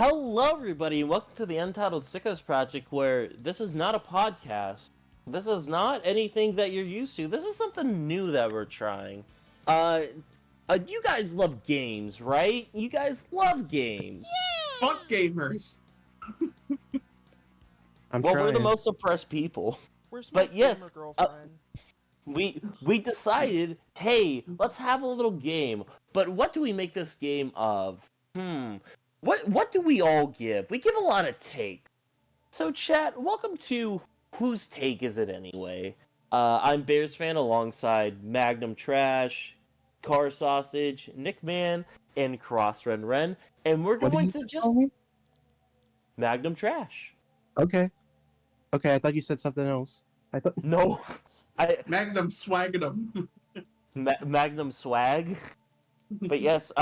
Hello, everybody, and welcome to the Untitled Sickos Project, where this is not a podcast. This is not anything that you're used to. This is something new that we're trying. You guys love games, right? You guys love games. Yeah! Fuck gamers. We're the most oppressed people. Where's my gamer girlfriend? We decided, hey, let's have a little game. But what do we make this game of? What do we all give? We give a lot of takes. So, chat, welcome to Whose Take Is It Anyway? I'm Bears fan alongside Magnum Trash, Carsausage, Nickman, and CrossRenRen, and we're going to just Magnum Trash. Okay, I thought you said something else. No, Magnum Swagadum. Magnum Swag. But yes,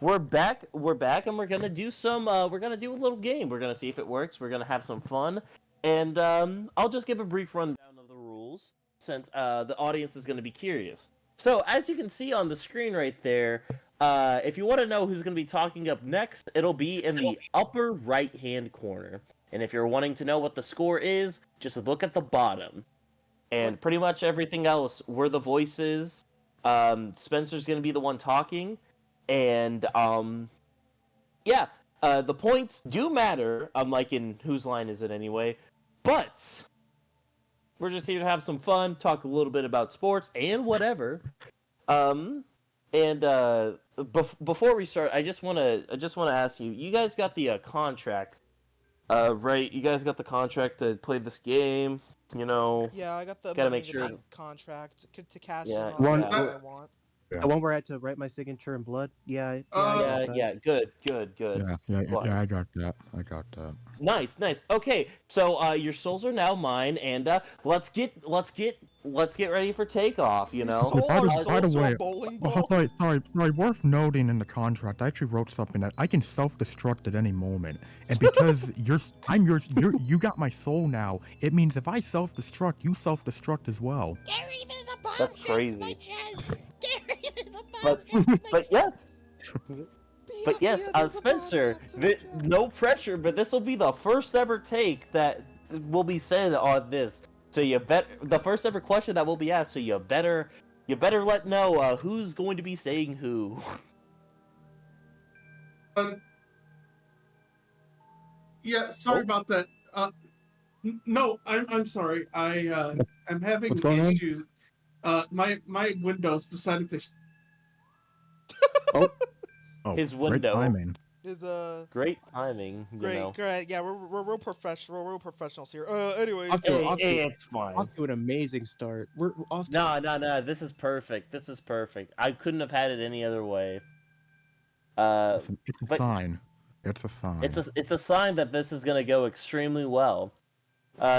we're back, and we're gonna do we're gonna do a little game. We're gonna see if it works. We're gonna have some fun, and I'll just give a brief rundown of the rules since the audience is gonna be curious. So, as you can see on the screen right there, if you want to know who's gonna be talking up next, it'll be in the upper right-hand corner. And if you're wanting to know what the score is, just look at the bottom. And pretty much everything else, we're the voices. Spencer's gonna be the one talking, and the points do matter, unlike in Whose Line Is It Anyway, but we're just here to have some fun, talk a little bit about sports and whatever. Before we start, I just wanna ask you, you guys got the contract, right? You guys got the contract to play this game. You know, yeah, I got the gotta make sure contract to cash yeah, in on I want. The one where I had to write my signature in blood. Yeah. Good. Yeah, I got that. Nice. Okay, so your souls are now mine, and let's get ready for takeoff. You know. By the way, sorry. Worth noting in the contract, I actually wrote something that I can self-destruct at any moment, and because you got my soul now, it means if I self-destruct, you self-destruct as well. Gary, there's a bomb. That's crazy. My chest. Gary, there's a bomb. But yes, Spencer, no pressure, but this will be the first ever take that will be said on this. So the first ever question that will be asked. So you better let know who's going to be saying who. Yeah, sorry about that. No, I'm sorry. I'm having issues. My Windows decided to. His window. Great timing. Great timing. Great. Yeah, we're real professional. We're real professionals here. Anyways, it's fine. Off to an amazing start. We're off. No. This is perfect. I couldn't have had it any other way. It's a sign. It's a sign. It's a sign that this is gonna go extremely well.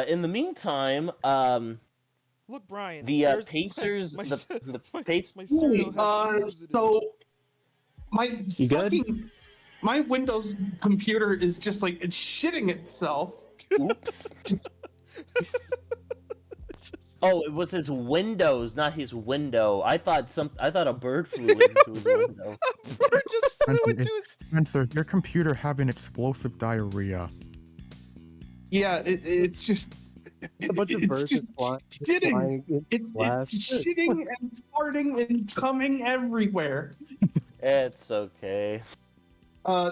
In the meantime, look, Brian. The Pacers. The Pacers. So good? My Windows computer is just like it's shitting itself. Oops. Oh, it was his windows, not his window. I thought a bird flew into his window. A bird just flew into his. Spencer, your computer having explosive diarrhea. Yeah, it's just. It's a bunch of birds just shitting. It's shitting and farting and coming everywhere. It's okay.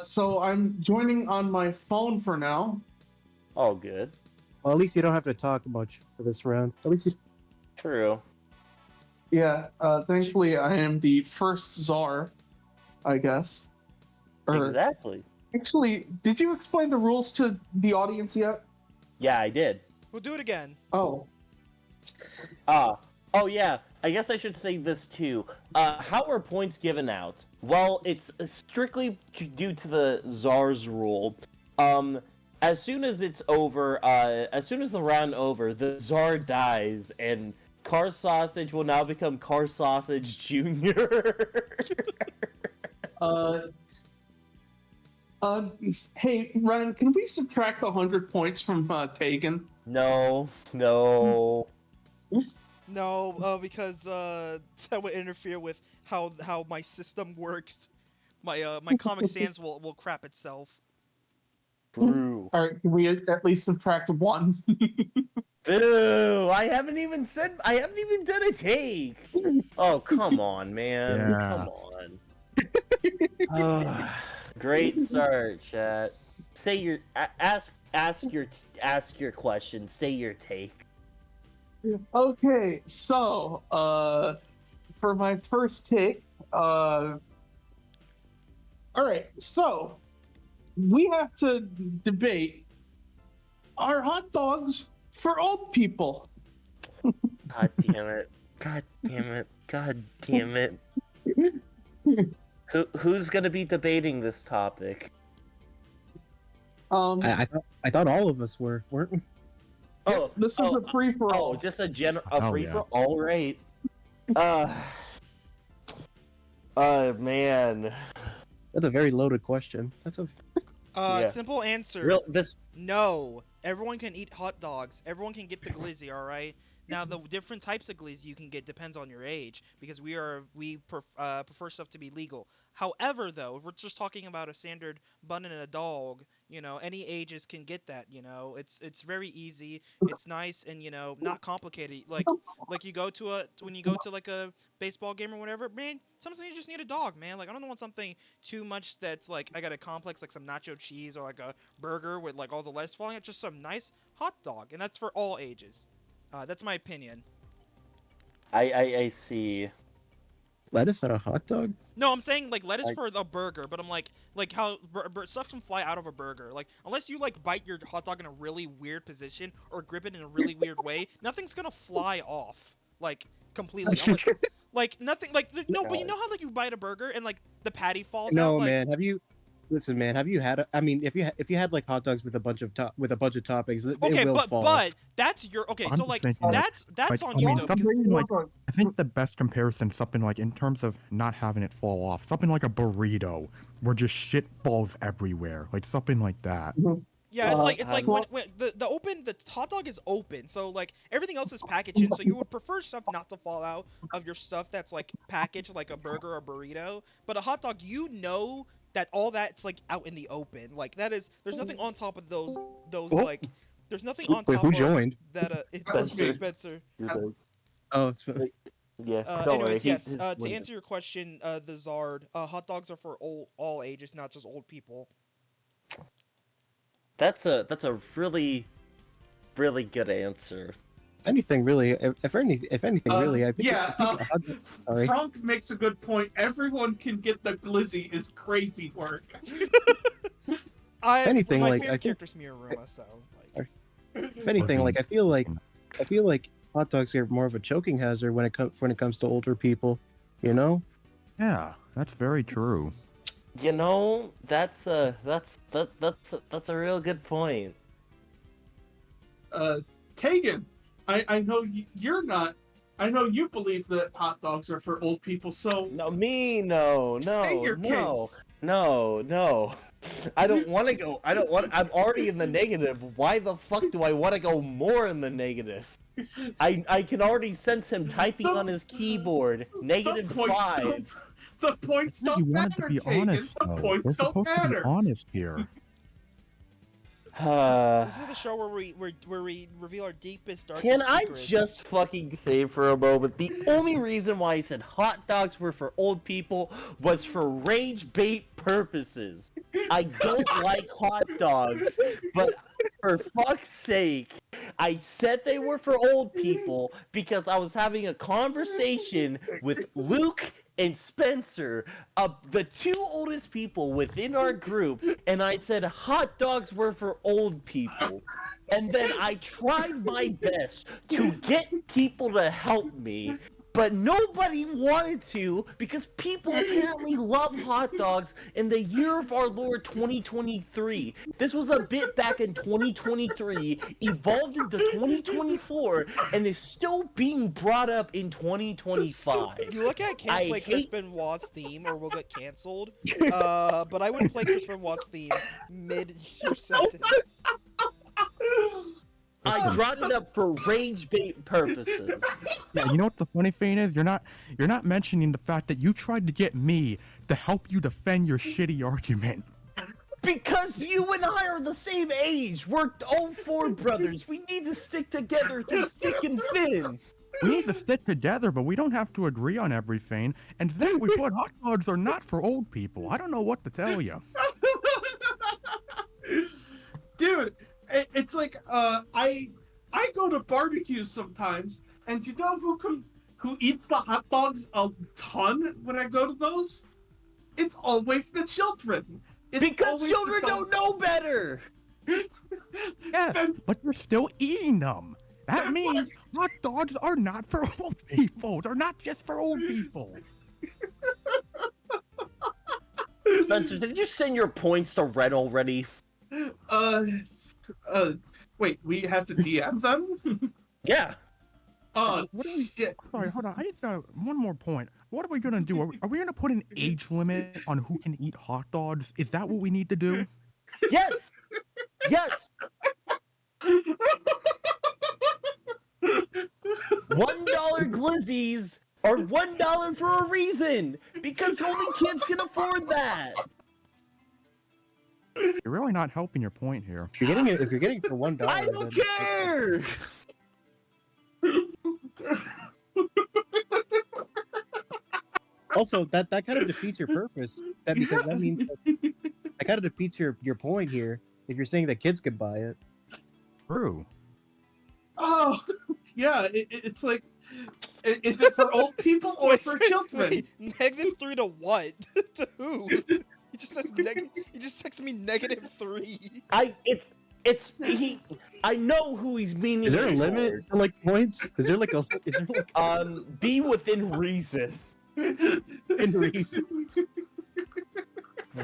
So I'm joining on my phone for now. All good. Well, at least you don't have to talk much for this round. At least you... True. Yeah, thankfully I am the first czar, I guess. Exactly. Actually, did you explain the rules to the audience yet? Yeah, I did. We'll do it again. Oh. Oh yeah, I guess I should say this too. How are points given out? Well, it's strictly due to the Czar's rule. As soon as it's over, as soon as the round over, the Czar dies, and Carsausage will now become Carsausage Jr. Hey, Ren, can we subtract 100 points from Tegan? No. No, because that would interfere with how my system works. My Comic Sans will crap itself. True. All right, can we at least subtract 1? Boo! I haven't even done a take. Oh, come on, man. Yeah. Come on. Great start, chat. Say your ask your question. Say your take. Okay, so for my first take, all right, so we have to debate: are hot dogs for old people? God damn it! God damn it! God damn it! Who's gonna be debating this topic? I thought all of us were, weren't we? Oh, this is a free for all. Oh, just a Oh, free yeah. for all, right? Man. That's a very loaded question. That's okay. Yeah. Simple answer. This No. Everyone can eat hot dogs. Everyone can get the glizzy, alright? Now, the different types of glizzy you can get depends on your age, because we prefer stuff to be legal. However, though, if we're just talking about a standard bun and a dog, you know, any ages can get that, you know? It's very easy, it's nice, and, you know, not complicated. Like you go to when you go to, like, a baseball game or whatever, man, sometimes you just need a dog, man. Like, I don't want something too much that's, like, I got a complex, like, some nacho cheese or, like, a burger with, like, all the lettuce falling out. Just some nice hot dog, and that's for all ages. That's my opinion. I see. Lettuce on a hot dog? No, I'm saying like lettuce for the burger, but I'm like how stuff can fly out of a burger. Like unless you like bite your hot dog in a really weird position or grip it in a really weird way, nothing's gonna fly off like completely. Like nothing. Like no, but you know how like you bite a burger and like the patty falls out. No, Like, man. Listen, man. Have you had? I mean, if you had like hot dogs with a bunch of toppings, it will fall. but that's your okay. I'm So like thinking, that's like, on I you mean, though. something Because, like, I think the best comparison, something like in terms of not having it fall off, something like a burrito, where just shit falls everywhere, like something like that. yeah, it's like when the hot dog is open, so like everything else is packaged in, so you would prefer stuff not to fall out of your stuff that's like packaged like a burger or burrito, but a hot dog, you know that all that's like out in the open, like that is there's nothing on top of those like there's nothing on top Who of joined? that Spencer. Spencer. Oh, it's Yeah. Don't worry. Anyways, yes. he's To winning. answer your question, the Zard, hot dogs are for all ages, not just old people. That's a really good answer. anything really. If anything really, I think. Sorry. Frank makes a good point. Everyone can get the glizzy is crazy work. Anything, my like, favorite I think- character's Miyuruma, so like. If anything, like I feel like hot dogs are more of a choking hazard when it comes to older people. You know. Yeah, that's very true. You know, that's a real good point. Tegan, I know you're not. I know you believe that hot dogs are for old people. So No, State your case. No. I don't want to go. I'm already in the negative. Why the fuck do I want to go more in the negative? I can already sense him typing on his keyboard. -5. The points You don't wanted to matter, be Tegan. honest, The though. We're points don't supposed to be matter. honest here. This is the show where we reveal our deepest, darkest Can I secrets. just fucking say for a moment, the only reason why I said hot dogs were for old people was for rage bait purposes. I don't like hot dogs, but for fuck's sake, I said they were for old people because I was having a conversation with Luke and Spencer, the two oldest people within our group, and I said hot dogs were for old people. And then I tried my best to get people to help me, but nobody wanted to because people apparently love hot dogs in the year of our Lord 2023. This was a bit back in 2023, evolved into 2024, and is still being brought up in 2025. You look at can't I play Chris hate- Benoit's theme or we'll get canceled. But I would play Chris Benoit's theme mid your sentence. I brought it up for rage bait purposes. Yeah, you know what the funny thing is? You're not mentioning the fact that you tried to get me to help you defend your shitty argument. Because you and I are the same age. We're all four brothers. We need to stick together through thick and thin. We need to stick together, but we don't have to agree on everything. And then we put hot dogs are not for old people. I don't know what to tell you. Dude, it's like I go to barbecues sometimes, and you know who eats the hot dogs a ton when I go to those? It's always the children. It's Because always children the don't know better. Yes, but you're still eating them. That means hot dogs are not for old people. They're not just for old people. Spencer, did you send your points to Red already? Wait, we have to DM them? Yeah. Oh, What are we- shit. Sorry, hold on. I just got one more point. What are we gonna do? Are we gonna put an age limit on who can eat hot dogs? Is that what we need to do? Yes. Yes. $1 glizzies are $1 for a reason. Because only kids can afford that. You're really not helping your point here. If you're getting it for $1, I don't care. Also, that kind of defeats your purpose. Because that means that kind of defeats your point here. If you're saying that kids could buy it. True. Oh, yeah, it's like, is it for old people or for children? Wait, -3 to what? To who? He just says he just texted me -3. I know who he's meaning. Is there a it limit towards. to like points? Is there like Be within reason. in reason?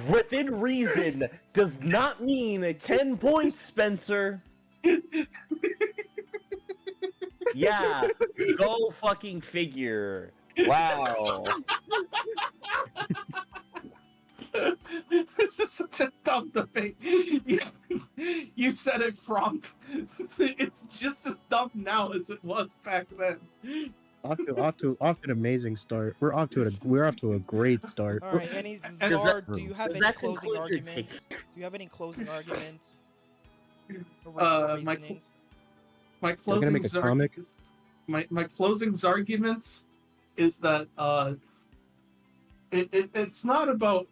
Within reason does not mean 10 points, Spencer. Yeah, go fucking figure. Wow. This is such a dumb debate. You said it, Frank. It's just as dumb now as it was back then. Off to an amazing start. We're off to a great start. All right, any Does Czar, that- do you have does any that closing conclude your arguments? Do you have any closing arguments? My Reasonings? My You're gonna closing make a comic? my closing arguments is that it's not about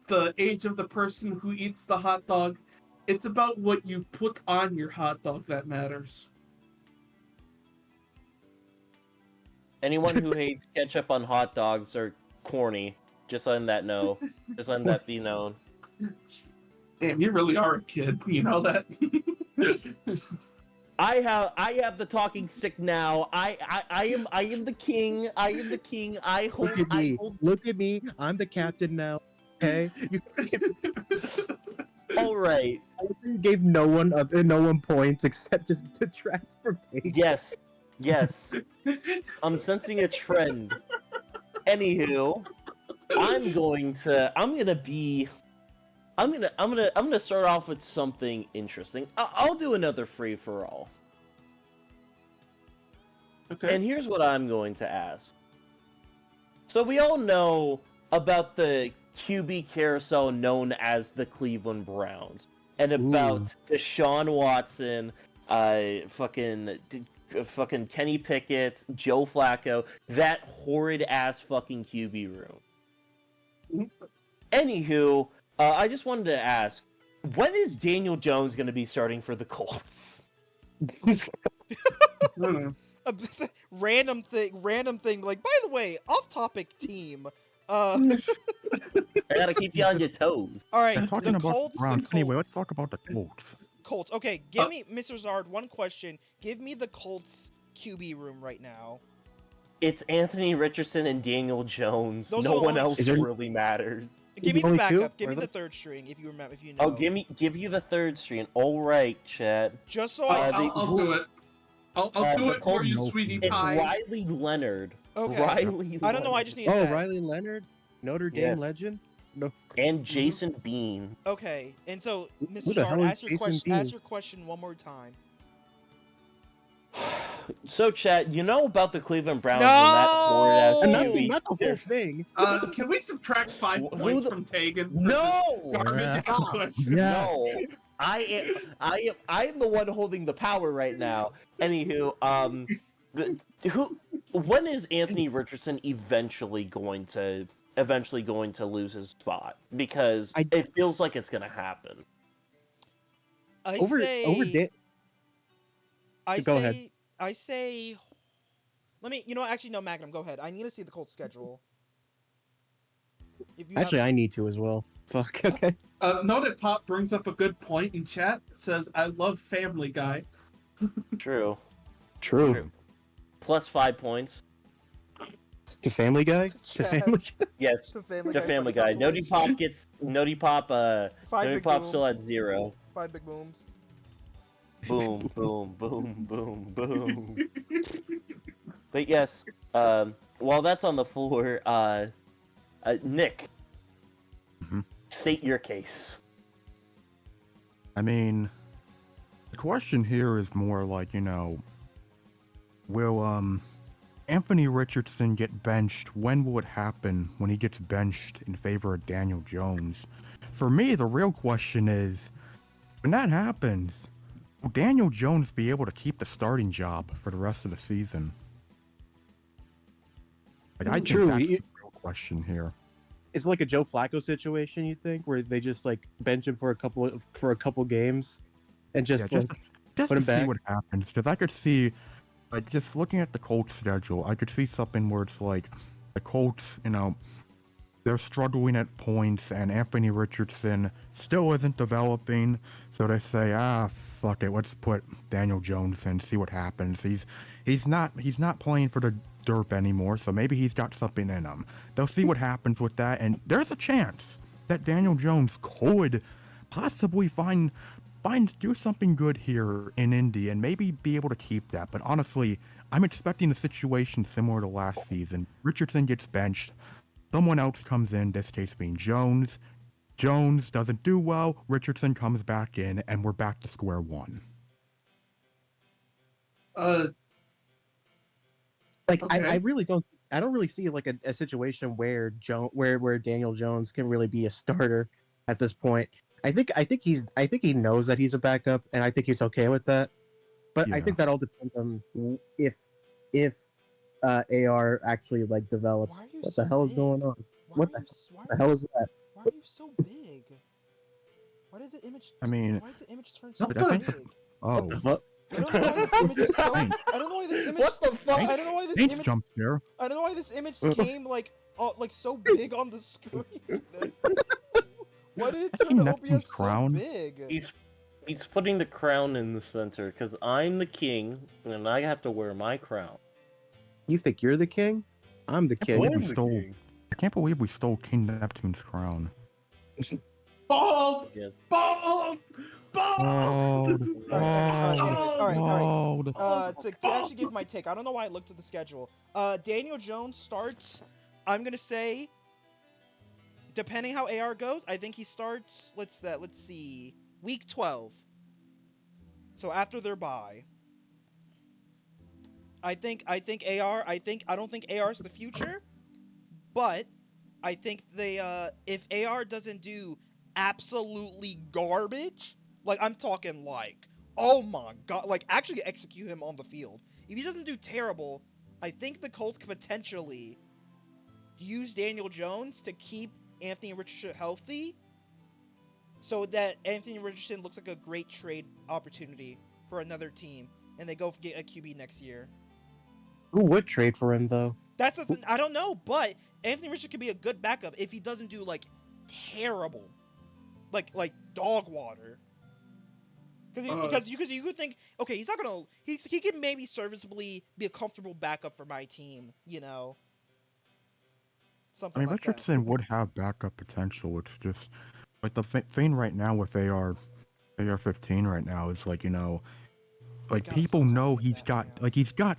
the age of the person who eats the hot dog. It's about what you put on your hot dog that matters. Anyone who hates ketchup on hot dogs are corny. Just letting that know. Just letting that be known. Damn, you really are a kid. You know that. I have the talking stick now. I am the king. I am the king. I hold. Look at I me. hold. Look at me. I'm the captain now. Okay. You All right. gave no one points except just detracts from taking. Yes. Yes. I'm sensing a trend. Anywho, I'm gonna start off with something interesting. I'll do another free for all. Okay. And here's what I'm going to ask. So we all know about the QB carousel known as the Cleveland Browns, and about Deshaun Watson, fucking Kenny Pickett, Joe Flacco, that horrid ass fucking QB room. Anywho, I just wanted to ask, when is Daniel Jones going to be starting for the Colts? Random thing. Like, by the way, off-topic team. I gotta keep you on your toes. All right, I'm talking the about Colts. the Browns. The Anyway, Colts. let's talk about the Colts. Colts. Okay, give me, Mr. Zard, one question. Give me the Colts QB room right now. It's Anthony Richardson and Daniel Jones. Those No are the one only- else Is there- really matters. Give me the only two? backup. Give me Are the there- third string if you remember. If you know. Oh, give you the third string. All right, Chad. Just so I. I'll do it. I'll do the it for you, Colts- sweetie It's pie. Riley Leonard. Okay. Riley I don't know. I Leonard. just need Oh, that. Riley Leonard, Notre Dame Yes. legend. No, And Jason Bean. Okay, and so, Mr. Who the Zard, hell is ask your Jason question. Bean? Ask your question one more time. So, Chad, you know about the Cleveland Browns No! and that horrid-ass And QB not the whole scare- thing. Can we subtract 5 Who points the- from Tegan? No! Garbage ass Stop. question. Yeah. No, I am the one holding the power right now. Anywho, when is Anthony Richardson eventually going to lose his spot? Because it feels like it's gonna happen. Over Dan. Go ahead. I say. Let me. You know, actually, no, Magnum. Go ahead. I need to see the Colts schedule. If you Actually, I need to as well. Fuck. Okay. Noted Pop brings up a good point in chat. Says, I love Family Guy. True. True. Plus 5 points. To Family Guy. To Chad. Family Guy. Yes. To Family The Guy Family funny Guy. Nody Pop gets Nody Pop. 5 Nody big Pop booms. still at 0. 5 big booms. Boom, boom, boom, boom, boom. But yes, while that's on the floor, Nick, state your case. I mean, the question here is more like, will Anthony Richardson get benched? When will it happen when he gets benched in favor of Daniel Jones? For me, the real question is, when that happens, will Daniel Jones be able to keep the starting job for the rest of the season? Like, I think True. that's the real question here. It's like a Joe Flacco situation, you think, where they just like bench him for a couple games, and just Yeah, like just put to him see back. what happens, because I could see, like, just looking at the Colts schedule, I could see something where it's like the Colts, they're struggling at points, and Anthony Richardson still isn't developing, so they say, fuck it, let's put Daniel Jones in, see what happens. He's not playing for the derp anymore, so maybe he's got something in him. They'll see what happens with that, and there's a chance that Daniel Jones could possibly do something good here in Indy and maybe be able to keep that. But honestly, I'm expecting a situation similar to last season. Richardson gets benched, someone else comes in, this case being Jones. Jones doesn't do well, Richardson comes back in, and we're back to square one. Like Okay. I really don't. I don't really see like a situation where where Daniel Jones can really be a starter at this point. I think he knows that he's a backup, and I think he's okay with that. But I Yeah. think that all depends on if AR actually like develops. Why are you What so the hell is big? going on? Why What are the you s- why The are hell you is s- that? Why are you so big? Why did the image? I mean, Why did the image turn so What I big? think What the fuck? I don't know why this image is so. Thanks. I don't know why this image. What the fuck? I don't know why this Thanks, image. jump scare. I don't know why this image came like so big on the screen. Why did it That's turn to Neptune's OBS crown. so big? He's putting the crown in the center because I'm the king and I have to wear my crown. You think you're the king? I'm the king. I can't believe we stole King Neptune's crown. Bald! Yes. Bald! Bald! Alright. Bald. To actually give my take, I don't know why I looked at the schedule. Daniel Jones starts. I'm gonna say, depending how AR goes, I think he starts. Let's see, week 12. So after their bye. I don't think AR is the future, but I think if AR doesn't do absolutely garbage, like I'm talking like, oh my god, like actually execute him on the field. If he doesn't do terrible, I think the Colts could potentially use Daniel Jones to keep Anthony Richardson healthy, so that Anthony Richardson looks like a great trade opportunity for another team, and they go get a QB next year. Who would trade for him though? That's the thing. I don't know, but Anthony Richardson could be a good backup if he doesn't do like terrible, like dog water. Because you could think, okay, he's not gonna he can maybe serviceably be a comfortable backup for my team, something I mean, like that. Richardson would have backup potential. It's just like the thing right now with AR-15 right now is like, like people know he's got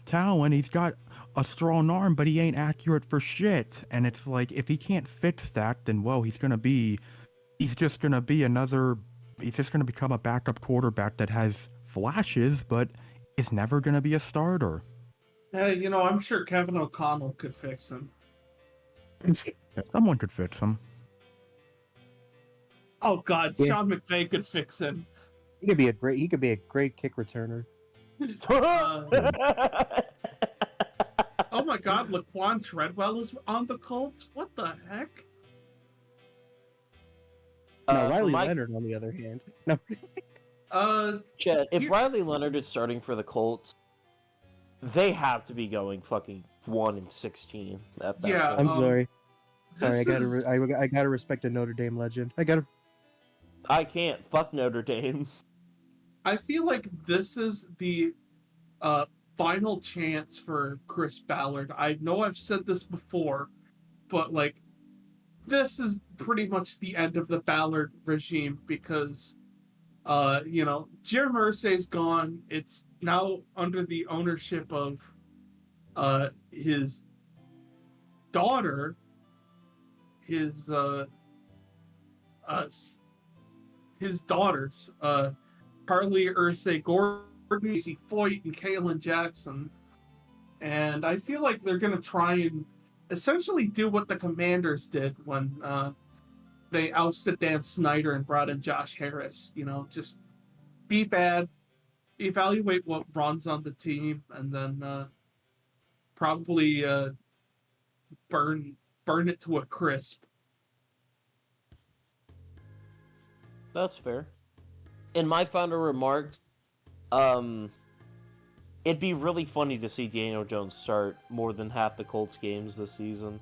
talent, he's got a strong arm, but he ain't accurate for shit. And it's like, if he can't fix that, then well, he's just gonna become a backup quarterback that has flashes, but is never gonna be a starter. You know, I'm sure Kevin O'Connell could fix him. Someone could fix him. Oh God, Yeah. Sean McVay could fix him. He could be a great kick returner. Oh my God, Laquan Treadwell is on the Colts. What the heck? No, Riley Mike, Leonard, on the other hand. No, Chad, if You- Riley Leonard is starting for the Colts, they have to be going fucking 1-16 at that Yeah, point. I'm Um, sorry. this I gotta respect a Notre Dame legend. I can't. Fuck Notre Dame. I feel like this is the final chance for Chris Ballard. I know I've said this before, but like this is pretty much the end of the Ballard regime because you know, Jim Irsay's gone. It's now under the ownership of his daughter, his daughters, Carly Irsay Gordon, Casey Foyt, and Kaylin Jackson. And I feel like they're going to try and essentially do what the Commanders did when they ousted Dan Snyder and brought in Josh Harris. You know, just be bad, evaluate what runs on the team, and then probably burn it to a crisp. That's fair. In my final remarks, it'd be really funny to see Daniel Jones start more than half the Colts games this season.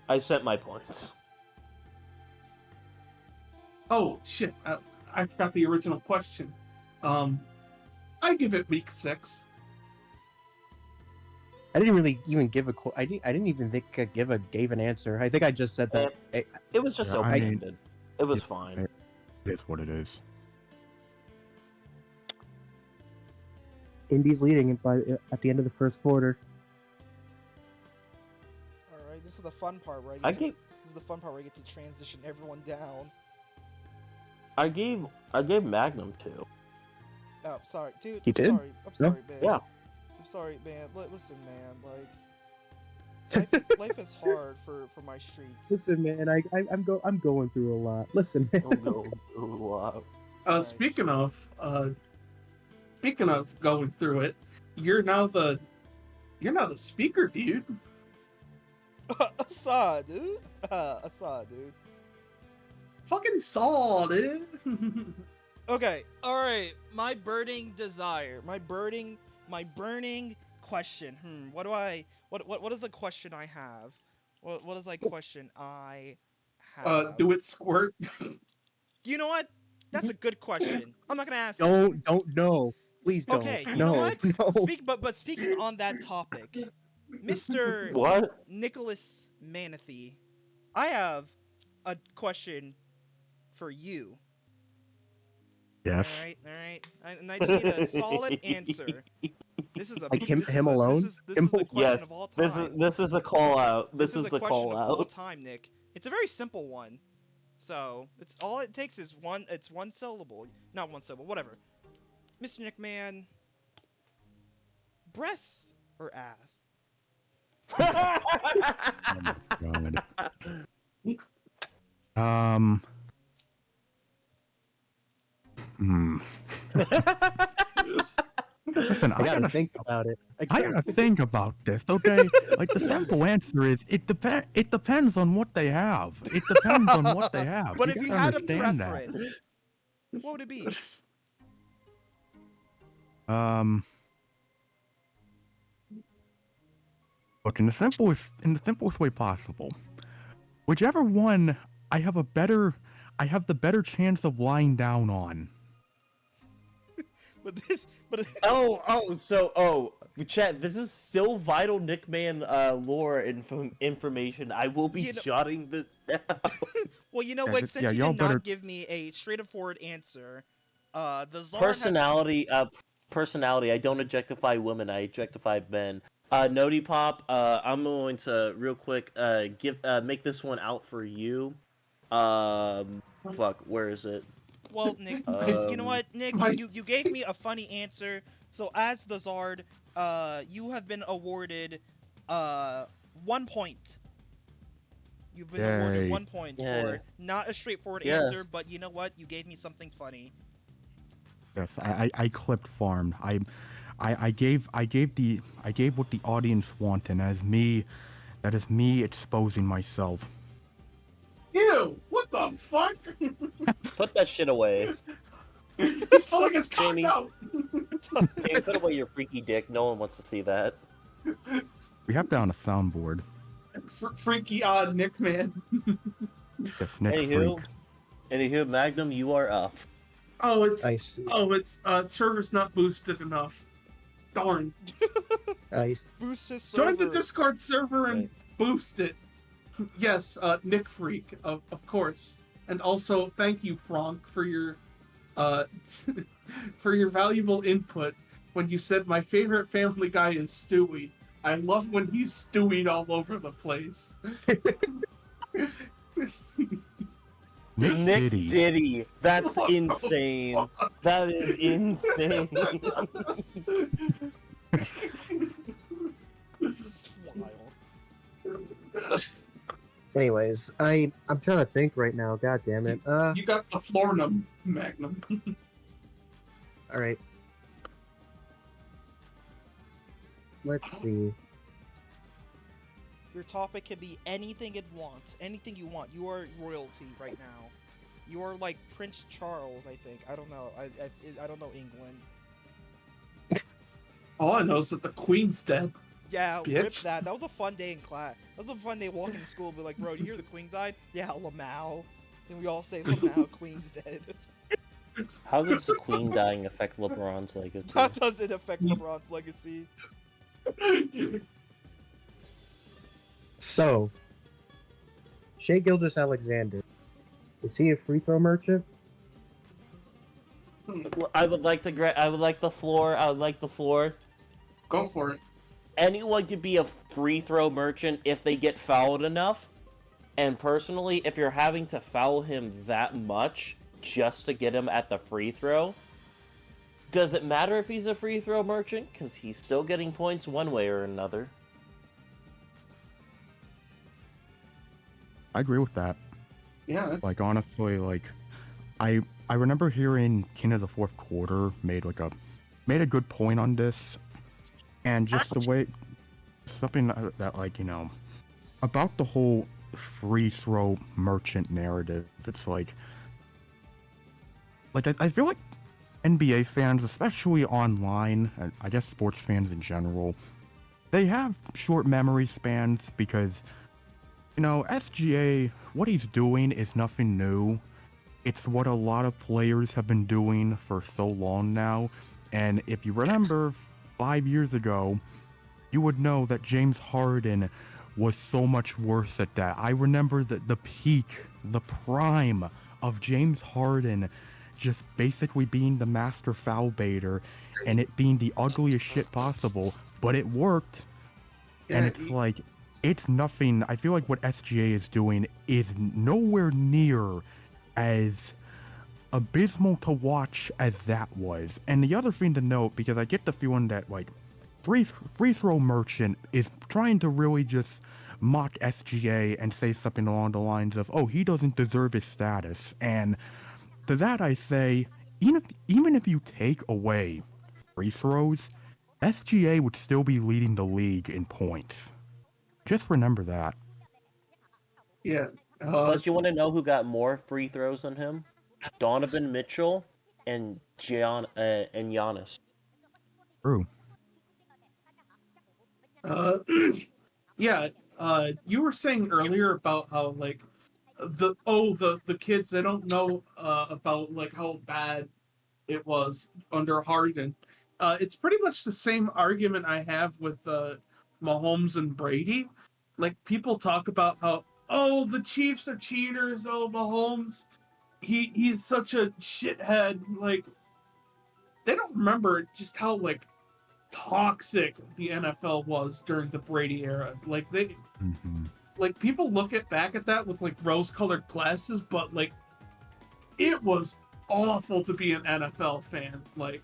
I set my points. Oh shit! I forgot the original question. I give it week 6. I didn't really even give a. I didn't even think I gave an answer. I think I just said that. It was just Yeah, I mean- open-ended. It was fine. It is what it is. Indy's leading at the end of the first quarter. All right, this is the fun part, right? I gave This is the fun part where you get to transition everyone down. I gave Magnum 2. Oh, sorry, dude. You did? I'm No? sorry, man. Yeah. I'm sorry, man. Listen, man. Like, life is hard for my streets. Listen, man, I'm going through a lot. Listen, man. Oh, no. Wow. Right. Speaking of going through it, you're now the speaker, dude. Assad, dude. Assad, dude. Fucking Saul, dude. Okay, all right. My burning desire, my burning question. What is the question I have? What is the question I have? Do it squirt. You know what? That's a good question. I'm not gonna ask. Don't no. Please don't. Okay, you no, know what? no. But speaking on that topic, Mr. What? Nicholas Manathy, I have a question for you. Yes. All right. And I just need a solid answer. This is a Like him this is alone? This is Him the question Yes. of all time. This is a call out. This is the the question call of all out. time, Nick. It's a very simple one. So it's all it takes is one. It's one syllable, not one syllable. Whatever. Mr. Nickman, breasts or ass? Oh my god. Listen, I gotta think about it. I gotta think about this, okay? Like the simple answer is it depends on what they have. It depends on what they have. But You if you gotta had a understand that. preference, what would it be? Look, in the simplest way possible, whichever one I have the better chance of lying down on. Chat, this is still vital Nickman lore information. I will be jotting this down. Well, you know Yeah, what? just- Since yeah, you y'all did better- not give me a straightforward answer, the Czar Personality. I don't objectify women. I objectify men. Noti Pop. I'm going to real quick make this one out for you. Fuck, where is it? Well, Nick, you know what, Nick? my- You gave me a funny answer, So as the Zard, you have been awarded 1 point. You've been awarded Yay. 1 point Yeah. for not a straightforward Yeah. answer, but you know what? You gave me something funny. Yes, I clipped farm. I gave what the audience want, and that is me exposing myself. Ew! What the fuck? Put that shit away. He's pulling his cock Jamie. out. Hey, put away your freaky dick. No one wants to see that. We have that on a soundboard. Freaky odd Nickman. Yes, Nick Anywho, Freak. anywho, Magnum, you are up. Oh, it's Ice. server's not boosted enough. Darn. Ice. Boost his Join the server. Discord server and Right. boost it. Yes, Nick Freak, of course. And also, thank you, Frank, for your for your valuable input when you said my favorite Family Guy is Stewie. I love when he's Stewied all over the place. Nick Diddy. That's Oh, insane. That is insane. Wild. Anyways, I'm trying to think right now. God damn it. You got the Flornum, Magnum. All right. Let's see. Your topic can be anything it wants, anything you want. You are royalty right now. You are like Prince Charles, I think. I don't know. I don't know England. All I know is that the Queen's dead. Yeah, rip Bitch. that. That was a fun day in class. That was a fun day walking to school and be like, bro, you hear the Queen died? Yeah, Lamau. And we all say, Lamau, Queen's dead. How does the Queen dying affect LeBron's legacy? How does it affect LeBron's legacy? So, Shea Gilgeous-Alexander, is he a free throw merchant? I would like the floor. I would like the floor. Go for it. Anyone could be a free throw merchant if they get fouled enough. And personally, if you're having to foul him that much just to get him at the free throw, does it matter if he's a free throw merchant? Because he's still getting points one way or another. I agree with that. Yeah, that's... Like honestly, like I remember hearing King of the Fourth Quarter made a good point on this, and just the way something that like about the whole free throw merchant narrative. It's like I feel like NBA fans, especially online, and I guess sports fans in general, they have short memory spans because, SGA, what he's doing is nothing new. It's what a lot of players have been doing for so long now. And if you remember 5 years ago, you would know that James Harden was so much worse at that. I remember the peak, the prime of James Harden just basically being the master foul baiter and it being the ugliest shit possible, but it worked. Yeah, And it's like, it's nothing. I feel like what SGA is doing is nowhere near as abysmal to watch as that was. And the other thing to note, because I get the feeling that like free throw merchant is trying to really just mock SGA and say something along the lines of, oh, he doesn't deserve his status. And to that I say, even if you take away free throws, SGA would still be leading the league in points. Just remember that. Yeah. Plus, you want to know who got more free throws than him? Donovan Mitchell and Giannis. True. Yeah. You were saying earlier about how like the kids, they don't know about like how bad it was under Harden. It's pretty much the same argument I have with Mahomes and Brady. Like, people talk about how, oh, the Chiefs are cheaters, oh, Mahomes, he's such a shithead. Like, they don't remember just how like toxic the NFL was during the Brady era. Like, like, people look back at that with like rose-colored glasses, but like, it was awful to be an NFL fan. Like,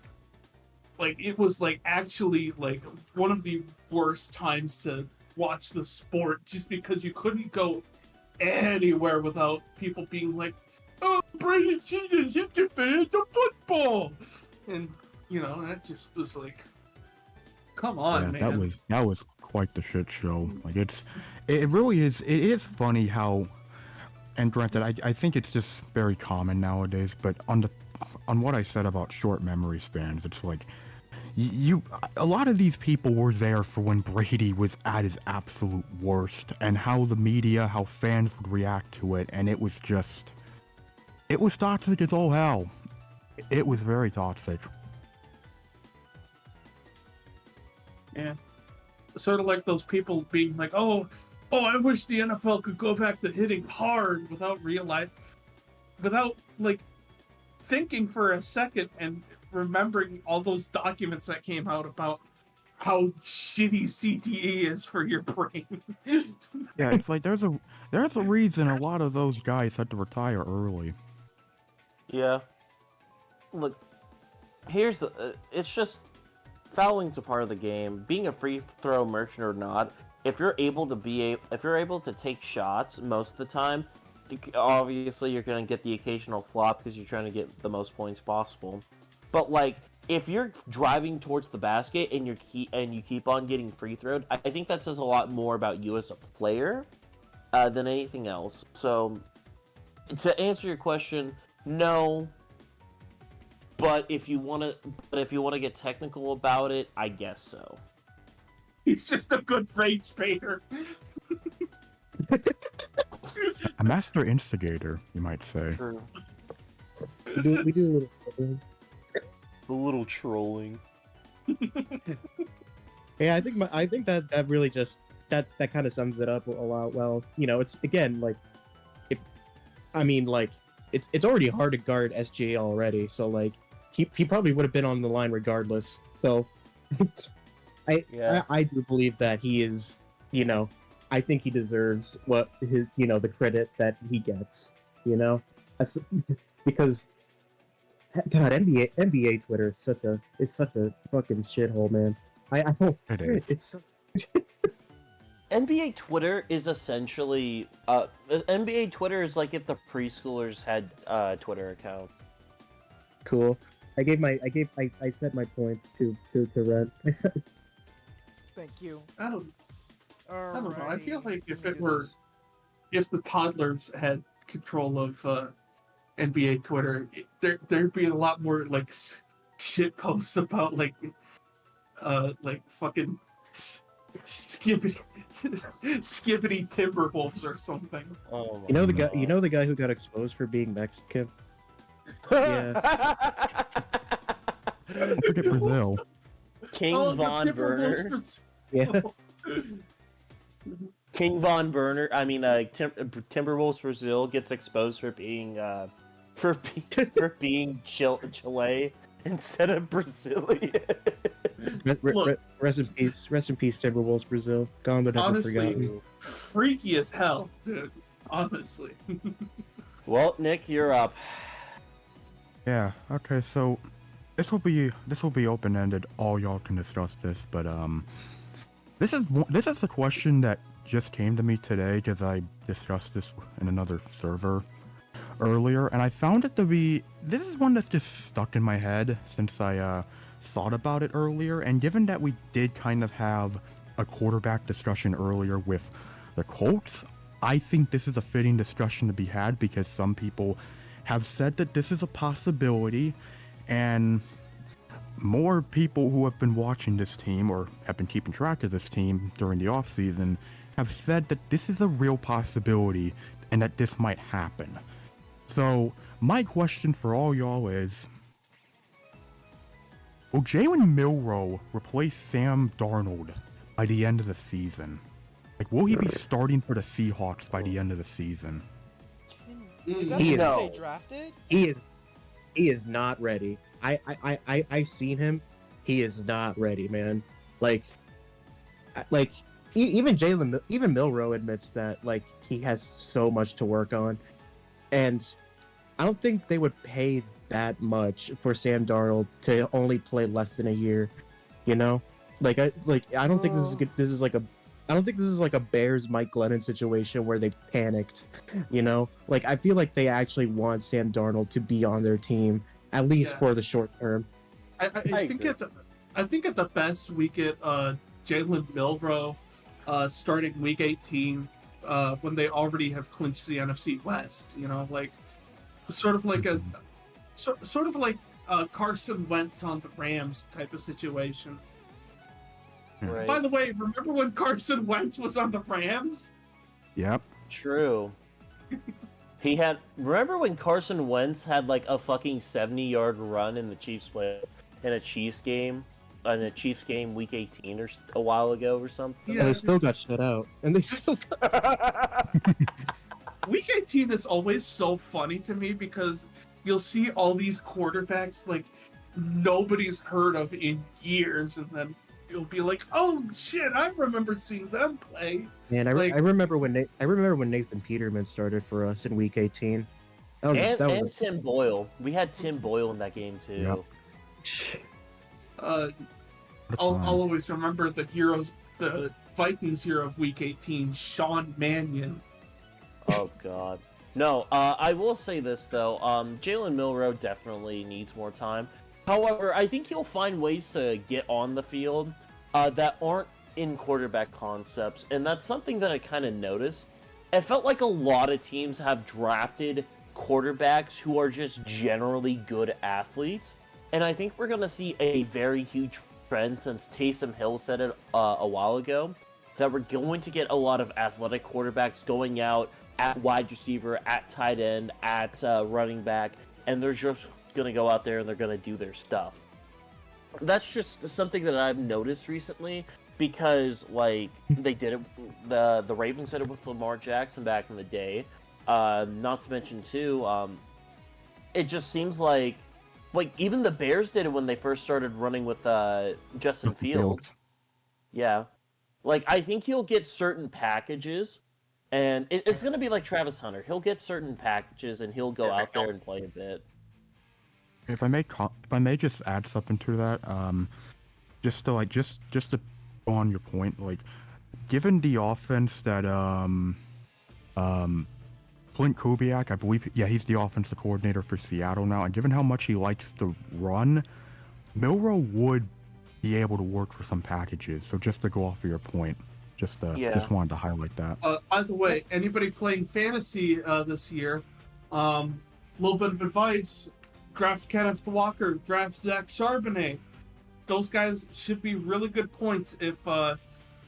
like it was like actually like one of the worst times to watch the sport, just because you couldn't go anywhere without people being like, "Oh, Brady cheated! Hit your fans of football," and that just was like, come on, Yeah, man. that was quite the shit show. Like it really is. It is funny how, and granted, I think it's just very common nowadays. But on what I said about short memory spans, it's like a lot of these people were there for when Brady was at his absolute worst, and how the media, how fans would react to it, and it was toxic as all hell. It was very toxic. Yeah. Sort of like those people being like, oh, I wish the NFL could go back to hitting hard without like thinking for a second and remembering all those documents that came out about how shitty CTE is for your brain. Yeah, it's like there's a reason a lot of those guys had to retire early. Yeah. Look, it's just fouling's a part of the game. Being a free throw merchant or not, if you're able to take shots most of the time, obviously you're gonna get the occasional flop because you're trying to get the most points possible. But like, if you're driving towards the basket and you keep on getting free throwed, I think that says a lot more about you as a player than anything else. So, to answer your question, no. But if you want to get technical about it, I guess so. He's just a good rage baiter. A master instigator, you might say. True. We do A little trolling. Yeah, I think that really just that kind of sums it up a lot. Well, it's again like, it's already hard to guard SGA already, so like he probably would have been on the line regardless. So I do believe that he is, I think he deserves what his the credit that he gets. That's because God, NBA Twitter is such a fucking shithole, man. I don't. It is. It's NBA Twitter is essentially NBA Twitter is like if the preschoolers had Twitter account. cool. I set my points to Ren. I said Thank you. I don't know. I feel Alrighty, like if let me if the toddlers had control of NBA Twitter, there'd be a lot more like shit posts about like fucking skibbity Timberwolves or something. Oh, the guy who got exposed for being Mexican. Yeah. Don't forget Brazil. King Oh, the Von Timberwolves Burner. was- Yeah. King Von Burner. Timberwolves Brazil gets exposed for being Chile instead of Brazilian. Look. Rest in peace, Timberwolves Brazil. Gone but never Honestly, forgotten. freaky as hell, dude. Honestly. Well, Nick, you're up. Yeah. Okay. So this will be open ended. All y'all can discuss this, but this is a question that just came to me today because I discussed this in another server earlier, and I found it to be, this is one that's just stuck in my head since I thought about it earlier, and given that we did kind of have a quarterback discussion earlier with the Colts, I think this is a fitting discussion to be had because some people have said that this is a possibility, and more people who have been watching this team or have been keeping track of this team during the offseason have said that this is a real possibility and that this might happen. So, my question for all y'all is, will Jalen Milroe replace Sam Darnold by the end of the season? Like, will he be starting for the Seahawks by the end of the season? Is that He because is- they drafted? He is not ready. I've seen him. He is not ready, man. Even Milroe admits that like he has so much to work on, and I don't think they would pay that much for Sam Darnold to only play less than a year. You know, I don't think this is good. This is like a I don't think this is like a Bears Mike Glennon situation where they panicked. You know, like I feel like they actually want Sam Darnold to be on their team at least for the short term. I think at the best we get Jalen Milroe starting week 18 when they already have clinched the NFC West. You know, like sort of like Carson Wentz on the Rams type of situation. Right. By the way, remember when Carson Wentz was on the Rams? Yep. True. Remember when Carson Wentz had like a fucking 70-yard run in the Chiefs play in a Chiefs game week 18 or a while ago or something? Yeah, they still got shut out, and they still got... Week 18 is always so funny to me because you'll see all these quarterbacks like nobody's heard of in years, and then you'll be like, "Oh shit, I remember seeing them play." Man, I remember when Nathan Peterman started for us in Week 18. And Tim Boyle. We had Tim Boyle in that game too. Yep. I'll always remember the Vikings hero of Week 18, Sean Mannion. Oh god. No, I will say this though. Jalen Milroe definitely needs more time. However, I think he'll find ways to get on the field that aren't in quarterback concepts, and that's something that I kind of noticed. It felt like a lot of teams have drafted quarterbacks who are just generally good athletes, and I think we're going to see a very huge trend since Taysom Hill said it a while ago, that we're going to get a lot of athletic quarterbacks going out at wide receiver, at tight end, at running back, and they're just going to go out there and they're going to do their stuff. That's just something that I've noticed recently because, like, they did it, the Ravens did it with Lamar Jackson back in the day. Not to mention, too, it just seems like even the Bears did it when they first started running with Justin Fields. Yeah. Like, I think he'll get certain packages, and it's going to be like Travis Hunter. He'll get certain packages, and he'll go out there and play a bit. If I may just add something to that, just to go on your point, like, given the offense that Clint Kubiak, I believe, he's the offensive coordinator for Seattle now, and given how much he likes to run, Milroe would be able to work for some packages. So just to go off of your point, just wanted to highlight that. By the way, anybody playing fantasy this year, little bit of advice: draft Kenneth Walker, draft Zach Charbonnet. Those guys should be really good points if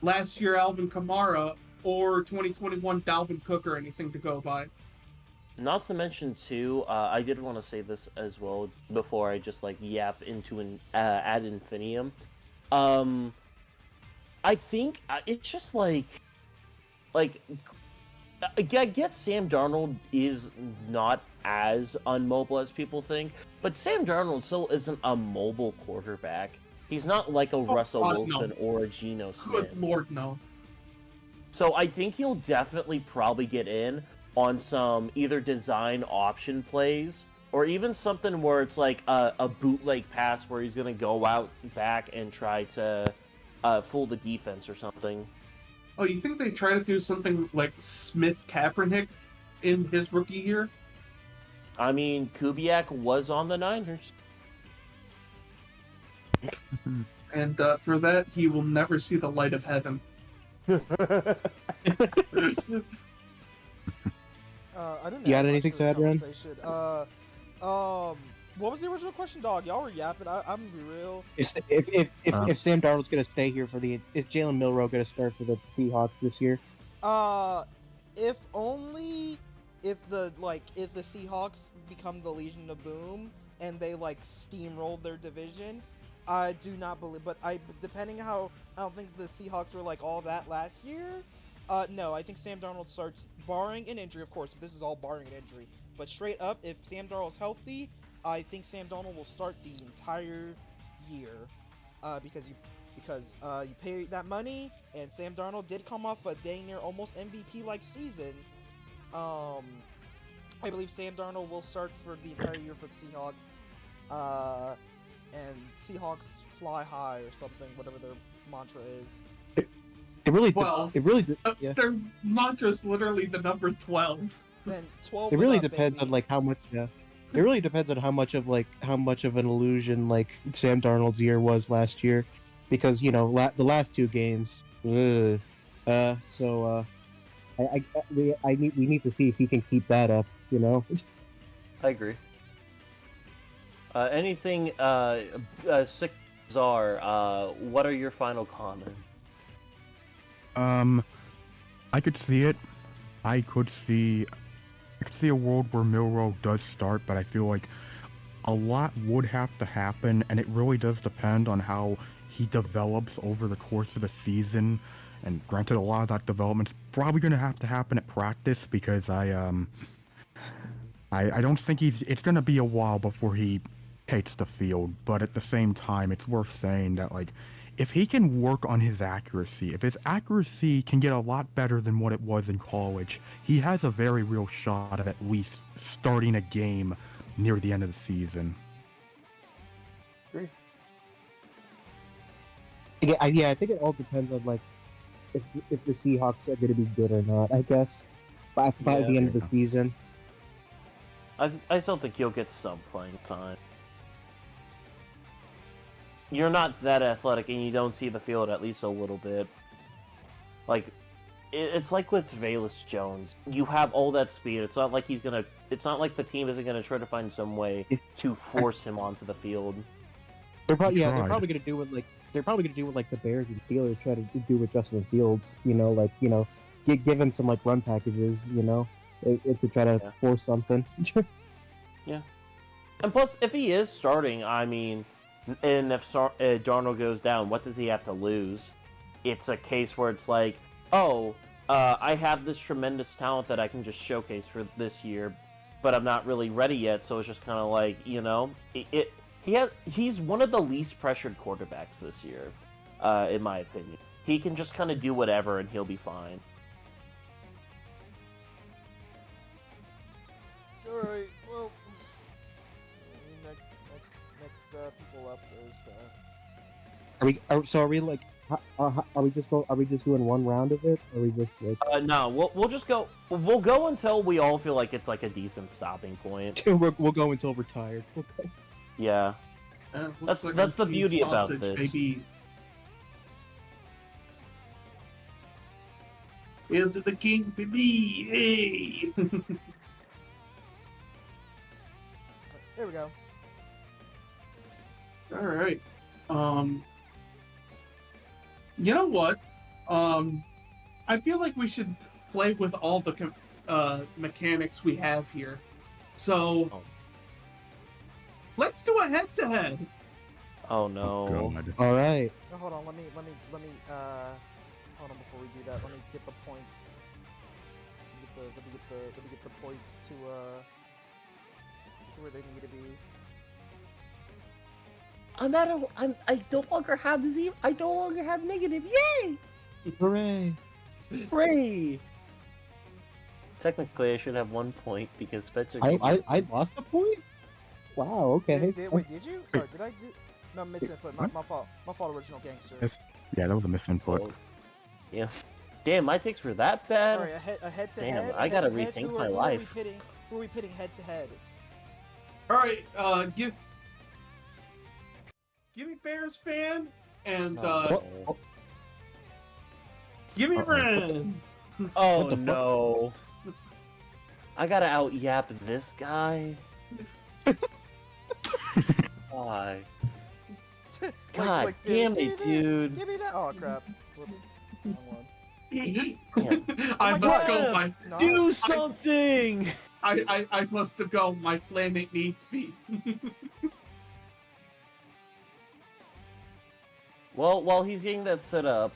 last year Alvin Kamara or 2021 Dalvin Cook are anything to go by. Not to mention, too, I did want to say this as well before I just, yap into an ad infinitum. I think it's just, I get Sam Darnold is not as unmobile as people think, but Sam Darnold still isn't a mobile quarterback. He's not like a Russell Wilson or a Geno Smith. Good Lord, no. So I think he'll definitely probably get in on some either design option plays or even something where it's like a bootleg pass where he's going to go out back and try to fool the defense or something. Oh, you think they try to do something like Smith Kaepernick in his rookie year? I mean, Kubiak was on the Niners. And for that, he will never see the light of heaven. I didn't. You got anything to add, Ren? What was the original question, dog? Y'all were yapping. I'm gonna be real. If Sam Darnold's gonna stay here is Jalen Milroe gonna start for the Seahawks this year? If the Seahawks become the Legion of Boom and they steamroll their division, I do not believe. But depending how, I don't think the Seahawks were all that last year. No, I think Sam Darnold starts, barring an injury, of course. This is all barring an injury. But straight up, if Sam Darnold's healthy, I think Sam Darnold will start the entire year. Because you pay that money, and Sam Darnold did come off a dang near almost MVP-like season. I believe Sam Darnold will start for the entire year for the Seahawks. and Seahawks fly high or something, whatever their mantra is. It really, 12. yeah. Their mantra is literally the number 12. Then 12. It really went up, depends baby. on like how much. Yeah. It really depends on how much of an illusion like Sam Darnold's year was last year, because the last two games. We need to see if he can keep that up. I agree. Anything, Sick Czar, what are your final comments? I could see it. I could see a world where Milroe does start, but I feel like a lot would have to happen, and it really does depend on how he develops over the course of the season. And granted, a lot of that development's probably going to have to happen at practice, because I don't think it's going to be a while before he takes the field. But at the same time, it's worth saying that, like, if he can work on his accuracy, if his accuracy can get a lot better than what it was in college, he has a very real shot of at least starting a game near the end of the season. Agree. Yeah, I think it all depends on like if the Seahawks are going to be good or not. I guess by the end of the season. I still think he'll get some playing time. You're not that athletic, and you don't see the field at least a little bit. Like, it's like with Velus Jones. You have all that speed. It's not like It's not like the team isn't gonna try to find some way to force him onto the field. They're probably gonna do what the Bears and Steelers try to do with Justin Fields. Give him some like run packages. To try to force something. Yeah. And plus, if he is starting, I mean, and if Darnold goes down, what does he have to lose? It's a case where it's like, I have this tremendous talent that I can just showcase for this year, but I'm not really ready yet, so it's just kind of like, he's one of the least pressured quarterbacks this year, in my opinion. He can just kind of do whatever and he'll be fine. Alright, well, next people up is Are we just doing one round of it? Or are we just like? No, we'll just go. We'll go until we all feel like it's like a decent stopping point. We'll go until we're tired. We'll go. Yeah. That's the beauty about this. Baby. Into the king, baby! Hey! There we go. All right. You know what? I feel like we should play with all the mechanics we have here. So let's do a head-to-head. Oh no. God. All right. No, hold on. Let me. Hold on before we do that. Let me get the points. Let me get the points to where they need to be. I no longer have zero. I no longer have negative. Yay! Hooray! Hooray! Technically, I should have 1 point because Spencer. I lost a point. Wow. Okay. Wait, did you? Sorry, did I do? No, misinput. My fault. My fault. Original gangster. Yeah, that was a misinput. Oh, yeah. Damn, my takes were that bad. Sorry, a head to Damn, head. I gotta rethink my life. Who are we pitting head to head? All right. Give me Bears fan and give me Ren. Oh no! I gotta out yap this guy. Why? God damn it, dude! Give me that. Oh crap! Whoops. Wrong one. I my must God. go. Do something! I must go. My planet needs me. Well, while he's getting that set up,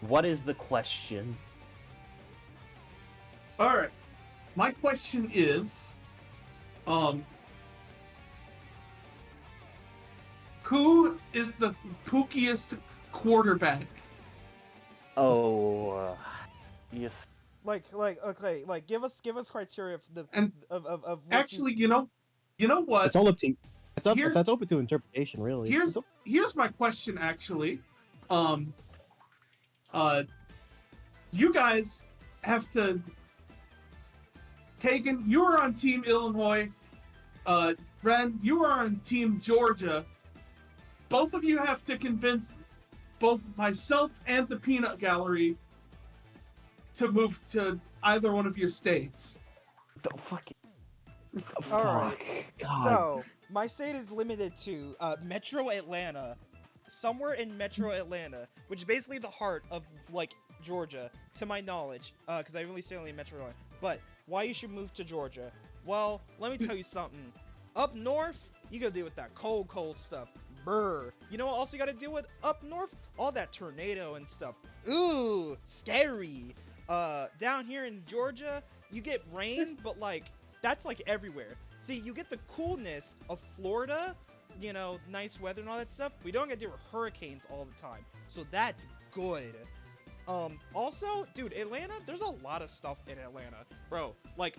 what is the question? All right. My question is, who is the pookiest quarterback? Oh, yes. Okay, give us criteria for And of what actually, you know what? It's all up to you. That's open to interpretation, really. Here's my question, actually. You guys have to. Tegan, you are on Team Illinois. Ren, you are on Team Georgia. Both of you have to convince both myself and the Peanut Gallery to move to either one of your states. The fucking. All right. God. So my state is limited to Metro Atlanta, somewhere in Metro Atlanta, which is basically the heart of like Georgia, to my knowledge, because I really stay only in Metro Atlanta. But why you should move to Georgia? Well, let me tell you something. Up north, you gotta deal with that cold stuff. Brr. You know what else you gotta deal with up north? All that tornado and stuff. Ooh, scary. Down here in Georgia, you get rain, but like that's like everywhere. See, you get the coolness of Florida, you know, nice weather and all that stuff. We don't get to deal with hurricanes all the time, so that's good. Also, dude, Atlanta, there's a lot of stuff in Atlanta, bro. Like,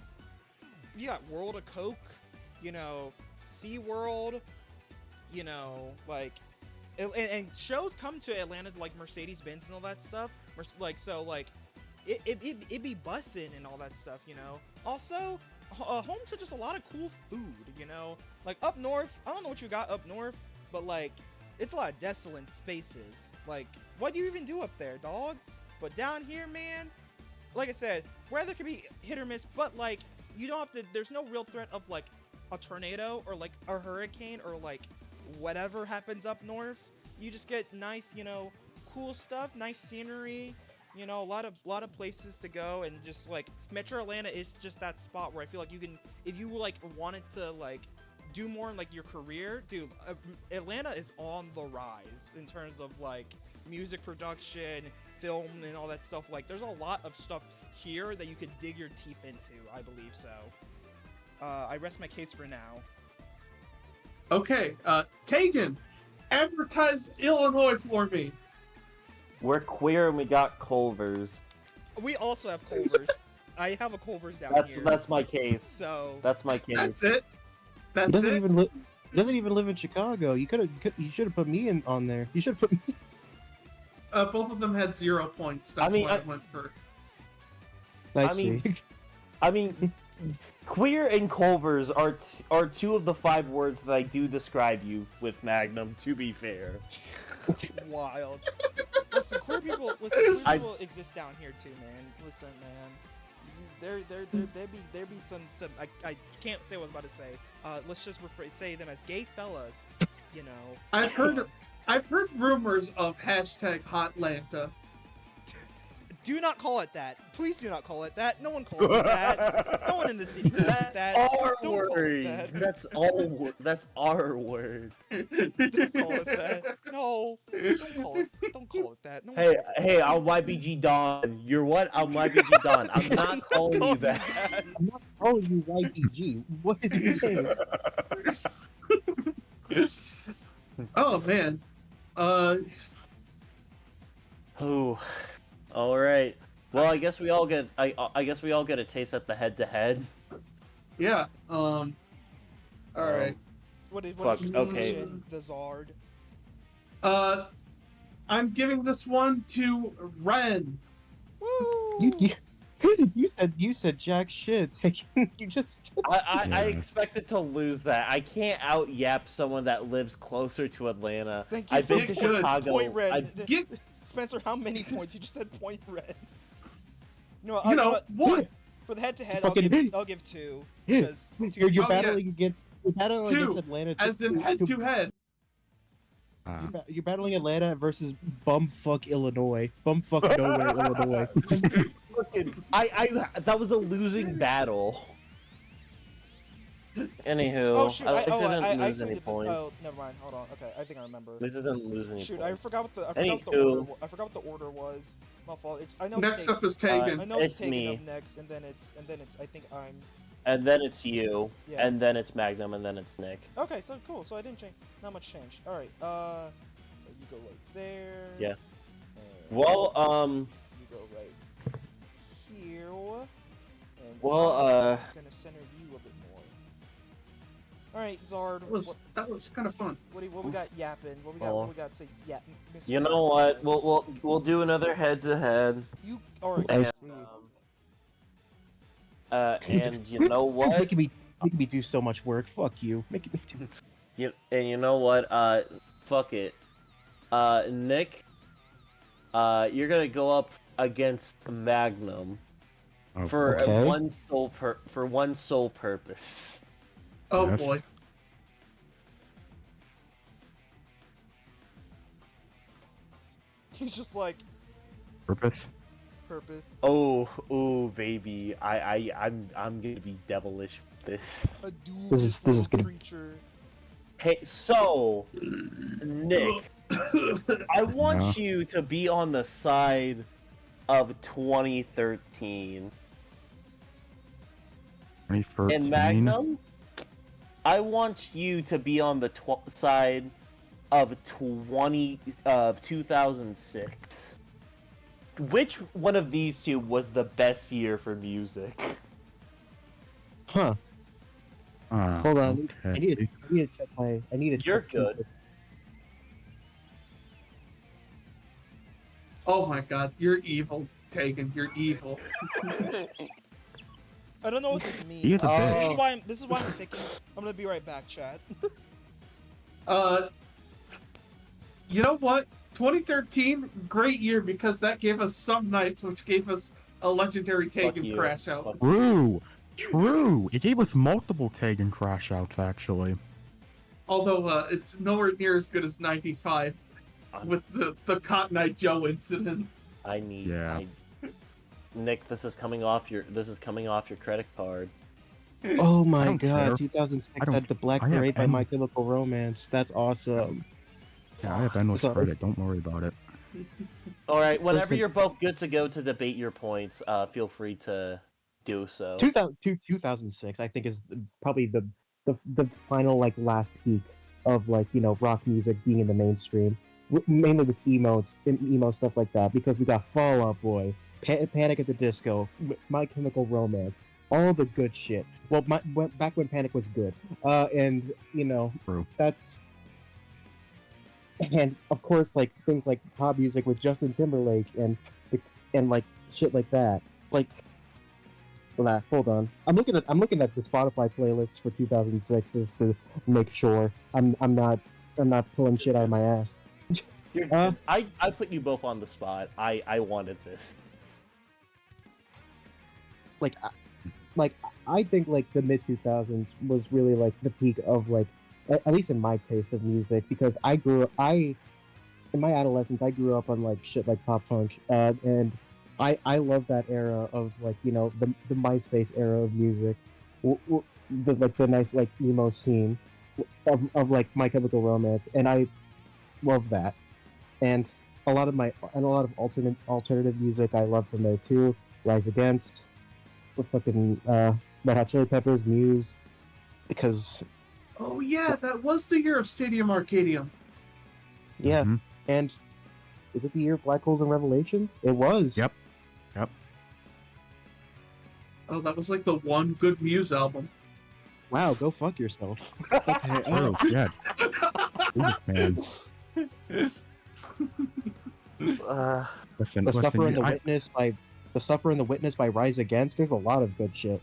you got World of Coke, you know, SeaWorld, you know, like, and shows come to Atlanta like Mercedes-Benz and all that stuff. It be bussin' and all that stuff, you know. Also, home to just a lot of cool food, you know. Like up north, I don't know what you got up north, but like, it's a lot of desolate spaces. Like, what do you even do up there, dog? But down here, man, like I said, weather can be hit or miss, but like, you don't have to, there's no real threat of like a tornado or like a hurricane or like whatever happens up north. You just get nice, you know, cool stuff, nice scenery, you know, a lot of places to go, and just like Metro Atlanta is just that spot where I feel like you can, if you like wanted to like do more in like your career, dude, Atlanta is on the rise in terms of like music production, film, and all that stuff. Like, there's a lot of stuff here that you could dig your teeth into, I believe so. I rest my case for now. Okay, Tegan, advertise Illinois for me. We're queer and we got Culvers. We also have Culvers. I have a Culvers down here. That's my case. So That's my case. That's it. He That's doesn't it. even live in Chicago. You should have put me on there. You should have put me. Both of them had 0 points. That's why I went for. I mean, queer and Culvers are two of the 5 words that I do describe you with, Magnum, to be fair. wild. Listen, queer people exist down here too, man. Listen, man. There be some I can't say what I was about to say. Let's just say them as gay fellas, you know. I've heard rumors of #Hotlanta. Do not call it that. Please do not call it that. No one calls it that. No one in the city calls it that. Our Don't call it word. that. That's all. That's our word. Don't call it that. No. Don't call it that. No one Hey, calls it hey, I'm YBG Don. You're what? I'm YBG Don. I'm not calling you that. I'm not calling you YPG. What is your name? Oh man. Ooh. All right. Well, I guess we all get. I guess we all get a taste at the head-to-head. Yeah. All right. What is Fuck, okay. The Zard? I'm giving this one to Ren. Woo! You said jack shit. You just. I expected to lose that. I can't out-yap someone that lives closer to Atlanta. Thank you. I've been to Good. Chicago. Point red. Get Spencer, how many points? You just said point red. what? For the head-to-head, Fucking- I'll give 2. Yeah. Because You're Oh, battling against. You're battling Two, against Atlanta. as in head-to-head. You're battling Atlanta versus bumfuck Illinois. Bumfuck nowhere Illinois. I that was a losing battle. Anywho, Oh shoot! at least I didn't lose actually any did points. Oh, never mind. Hold on. Okay, I think I remember. At least I didn't lose any Shoot, points. I forgot what the Anywho. order was. My fault. I know Next it's up is Tegan. Tegan. I know It's it's Tegan me. up next, and then it's. I think I'm. And then it's you, Yeah. and then it's Magnum, and then it's Nick. Okay, so cool. So I didn't change. Not much change. All right. So you go right there. Yeah. and Well, You go right here. And Well, I'm gonna center you a bit more. All right, Zard. That was kind of fun. What we got yapping? What Oh. we got to yap? Mr. You know what? We'll do another head-to-head. You all right? Nice. And you know what? Making me do so much work. Fuck you. Making me do. You know what? Fuck it. Nick, you're gonna go up against Magnum for Okay. one sole purpose. Oh Yes. boy. He's just like Purpose. Oh, baby, I'm gonna be devilish with this. a dual This is gonna- creature. Hey, so Nick, I want Yeah. you to be on the side of 2013. 2013. And Magnum, I want you to be on the side of 2006. Which one of these two was the best year for music? Huh. Ah, Hold on. I okay. need to check my. I need to. You're check good. Oh my god, you're evil, Tegan. You're evil. I don't know what this means. He is a Oh. bitch. This is why I'm taking. I'm gonna be right back, chat. You know what? 2013, great year because that gave us Some Nights, which gave us a legendary Tegan you. crash out. Fuck True. It gave us multiple tag and crash outs actually. Although it's nowhere near as good as 95 with the Cotton Eye Joe incident. I need. Yeah. Nick, this is coming off your credit card. Oh I my don't god, care. 2006 I don't- had the Black I have Parade by any- My Chemical Romance. That's awesome. Yeah, I have endless Sorry. credit. Don't worry about it. All right, whenever Listen. you're both good to go to debate your points, feel free to do so. 2006, I think, is probably the final like last peak of like rock music being in the mainstream, mainly with emo stuff like that. Because we got Fall Out Boy, Panic at the Disco, My Chemical Romance, all the good shit. Well, back when Panic was good, and True. that's. And of course, like things like pop music with Justin Timberlake and like shit like that. Like, hold on, I'm looking at the Spotify playlist for 2006 just to make sure I'm not pulling shit out of my ass. You're good. I put you both on the spot. I wanted this. I think like the mid 2000s was really like the peak of like at least in my taste of music, because in my adolescence I grew up on like shit like pop punk, and I love that era of like the MySpace era of music, the nice like emo scene of like My Chemical Romance, and I love that, and a lot of alternative music I love from there too. Rise Against, fucking Red Hot Chili Peppers, Muse, because Oh yeah, that was the year of Stadium Arcadium. yeah, Mhm. and is it the year of Black Holes and Revelations? It was. Yep. Oh, that was like the one good Muse album. Wow, go fuck yourself. Okay, True. Yeah. Jesus, man. Listen, The Suffer and the I- Witness by The Suffer and the Witness by Rise Against. There's a lot of good shit.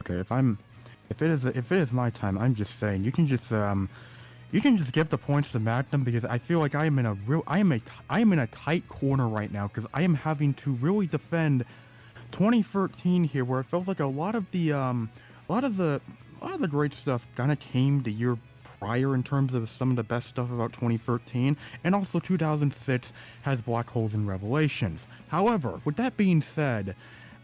Okay, if it is my time, I'm just saying you can just give the points to Magnum, because I feel like I am in a tight corner right now, because I am having to really defend 2013 here, where it felt like a lot of the great stuff kind of came the year prior in terms of some of the best stuff about 2013, and also 2006 has Black Holes and Revelations. However, with that being said,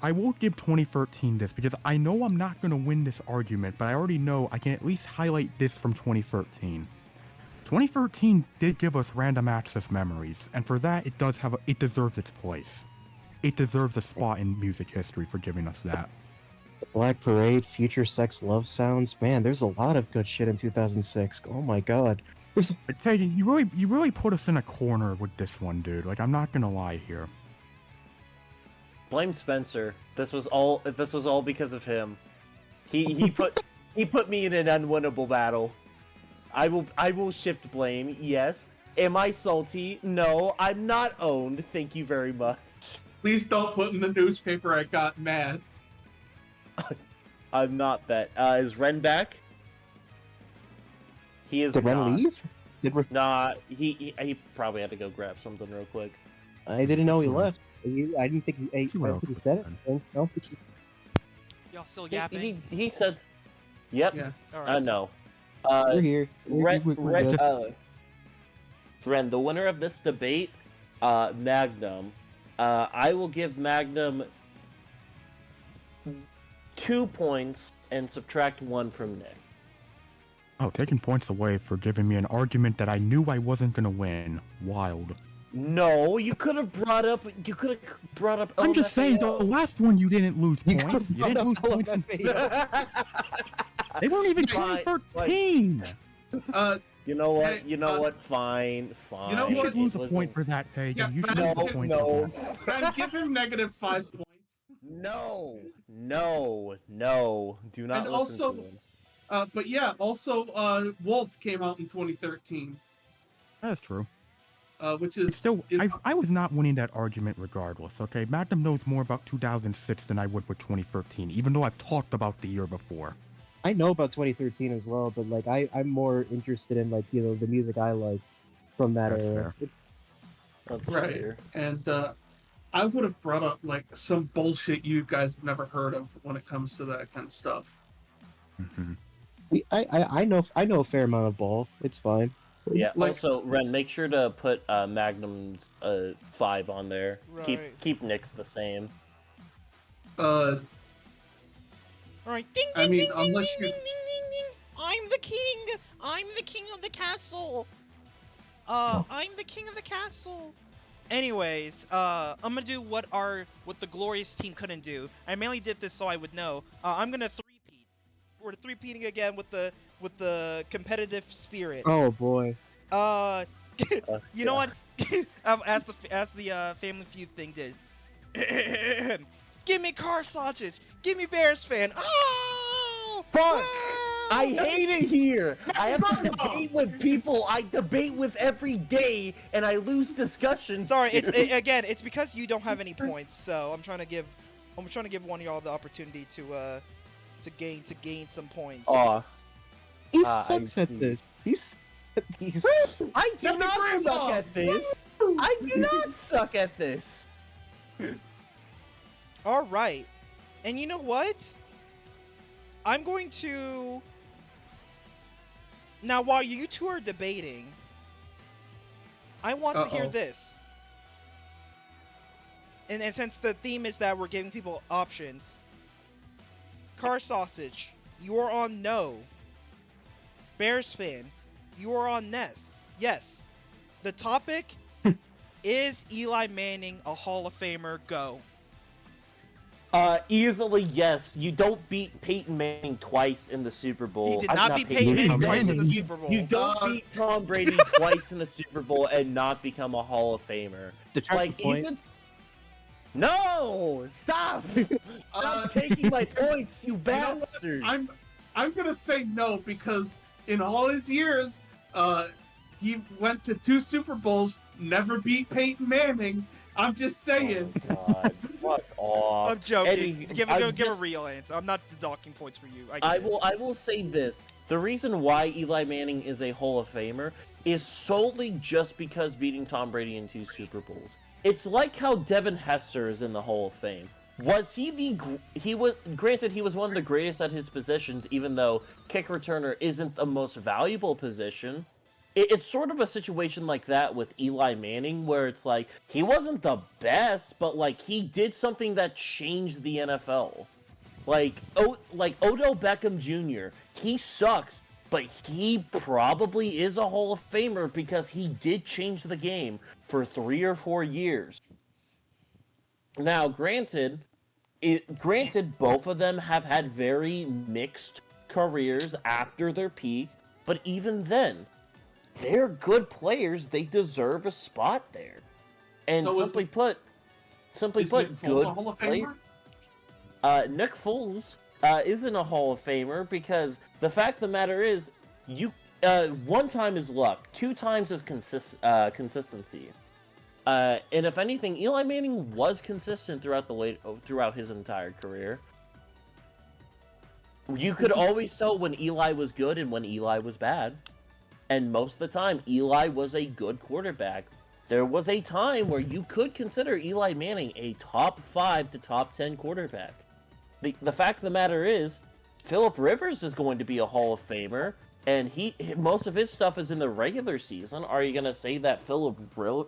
I will give 2013 this, because I know I'm not going to win this argument, but I already know I can at least highlight this from 2013. 2013 did give us random access memories, and for that it deserves its place. It deserves a spot in music history for giving us that. Black Parade, Future Sex Love Sounds. Man, there's a lot of good shit in 2006. Oh my god. But Tegan, you really put us in a corner with this one, dude. Like, I'm not gonna lie here. Blame Spencer. This was all because of him. He put me in an unwinnable battle. I will shift blame. Yes. Am I salty? No, I'm not owned. Thank you very much. Please don't put in the newspaper I got mad. I'm not that. Is Ren back? He is Did not. Ren leave? Nah, he probably had to go grab something real quick. I didn't know he left. I didn't think he. I See what don't else think he was said done. it. No. Y'all still yapping? He said. Yep. Yeah. All right. No. We're here. Ren, We're good. Ren, the winner of this debate, Magnum. I will give Magnum 2 points and subtract 1 from Nick. Oh, taking points away for giving me an argument that I knew I wasn't gonna win. Wild. No, you could have brought up. I'm just saying, the LMFAO. last one you didn't lose You points. You didn't lose points. They weren't even Fine, 2013. You know what? Hey, You know what? Fine. You know You what? should lose a It point wasn't- for that, Tegan. Yeah, You should no, lose a point no. for that. Ben, give him -5 points. No. Do not And listen also- to him. But yeah, also Wolf came out in 2013, That's true. which is Still, I was not winning that argument regardless, okay? Magnum knows more about 2006 than I would with 2013, even though I've talked about the year before. I know about 2013 as well, but like I'm more interested in like the music I like from that That's era. fair. That's right. fair. And I would have brought up like some bullshit you guys have never heard of when it comes to that kind of stuff. Mhm. I know a fair amount of ball. It's fine. Yeah. Like- Also, Ren, make sure to put Magnum's 5 on there. Right. Keep Nick's the same. Uh, All right. Ding, I ding, mean, ding, ding, unless ding, you- ding, ding, ding. I'm the king. I'm the king of the castle. I'm the king of the castle. Anyways, I'm gonna do what the glorious team couldn't do. I mainly did this so I would know. I'm gonna three-peat. We're three-peating again with the competitive spirit. Oh boy. You know what? as the Family Feud thing did. Give me Carsausage. Give me Bears fan. Oh! Fuck! I Oh! hate it here. I have to debate with people I debate with every day, and I lose discussions. Sorry, to. again, it's because you don't have any points. So I'm trying to give one of y'all the opportunity to gain some points. Aw. He I sucks at see. this. He's I do That's a not grandma! suck at this. I do not suck at this. All right, and you know what? I'm going to now while you two are debating, I want to hear Uh-oh. this. And since the theme is that we're giving people options, Carsausage, you are on no. Bears fan, you are on yes. The topic is Eli Manning a Hall of Famer? Go. Easily yes. You don't beat Peyton Manning twice in the Super Bowl. He did I'm not beat Peyton Manning twice in the Manning. Super Bowl. You don't Uh, beat Tom Brady twice in the Super Bowl and not become a Hall of Famer. detract Like the point. even. No! Stop! Stop taking my points, you know what? bastards! I'm gonna say no because in all his years, he went to 2 Super Bowls, never beat Peyton Manning. I'm just saying. Oh, God. Fuck off. I'm joking. Eddie, give I'm a just- real answer. I'm not deducting points for you. I will say this. The reason why Eli Manning is a Hall of Famer is solely just because beating Tom Brady in 2 Super Bowls. It's like how Devin Hester is in the Hall of Fame. Was he granted he was one of the greatest at his positions, even though kick returner isn't the most valuable position. It's sort of a situation like that with Eli Manning, where it's like he wasn't the best, but like he did something that changed the NFL. Like Odell Beckham Jr. He sucks, but he probably is a Hall of Famer because he did change the game for 3 or 4 years. Now, granted, both of them have had very mixed careers after their peak, but even then, they're good players. They deserve a spot there. And So is- simply put, Is Nick Foles good a Hall of play- Famer? Nick Foles, isn't a Hall of Famer because the fact of the matter is, one time is luck, 2 times is consistency. And if anything, Eli Manning was consistent throughout his entire career. You could always tell when Eli was good and when Eli was bad. And most of the time, Eli was a good quarterback. There was a time where you could consider Eli Manning a top 5 to top 10 quarterback. The fact of the matter is, Phillip Rivers is going to be a Hall of Famer, and most of his stuff is in the regular season. Are you going to say that Phillip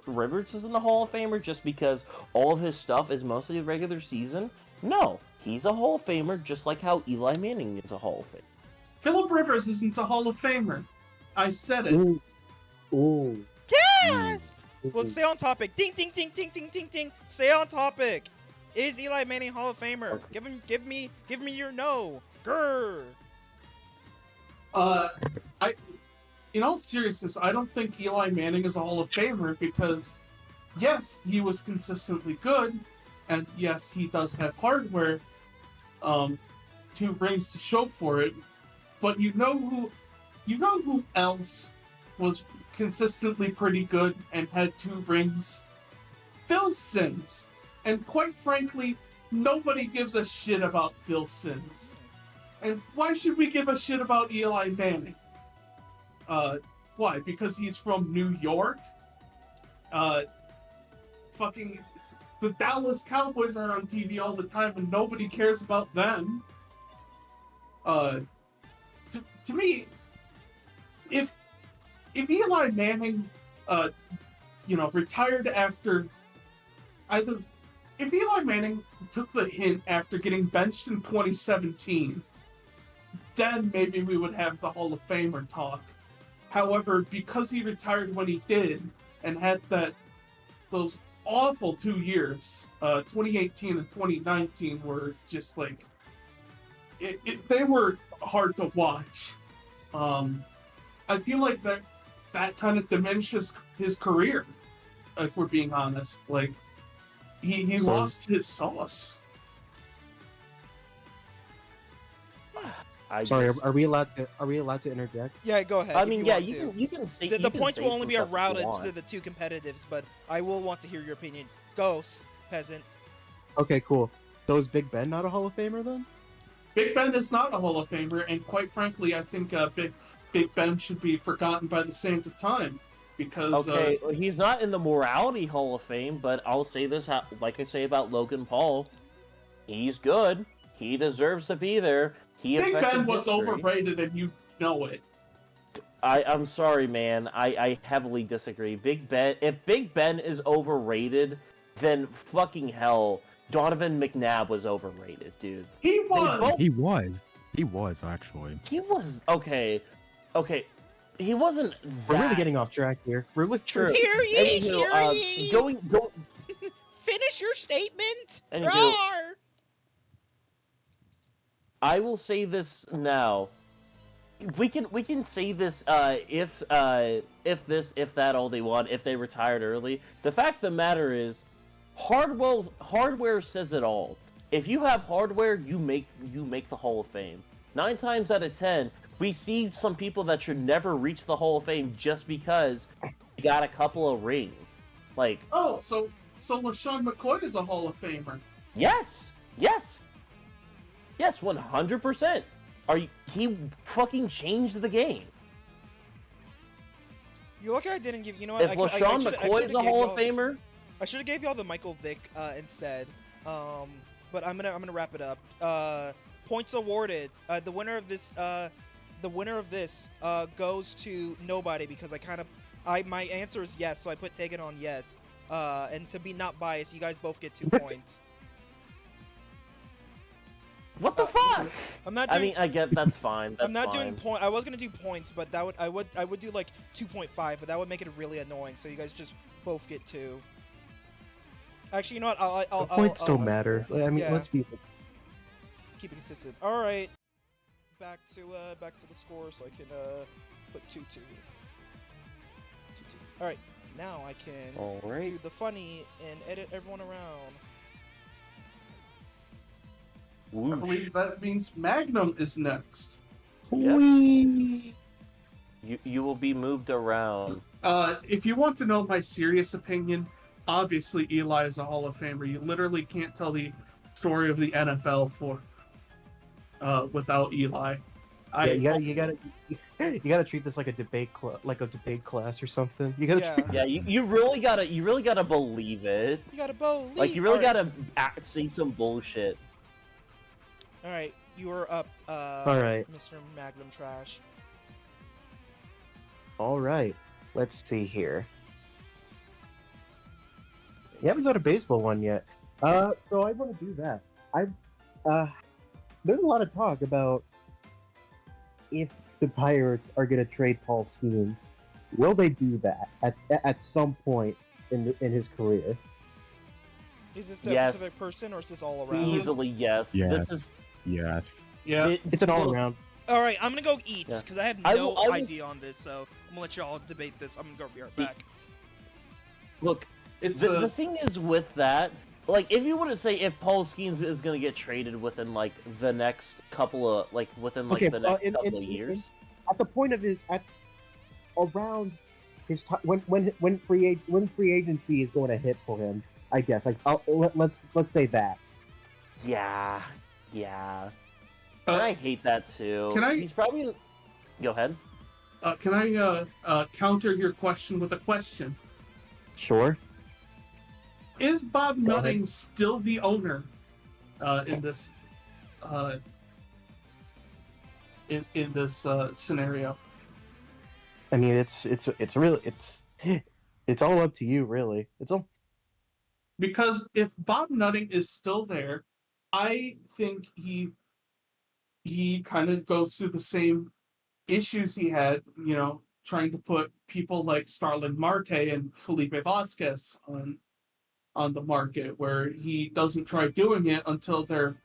Rivers isn't a Hall of Famer just because all of his stuff is mostly the regular season? No, he's a Hall of Famer just like how Eli Manning is a Hall of Famer. Phillip Rivers isn't a Hall of Famer. I said it. Ooh. Gasp! Well, stay on topic. Ding, ding, ding, ding, ding, ding, ding. Stay on topic. Is Eli Manning Hall of Famer? Okay. Give me your no. Grr. In all seriousness, I don't think Eli Manning is a Hall of Famer because, yes, he was consistently good, and yes, he does have hardware, 2 rings to show for it. But you know who else was consistently pretty good and had 2 rings? Phil Simms. And quite frankly, nobody gives a shit about Phil Simms. And why should we give a shit about Eli Manning? Why? Because he's from New York? Fucking the Dallas Cowboys are on TV all the time and nobody cares about them. To me, if Eli Manning, retired after if Eli Manning took the hint after getting benched in 2017, then maybe we would have the Hall of Famer talk. However, because he retired when he did and had those awful 2 years, 2018 and 2019 were just like they were hard to watch. I feel like that kind of diminishes his career, if we're being honest. Like he lost his sauce. Are we allowed to interject? Yeah, go ahead. I if mean, you yeah, want to. you can say The points will only be some stuff if you routed want. to the 2 competitives, but I will want to hear your opinion. Ghost, peasant. Okay, cool. So is Big Ben not a Hall of Famer then? Big Ben is not a Hall of Famer, and quite frankly, I think Big Ben should be forgotten by the sands of time because Okay, well, he's not in the Morality Hall of Fame, but I'll say this, like I say about Logan Paul, he's good. He deserves to be there. Big Ben was history. overrated, and you know it. I'm sorry, man. I heavily disagree. If Big Ben is overrated, then fucking hell, Donovan McNabb was overrated, dude. He was. He was actually. He was okay. He wasn't. We're really that- getting off track here. We're really True. Hear ye, hear ye. Going. Finish your statement. Anywho. Roar. I will say this now. We can say this if that all they want, if they retired early. The fact of the matter is, hardware says it all. If you have hardware, you make the Hall of Fame. 9 times out of 10, we see some people that should never reach the Hall of Fame just because they got a couple of rings. Like, Oh, so LaShawn McCoy is a Hall of Famer. yes, 100%. He fucking changed the game. You lucky I didn't give. You know what? If LaShawn McCoy is a Hall of Famer, I should have gave y'all the Michael Vick instead. But I'm gonna wrap it up. Points awarded. The winner of this goes to nobody because my answer is yes, so I put Tegan on yes. And to be not biased, you guys both get 2 points. what the fuck? I'm not. I Doing, mean, I get that's fine. I'm not fine. doing I was gonna do points, but I would do like 2.5, but that would make it really annoying. So you guys just both get 2. Actually, you know what? I'll points don't matter. I mean, yeah. let's be. Keep it consistent. All right. Back to the score, so I can put 2-2. 2-2. All right. Now I can All right. do the funny and edit everyone around. I believe that means Magnum is next. Yep. Whee! You will be moved around. If you want to know my serious opinion, obviously Eli is a Hall of Famer. You literally can't tell the story of the NFL without Eli. Yeah, you gotta treat this like a debate class or something. You gotta treat. Yeah, you really gotta believe it. You gotta believe. Like you really Alright. gotta see some bullshit. All right, you are up. All right. Mr. Magnum Trash. All right, let's see here. You haven't done a baseball one yet. So I want to do that. There's a lot of talk about if the Pirates are going to trade Paul Skeens. Will they do that at some point in his career? Is this a Yes. specific person or is this all around? Easily, yes. Yes. This is Yes. Yeah. It's an all around. All right, I'm gonna go eats Yeah. because I have I no was- idea on this, so I'm gonna let y'all debate this. I'm gonna be right back. Look. It's The thing is with that, like, if you were to say if Paul Skeens is gonna get traded within like the next couple of within Okay, the next in- couple in- of years, At the point of around his time when free agency is going to hit for him, I guess. Like let's say that. yeah. And I hate that too. Can I- He's probably. Go ahead. can I counter your question with a question? Sure. Is Bob Go ahead. Nutting still the owner in this in this scenario? I mean, it's really it's all up to you, really. It's all. Because if Bob Nutting is still there, I think he kind of goes through the same issues he had, trying to put people like Starlin Marte and Felipe Vasquez on the market, where he doesn't try doing it until their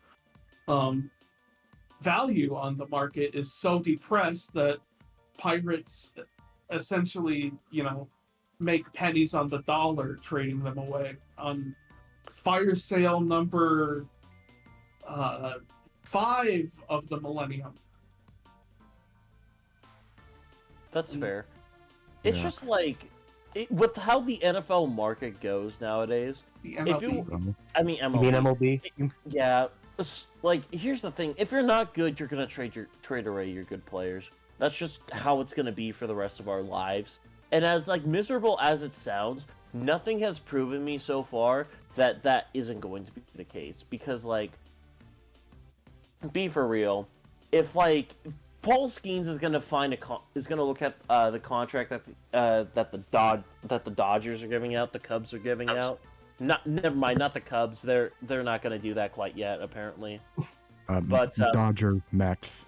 value on the market is so depressed that Pirates essentially, make pennies on the dollar trading them away. On fire sale number 5 of the millennium. That's fair. It's Yeah. just like with how the NFL market goes nowadays. The If MLB. you, I mean You MLB. mean MLB? Yeah, it's like here's the thing: if you're not good, you're gonna trade away your good players. That's just how it's gonna be for the rest of our lives. And as like miserable as it sounds, nothing has proven me so far that isn't going to be the case. Because like, be for real, if like Paul Skeens is gonna look at the contract that the Dodgers are giving out, the Cubs are giving out. Never mind, not the Cubs. They're not gonna do that quite yet, apparently. But, Dodgers, Mets.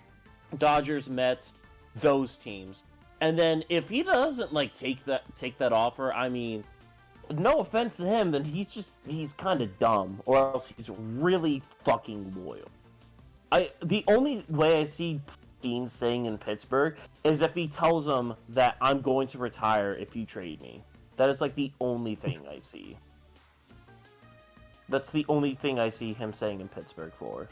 Dodgers, Mets, those teams. And then if he doesn't like take that offer, I mean, no offense to him, then he's kind of dumb, or else he's really fucking loyal. The only way I see Dean staying in Pittsburgh is if he tells them that I'm going to retire if you trade me. That is like the only thing I see. That's the only thing I see him staying in Pittsburgh for.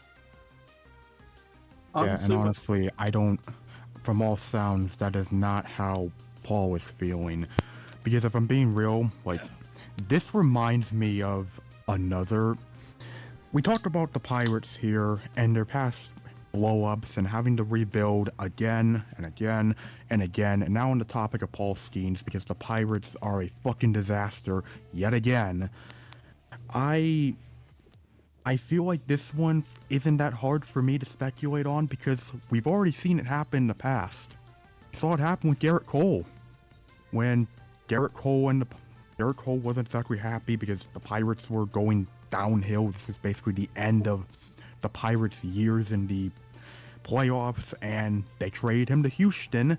Yeah, and Honestly, honestly, I don't. From all sounds, that is not how Paul was feeling. Because if I'm being real, like, this reminds me of another. We talked about the Pirates here and their past blow-ups and having to rebuild again and again and again. And now on the topic of Paul Skeens, because the Pirates are a fucking disaster yet again. I feel like this one isn't that hard for me to speculate on because we've already seen it happen in the past. We saw it happen with Garrett Cole. When Garrett Cole wasn't exactly happy because the Pirates were going downhill. This was basically the end of the Pirates' years in the playoffs, and they traded him to Houston.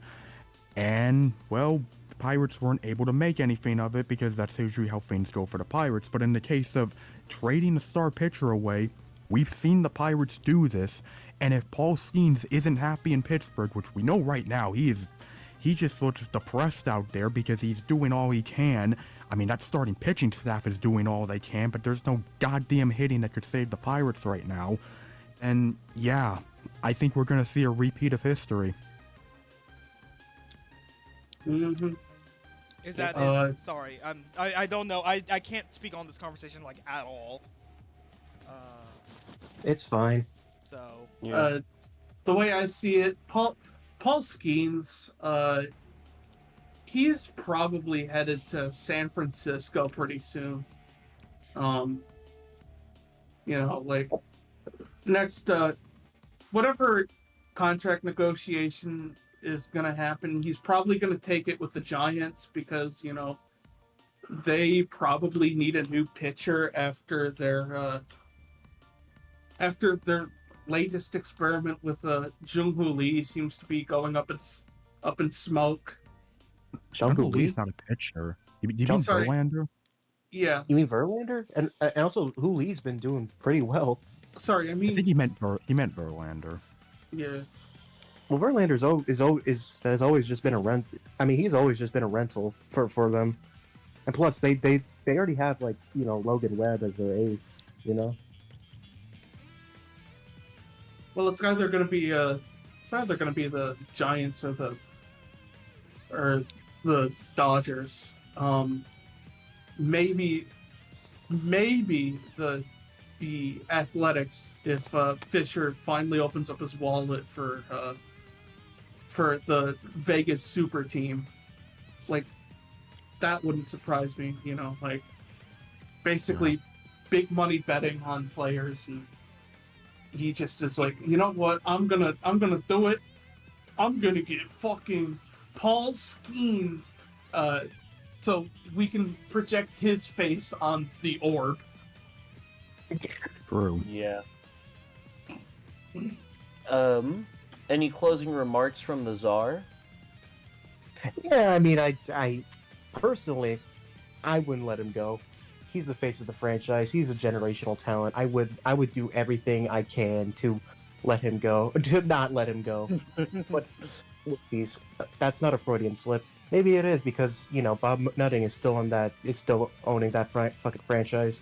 And, well, the Pirates weren't able to make anything of it because that's usually how things go for the Pirates. But in the case of trading a star pitcher away, we've seen the Pirates do this. And if Paul Skeens isn't happy in Pittsburgh, which we know right now he just looks depressed out there because he's doing all he can. I mean, that starting pitching staff is doing all they can, but there's no goddamn hitting that could save the Pirates right now. And yeah, I think we're gonna see a repeat of history. Mm-hmm. Is that sorry, I don't know. I can't speak on this conversation like at all. It's fine. So Yeah. The way I see it, Paul Skeens, he's probably headed to San Francisco pretty soon. Like next, whatever contract negotiation is gonna happen, he's probably gonna take it with the Giants because they probably need a new pitcher after their latest experiment with Jung-Hoo Lee seems to be going up in smoke. Jung-Hoo Lee? Lee's not a pitcher. You mean Sorry. Verlander? Yeah. You mean Verlander? And also, Hoo Lee's been doing pretty well. Sorry, I mean. I think he meant Verlander. Yeah. Well, Verlander's has always just been a rent. I mean, he's always just been a rental for them. And plus, they already have Logan Webb as their ace. Well, it's either gonna be the Giants or the Dodgers. Maybe the Athletics if Fisher finally opens up his wallet for the Vegas super team. Like, that wouldn't surprise me. Basically big money betting on players, and he just is like, you know what? I'm gonna do it. I'm gonna get fucking Paul Skeens, so we can project his face on the orb. True. Yeah. Any closing remarks from the Czar? Yeah, I mean, I personally, I wouldn't let him go. He's the face of the franchise. He's a generational talent. I would do everything I can to let him go, to not let him go. But please, that's not a Freudian slip. Maybe it is because Bob Nutting is still owning that fucking franchise.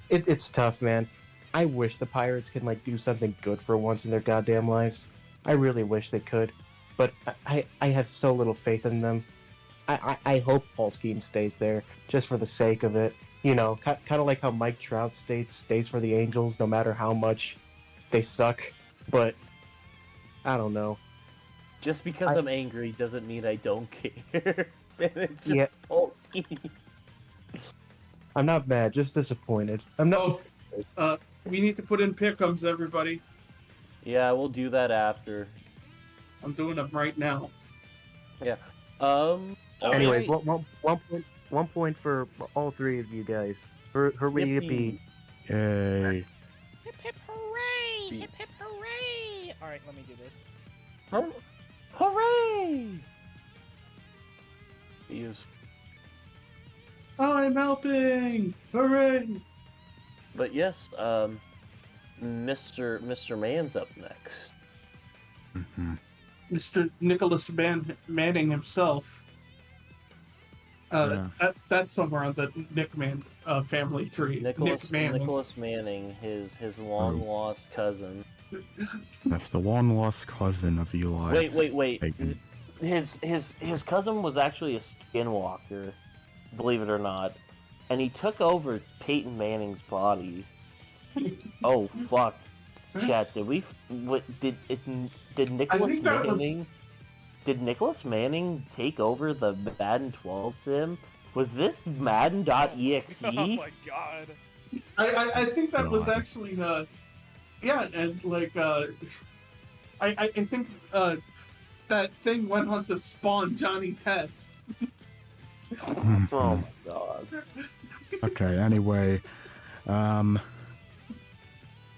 It's tough, man. I wish the Pirates can do something good for once in their goddamn lives. I really wish they could, but I have so little faith in them. I hope Paul Skeens stays there just for the sake of it. Kind of like how Mike Trout stays for the Angels no matter how much they suck. But I don't know. Just because I'm angry doesn't mean I don't care. It's just Yeah. Paul Skeens. I'm not mad, just disappointed. I'm not. We need to put in pick'ems, everybody. Yeah, we'll do that after. I'm doing them right now. Yeah. Anyways, alright. one point for all three of you guys. Hooray, yippee. Yay. Hip hip hooray! Beat. Hip hip hooray! all right, let me do this. Hooray! Yes. I'm helping! Hooray! But yes, Mr. Man's up next. Mm-hmm. Mr. Nicholas Manning himself. That's somewhere on the Nickman family tree. Nicholas Nick Manning. Nicholas Manning, his long lost cousin. That's the long-lost cousin of Eli. Wait. Bacon. His cousin was actually a skinwalker, believe it or not, and he took over Peyton Manning's body. Oh fuck, chat. Did Nicholas think that was- Manning? Did Nicholas Manning take over the Madden 12 sim? Was this Madden.exe? Oh my god. I think that was God. actually yeah, and I think that thing went on to spawn Johnny Test. Mhm. Oh my god. Okay, anyway, I know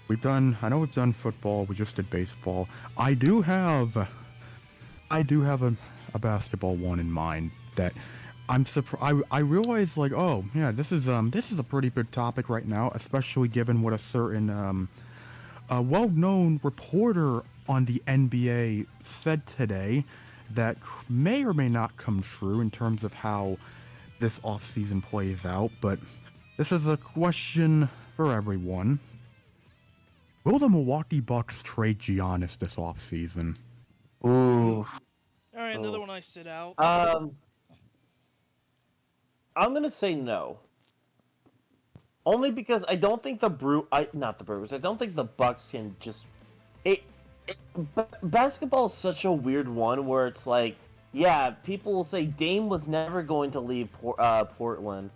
we've done football, we just did baseball. I do have a basketball one in mind that I'm surprised. I realize, oh yeah, this is a pretty big topic right now, especially given what a certain a well-known reporter on the NBA said today that may or may not come true in terms of how this offseason plays out, but this is a question for everyone. Will the Milwaukee Bucks trade Giannis this offseason? Ooh. All right, another Oh. one I sit out. I'm gonna say no. Only because I don't think not the Brewers. I don't think the Bucks can just. Basketball is such a weird one where it's like, yeah, people will say Dame was never going to leave Portland,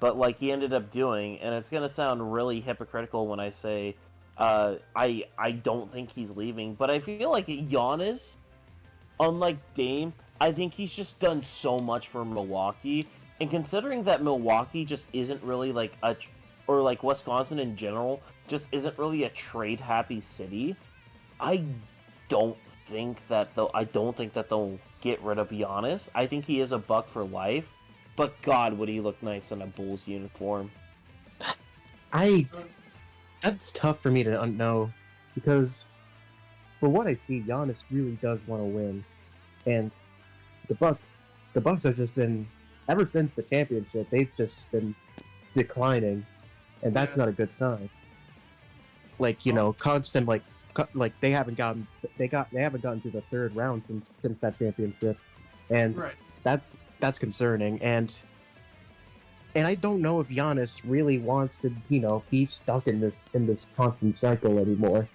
but like he ended up doing, and it's gonna sound really hypocritical when I say, I don't think he's leaving, but I feel like Giannis, unlike Dame, I think he's just done so much for Milwaukee, and considering that Milwaukee just isn't really like or like Wisconsin in general, just isn't really a trade-happy city, I don't think that they'll get rid of Giannis. I think he is a Buck for life, but God, would he look nice in a Bulls uniform. That's tough for me to know, because for what I see, Giannis really does want to win, and the Bucks have just been, ever since the championship, they've just been declining, and that's not a good sign. Like, constant they haven't gotten to the third round since that championship, and that's concerning. And I don't know if Giannis really wants to be stuck in this constant cycle anymore.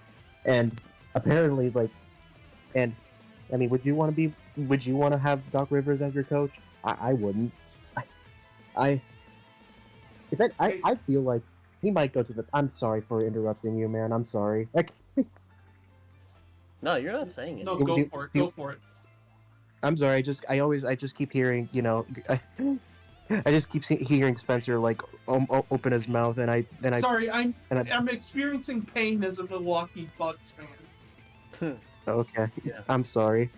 And apparently, and I mean, would you want to have Doc Rivers as your coach? I wouldn't. I feel like he might go to the. I'm sorry for interrupting you, man. I'm sorry. No, you're not saying it. No, go for it. Go for it. I'm sorry. I just keep hearing. I just keep hearing Spencer open his mouth, and I. Sorry, I'm experiencing pain as a Milwaukee Bucks fan. Okay. Yeah. I'm sorry.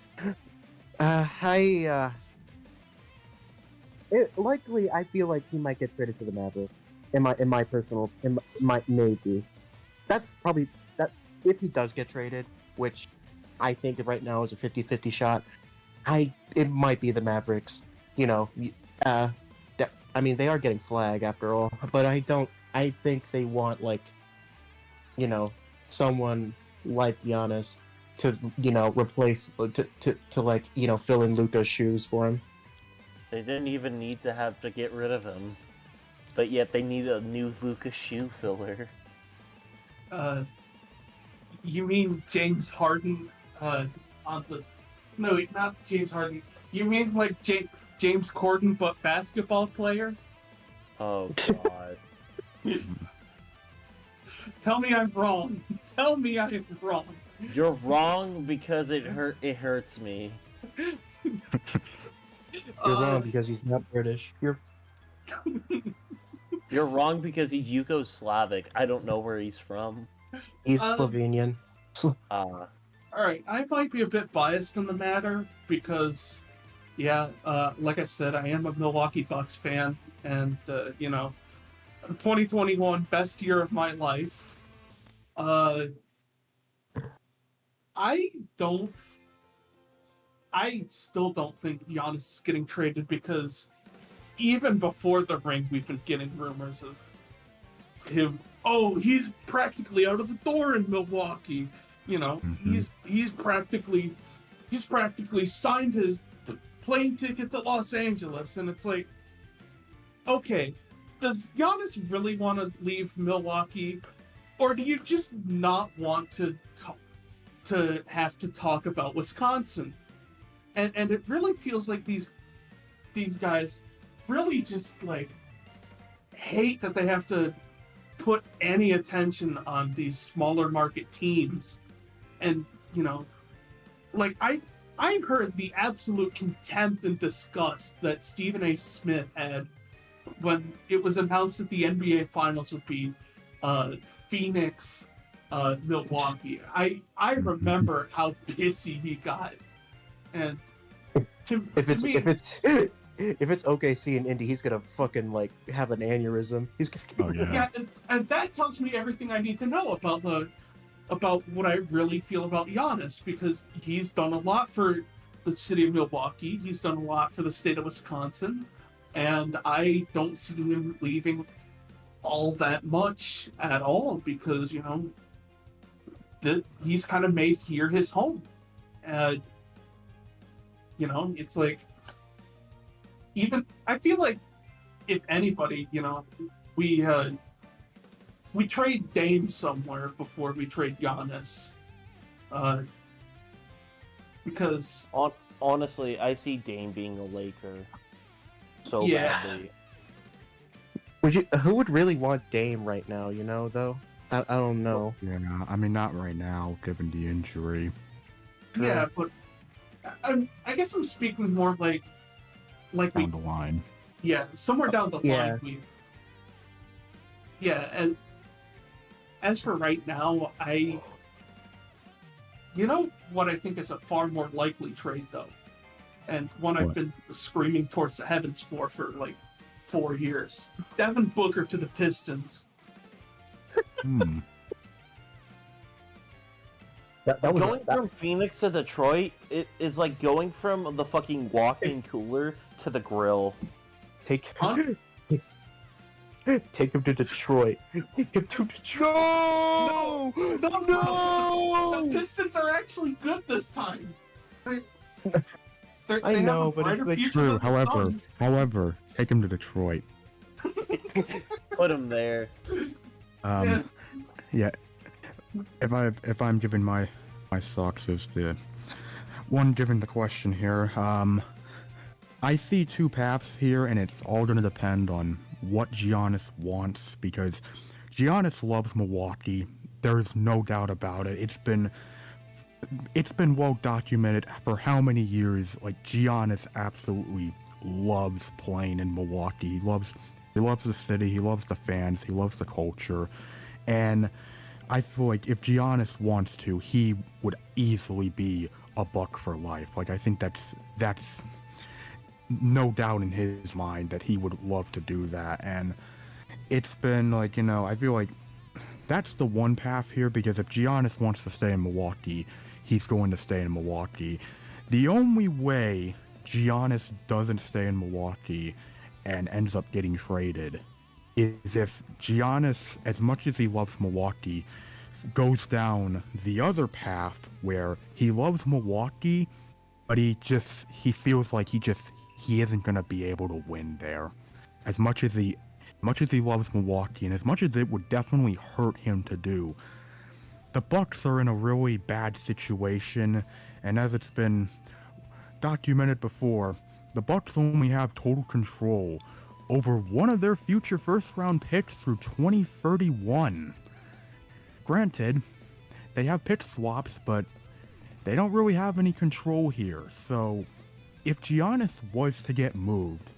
Likely, I feel like he might get traded to the Mavericks. Maybe. That's probably that if he does get traded, which I think right now is a 50-50 shot. It might be the Mavericks. I mean, they are getting flag after all, but I think they want someone like Giannis to replace to fill in Luka's shoes for him. They didn't even need to have to get rid of him, but yet they need a new Luka shoe filler. You mean James Harden no, not James Harden. You mean like James Corden, but basketball player? Oh God! Tell me I'm wrong. Tell me I am wrong. You're wrong because it hurts me. You're wrong because he's not British. You're wrong because he's Yugoslavic. I don't know where he's from. He's Slovenian. Alright, I might be a bit biased in the matter because, like I said, I am a Milwaukee Bucks fan, and, 2021, best year of my life. I still don't think Giannis is getting traded because even before the ring, we've been getting rumors of him. Oh, he's practically out of the door in Milwaukee. He's practically signed his plane ticket to Los Angeles, and it's like, okay, does Giannis really want to leave Milwaukee, or do you just not want to have to talk about Wisconsin? And it really feels like these guys really just hate that they have to put any attention on these smaller market teams. And I heard the absolute contempt and disgust that Stephen A. Smith had when it was announced that the NBA Finals would be Phoenix, Milwaukee. I remember how pissy he got. And if it's OKC and Indy, he's gonna fucking have an aneurysm. He's gonna. And that tells me everything I need to know about what I really feel about Giannis, because he's done a lot for the city of Milwaukee. He's done a lot for the state of Wisconsin, and I don't see him leaving all that much at all because he's kind of made here his home. You know, it's like, even I feel like if anybody, you know, we trade Dame somewhere before we trade Giannis, because Honestly, I see Dame being a Laker so Yeah. badly. Who would really want Dame right now? You know, though. I don't know. Yeah, I mean, not right now, given the injury. yeah, but I guess I'm speaking more like we Down the line. yeah, somewhere down the Yeah. line. As for right now, you know what I think is a far more likely trade though, and one I've What? been screaming towards the heavens for like 4 years. Devin Booker to the Pistons. Hmm. That was Going from Phoenix to Detroit, it is like going from the fucking walk-in cooler to the grill. take Huh? take him to Detroit. Take him to Detroit. No, the Pistons are actually good this time. They I have know, a but brighter it's like future True. than the Suns. However, take him to Detroit. Put him there. Yeah. If I'm giving my thoughts as the one given the question here, I see two paths here, and it's all going to depend on what Giannis wants, because Giannis loves Milwaukee. There's no doubt about it. It's been well documented for how many years. Like, Giannis absolutely loves playing in Milwaukee. He loves the city. He loves the fans. He loves the culture, and I feel like if Giannis wants to, he would easily be a Buck for life. Like, I think that's no doubt in his mind that he would love to do that. And it's been like, you know, I feel like that's the one path here, because if Giannis wants to stay in Milwaukee, he's going to stay in Milwaukee. The only way Giannis doesn't stay in Milwaukee and ends up getting traded is if Giannis, as much as he loves Milwaukee, goes down the other path where he loves Milwaukee, but he feels like he isn't going to be able to win there. As much as he loves Milwaukee, and as much as it would definitely hurt him to do, the Bucks are in a really bad situation, and as it's been documented before, the Bucks only have total control over one of their future first-round picks through 2031. Granted, they have pick swaps, but they don't really have any control here. So, if Giannis was to get moved,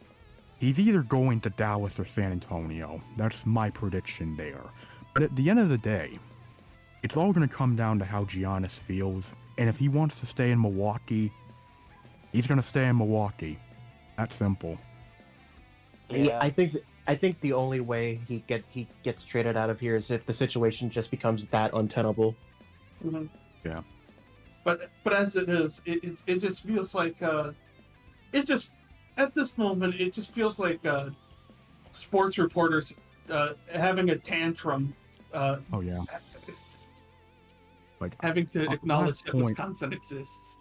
he's either going to Dallas or San Antonio. That's my prediction there. But at the end of the day, it's all going to come down to how Giannis feels. And if he wants to stay in Milwaukee, he's going to stay in Milwaukee. That's simple. Yeah, I think the only way he gets traded out of here is if the situation just becomes that untenable. Mhm. Yeah. But as it is, it just feels like it just at this moment it just feels like sports reporters having a tantrum. Oh yeah. Like, having to acknowledge last that point. Wisconsin exists.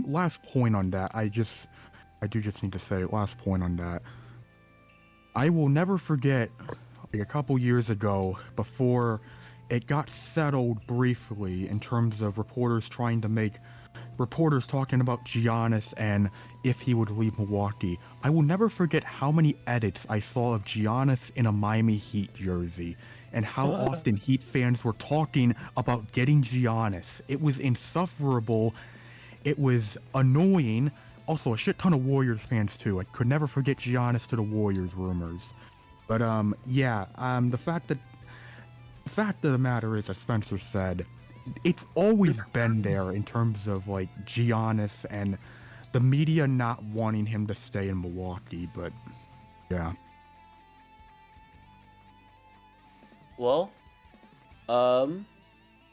Last point on that, I do just need to say, last point on that. I will never forget, like, a couple years ago, before it got settled briefly in terms of reporters talking about Giannis and if he would leave Milwaukee. I will never forget how many edits I saw of Giannis in a Miami Heat jersey, and how often Heat fans were talking about getting Giannis. It was insufferable. It was annoying. Also, a shit ton of Warriors fans too. I could never forget Giannis to the Warriors rumors. But the fact of the matter is, as Spencer said, it's always been there in terms of like Giannis and the media not wanting him to stay in Milwaukee. But yeah. Well,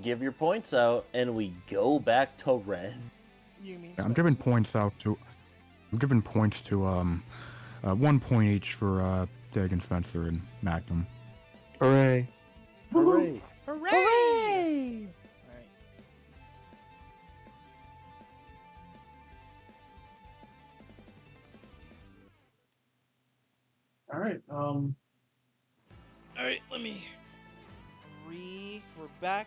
give your points out, and we go back to Ren. You mean I'm giving points to 1 point each for Dagan, Spencer, and Magnum. Hooray! Hooray! Hooray! Alright. All right. All right, let me. We're back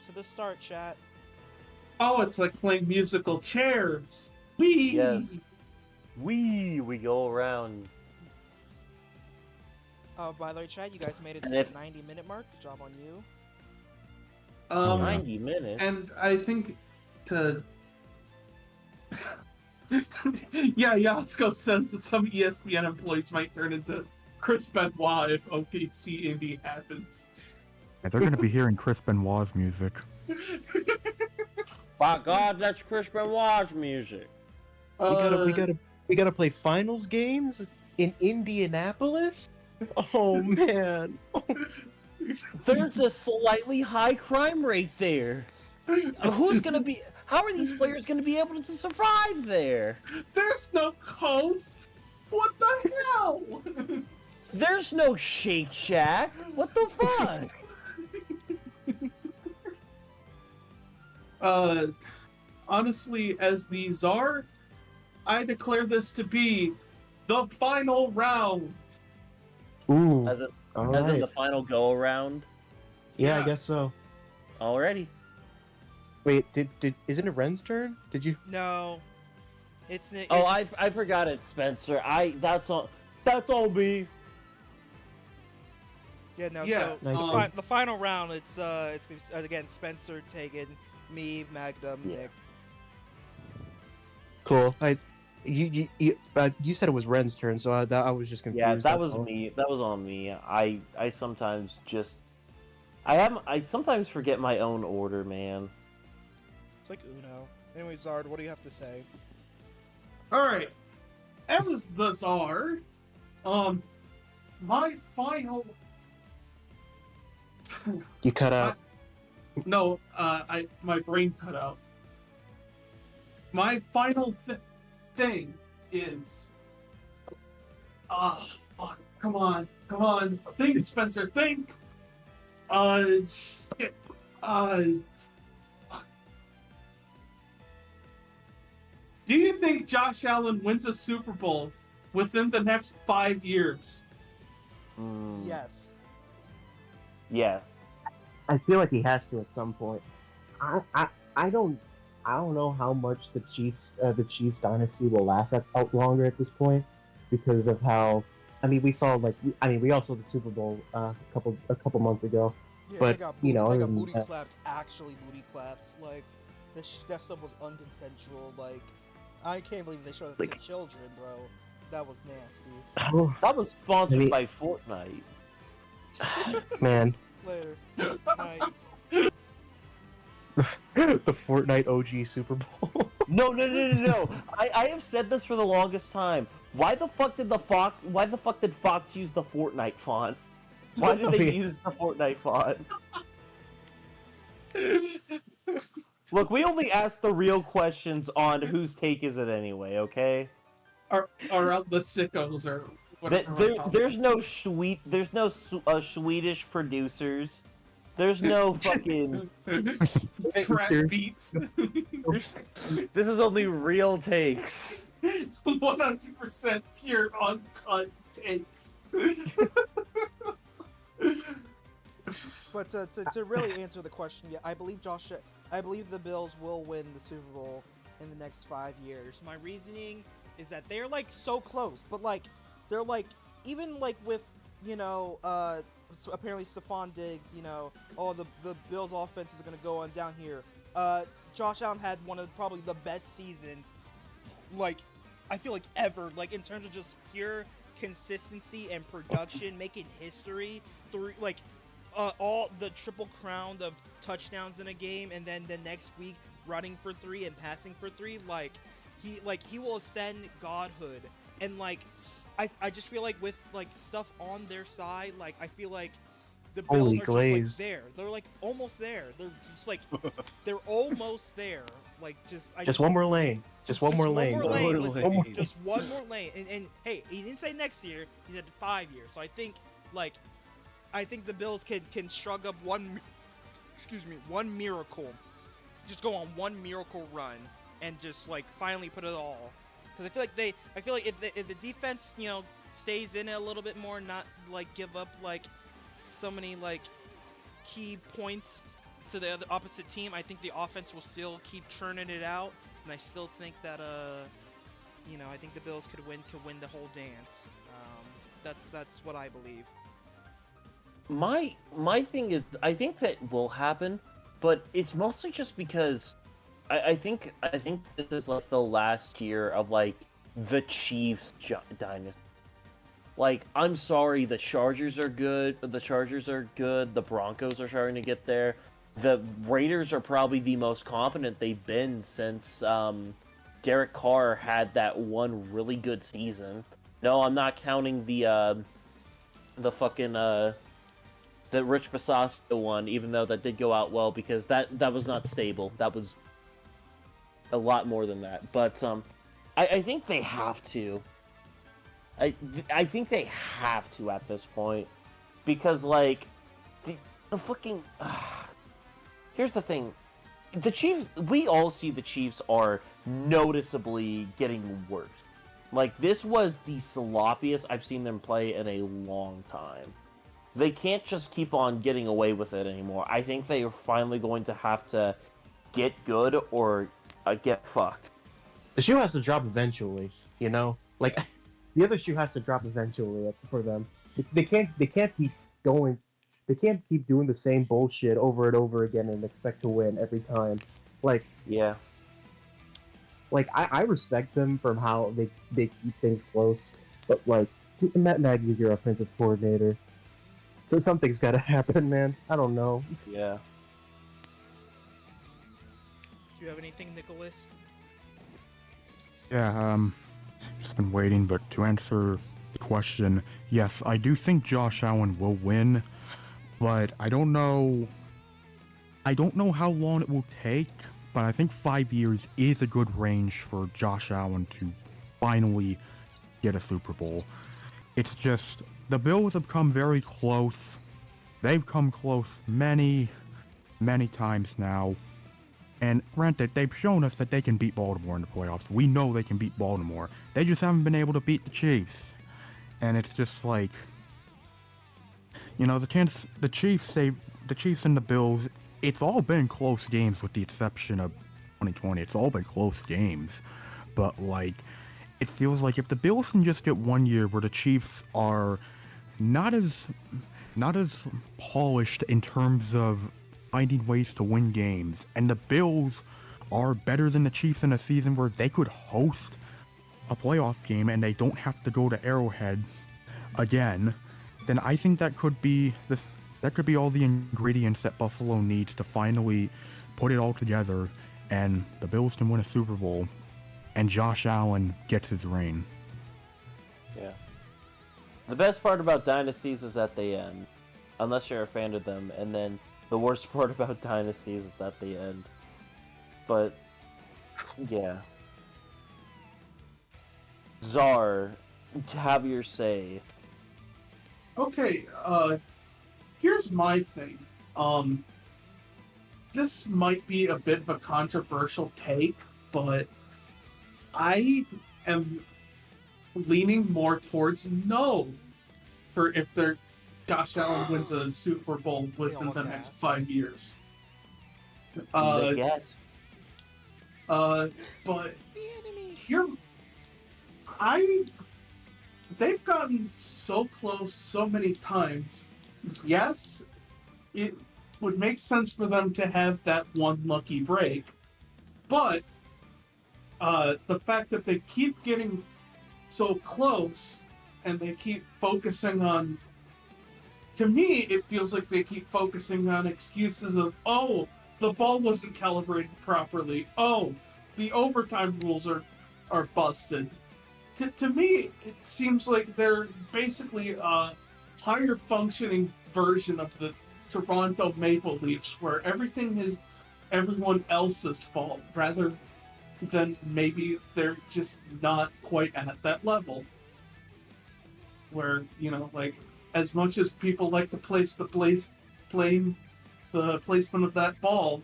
to the start, chat. Oh, it's like playing musical chairs. Wee. Yes. We go around. By the way, chat, you guys made it to And the if- 90-minute mark. Good job on you. Oh, yeah. 90 minutes. And I think to. Yeah, Yasko says that some ESPN employees might turn into Chris Benoit if OKC Indy happens. Yeah, they're gonna be hearing Chris Benoit's music. By God, that's Chris Benoit's music. We gotta play finals games in Indianapolis. Oh man. There's a slightly high crime rate there. Who's gonna be? How are these players gonna be able to survive there? There's no coast. What the hell? There's no Shake Shack. What the fuck? Honestly, as the czar, I declare this to be the final round. Ooh. As, All as in right. the final go around. Yeah, I Yeah. guess so. Already. Wait, isn't it Ren's turn? Did you? No, it's Oh, I forgot it, Spencer. That's all me. yeah no. Yeah, So Nice. the final round, it's gonna be, again Spencer, Tegan, me, Magnum, Yeah. Nick. Cool. You said it was Ren's turn, so I was just confused. Yeah, that that's was all. me. That was on me. I sometimes just I sometimes forget my own order, man. It's like Uno. Anyway, Zard, what do you have to say? All right, as the czar, my final. You cut out. No, my brain cut out. My final thing is. Fuck! Come on! Think, Spencer. Think. Shit. Do you think Josh Allen wins a Super Bowl within the next 5 years? Mm, Yes. Yes. I feel like he has to at some point. I don't know how much the Chiefs dynasty will last out longer at this point because of how. I mean, we saw we all saw the Super Bowl a couple months ago. Yeah, But, they got you know, they other got than booty that- clapped. Actually, booty clapped. Like that stuff was unconsensual. Like I can't believe they showed it to children, bro. That was nasty. Oh That was sponsored Maybe- by Fortnite. man, Later. Night. the Fortnite OG Super Bowl. No. I have said this for the longest time. Why the fuck did Fox use the Fortnite font? Why did they use the Fortnite font? Look, we only ask the real questions on whose take is it anyway, okay? Around the sickos or whatever. There's no Swedish producers. There's no fucking. Trap beats. This is only real takes. 100% pure uncut takes. But to really answer the question, yeah, I believe the Bills will win the Super Bowl in the next 5 years. My reasoning is that they're like so close, but like they're like even like with apparently Stephon Diggs, the Bills offense is gonna go on down here. Josh Allen had one of probably the best seasons, like I feel like ever, like in terms of just pure consistency and production, making history through all the triple crown of touchdowns in a game, and then the next week running for 3 and passing for 3. He will ascend godhood, and I just feel like with stuff on their side, I feel like the Bills Holy are glaze. just there. They're almost there. They're just they're almost there. Just one more lane. Just one more lane. One more lane. One more Listen, lane. just one more lane. And hey, he didn't say next year. He said 5 years. So I think the Bills can shrug up one miracle, just go on one miracle run and just finally put it all. Because I feel like if the defense stays in it a little bit more, not like give up like so many like key points to the other opposite team, I think the offense will still keep churning it out, and I still think that I think the Bills could win the whole dance. That's what I believe. My thing is, I think that will happen, but it's mostly just because I think this is like the last year of like the Chiefs dynasty. Like, I'm sorry, the Chargers are good. The Broncos are starting to get there. The Raiders are probably the most competent they've been since Derek Carr had that one really good season. No, I'm not counting the fucking the Rich Bisaccia one, even though that did go out well because that was not stable. That was a lot more than that. But I think they have to. I think they have to at this point because like the fucking here's the thing, the Chiefs, we all see the Chiefs are noticeably getting worse. Like, this was the sloppiest I've seen them play in a long time. They can't just keep on getting away with it anymore. I think they are finally going to have to get good or get fucked. The shoe has to drop eventually, you know? Like, the other shoe has to drop eventually for them. They can't keep going. They can't keep doing the same bullshit over and over again and expect to win every time. Like, yeah. Like, I respect them from how they keep things close, but like, Matt Nagy's your offensive coordinator, so something's gotta happen, man. I don't know. Yeah. Do you have anything, Nicholas? Yeah, just been waiting, but to answer the question, yes, I do think Josh Allen will win, but I don't know how long it will take, but I think 5 years is a good range for Josh Allen to finally get a Super Bowl. It's just, the Bills have come very close. They've come close many, many times now. And granted, they've shown us that they can beat Baltimore in the playoffs. We know they can beat Baltimore. They just haven't been able to beat the Chiefs. And it's just like, you know, the Chiefs and the Bills, it's all been close games with the exception of 2020. It's all been close games. But like, it feels like if the Bills can just get 1 year where the Chiefs are not as polished in terms of finding ways to win games, and the Bills are better than the Chiefs in a season where they could host a playoff game and they don't have to go to Arrowhead again, then I think that could be all the ingredients that Buffalo needs to finally put it all together, and the Bills can win a Super Bowl, and Josh Allen gets his reign. Yeah. The best part about dynasties is that they end, unless you're a fan of them, and then the worst part about dynasties is that they end. But, yeah. Czar, have your say. Okay, here's my thing. This might be a bit of a controversial take, but I am leaning more towards no for if Josh Allen wins a Super Bowl within the next 5 years. Yes. But here, they've gotten so close so many times. Yes, it would make sense for them to have that one lucky break, but the fact that they keep getting so close and they keep focusing on, to me, it feels like they keep focusing on excuses of, oh, the ball wasn't calibrated properly. Oh, the overtime rules are busted. To me, it seems like they're basically a higher functioning version of the Toronto Maple Leafs, where everything is everyone else's fault, rather than maybe they're just not quite at that level. Where, you know, like, as much as people like to blame the placement of that ball,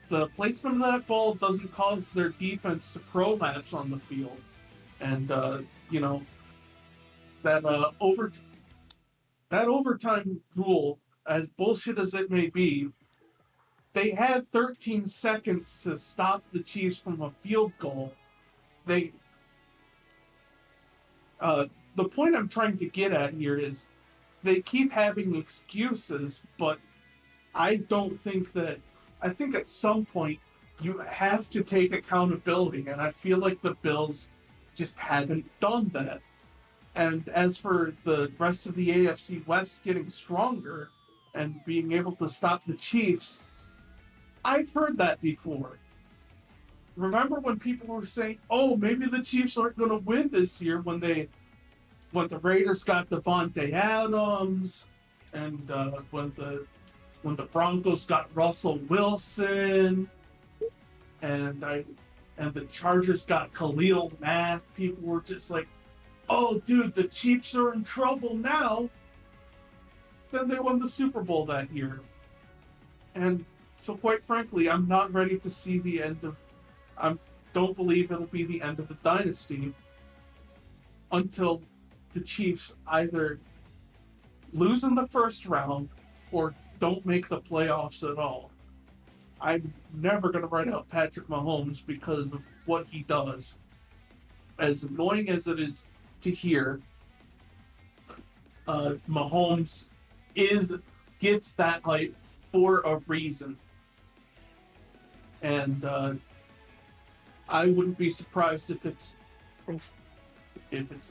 the placement of that ball doesn't cause their defense to prolapse on the field. And, you know, that that overtime rule, as bullshit as it may be, they had 13 seconds to stop the Chiefs from a field goal. The point I'm trying to get at here is they keep having excuses, but I think at some point you have to take accountability, and I feel like the Bills just haven't done that. And as for the rest of the AFC West getting stronger and being able to stop the Chiefs, I've heard that before. Remember when people were saying, "Oh, maybe the Chiefs aren't going to win this year," when the Raiders got Devontae Adams, and when the Broncos got Russell Wilson, and the Chargers got Khalil Mack. People were just like, "Oh, dude, the Chiefs are in trouble now." Then they won the Super Bowl that year, and so quite frankly, I'm not ready to see the end of. I don't believe it'll be the end of the dynasty until the Chiefs either lose in the first round or don't make the playoffs at all. I'm never going to write out Patrick Mahomes because of what he does. As annoying as it is to hear, Mahomes gets that hype for a reason. And I wouldn't be surprised if it's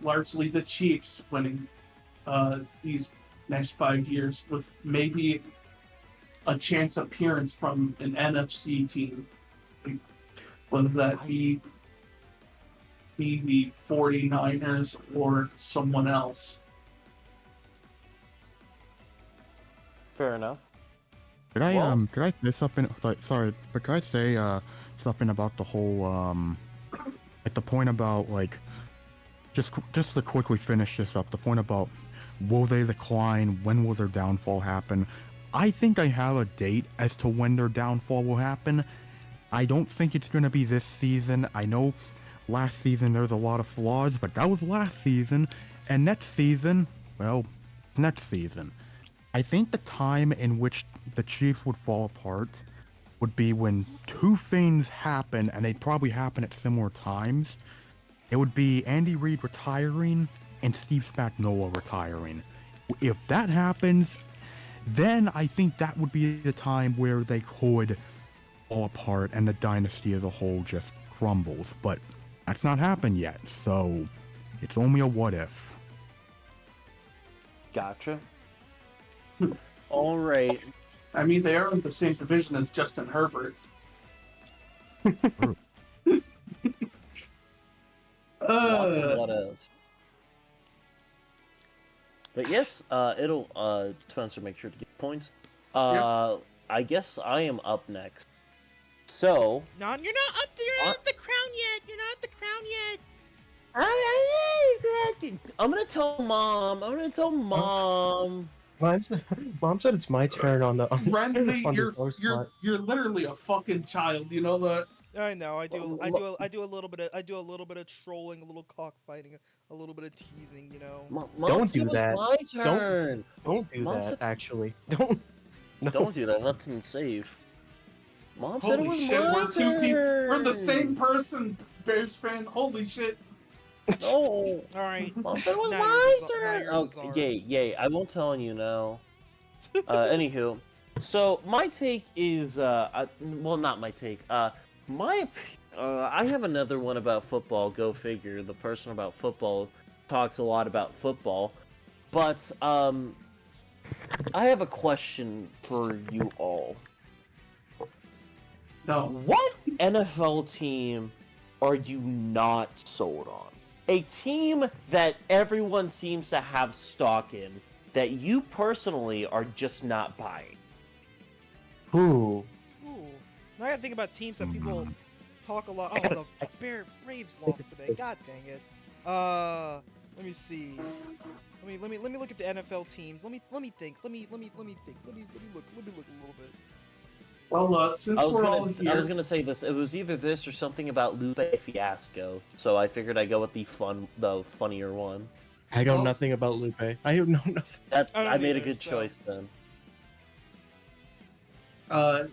largely the Chiefs winning these next 5 years, with maybe a chance appearance from an NFC team, whether that be the 49ers or someone else. Fair enough. Could I say something? Sorry, but could I say something about the whole like the point about like just to quickly finish this up, the point about will they decline, when will their downfall happen? I think I have a date as to when their downfall will happen. I don't think it's going to be this season. I know last season there's a lot of flaws, but that was last season. And next season, well, next season. I think the time in which the Chiefs would fall apart would be when two things happen, and they'd probably happen at similar times. It would be Andy Reid retiring and Steve Spagnuolo retiring. If that happens, then I think that would be the time where they could fall apart and the dynasty as a whole just crumbles. But that's not happened yet, so it's only a what if. Gotcha. All right. I mean, they are in the same division as Justin Herbert. What else? But yes, it'll Spencer, make sure to get points. I guess I am up next. So No, you're not up there. You're not at the crown yet. You're not at the crown yet. I'm gonna tell mom. Mom said it's my turn on the. Randy, on you're the spot. you're literally a fucking child. You know that. I know. I do a little bit of trolling, a little cockfighting, a little bit of teasing. You know. Mom Don't said do it was that. my turn. Don't do Mom that. said- Actually, don't. No. Don't do that. That's unsafe. Mom said it Holy was shit, my we're two people. turn. We're the same person, Bears fan. Holy shit. No. All right. Mom said it was Now my you're the- now turn. you're Oh, the czar. yay. I won't tell you now. Anywho, so my take is, well, not my take. I have another one about football. Go figure. The person about football talks a lot about football, but I have a question for you all. No. What NFL team are you not sold on? A team that everyone seems to have stock in, that you personally are just not buying. Ooh. Ooh. Now I gotta think about teams that people talk a lot. Oh, the Braves lost today. God dang it. Let me see. Let me look at the NFL teams. Let me think. Let me look a little bit. Well, since we're all here, I was gonna say this. It was either this or something about Lupe Fiasco. So I figured I'd go with the funnier one. I know Well, nothing about Lupe. I know nothing. That I don't I made a either, good so- choice then.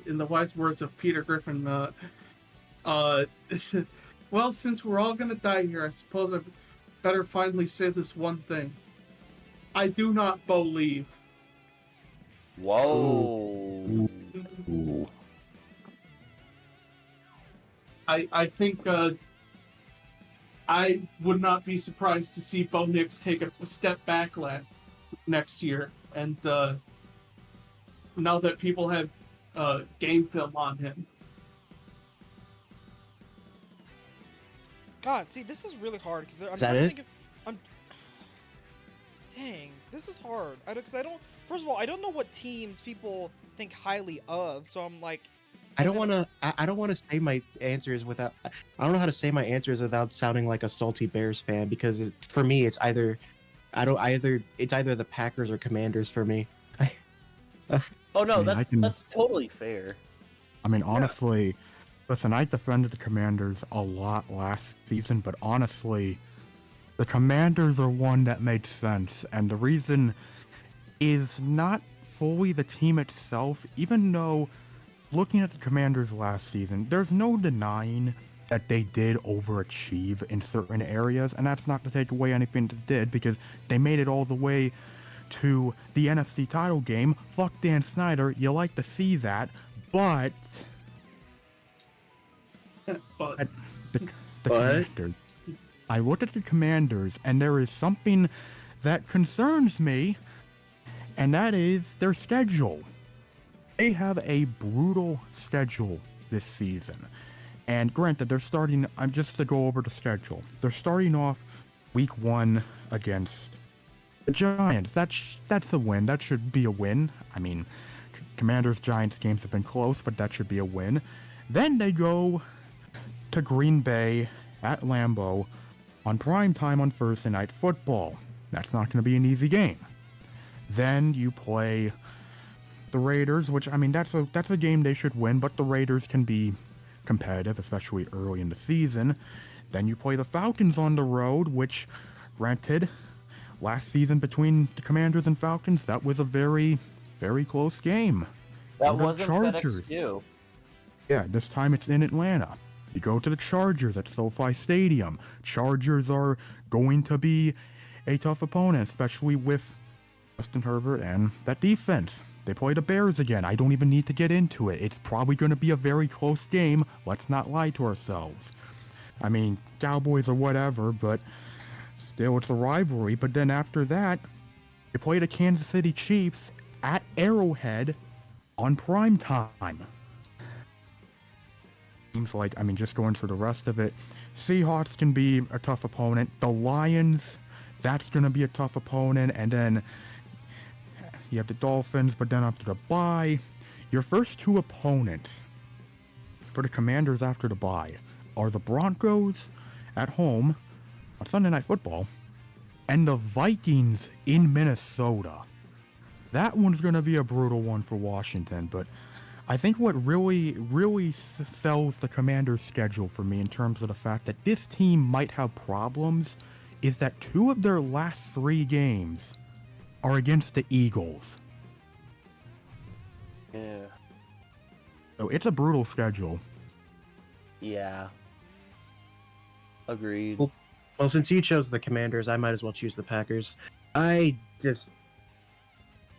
In the wise words of Peter Griffin, well, since we're all gonna die here, I suppose I better finally say this one thing. I do not believe. Whoa. Ooh. I think I would not be surprised to see Bo Nix take a step back next year. And now that people have game film on him. God, see, this is really hard because I'm Is that trying to it? think of. Dang, this is hard. Because I don't. First of all, I don't know what teams people think highly of, so I'm like. I don't want to. I don't want to say my answers without. I don't know how to say my answers without sounding like a salty Bears fan because for me it's either. It's either the Packers or Commanders for me. Oh no, I mean, I can- that's totally fair. I mean, honestly, listen, I defended the Commanders a lot last season, but honestly, the Commanders are one that made sense, and the reason is not fully the team itself, even though looking at the Commanders last season, there's no denying that they did overachieve in certain areas, and that's not to take away anything they did, because they made it all the way to the NFC title game. Fuck Dan Snyder, you like to see that, but But the But? Commanders. I look at the Commanders, and there is something that concerns me, and that is their schedule. They have a brutal schedule this season. And granted, they're starting, just to go over the schedule, they're starting off week 1 against the Giants. That's a win. That should be a win. I mean, Commanders-Giants games have been close, but that should be a win. Then they go to Green Bay at Lambeau on prime time on Thursday Night Football. That's not going to be an easy game. Then you play the Raiders, which, I mean, that's a game they should win, but the Raiders can be competitive, especially early in the season. Then you play the Falcons on the road, which, granted, last season between the Commanders and Falcons, that was a very, very close game. That Go to the wasn't Chargers. FedEx too. Yeah, this time it's in Atlanta. You go to the Chargers at SoFi Stadium. Chargers are going to be a tough opponent, especially with Justin Herbert and that defense. They play the Bears again. I don't even need to get into it. It's probably going to be a very close game. Let's not lie to ourselves. I mean, Cowboys or whatever, but still it's a rivalry. But then after that, you play the Kansas City Chiefs at Arrowhead on prime time. Seems like, I mean, just going through the rest of it, Seahawks can be a tough opponent. The Lions, that's going to be a tough opponent. And then you have the Dolphins, but then after the bye, your first 2 opponents for the Commanders after the bye are the Broncos at home on Sunday Night Football and the Vikings in Minnesota. That one's going to be a brutal one for Washington, but I think what really sells the Commanders' schedule for me in terms of the fact that this team might have problems is that 2 of their last 3 games are against the Eagles. Yeah. So it's a brutal schedule. Yeah. Agreed. Well, since you chose the Commanders, I might as well choose the Packers. I just,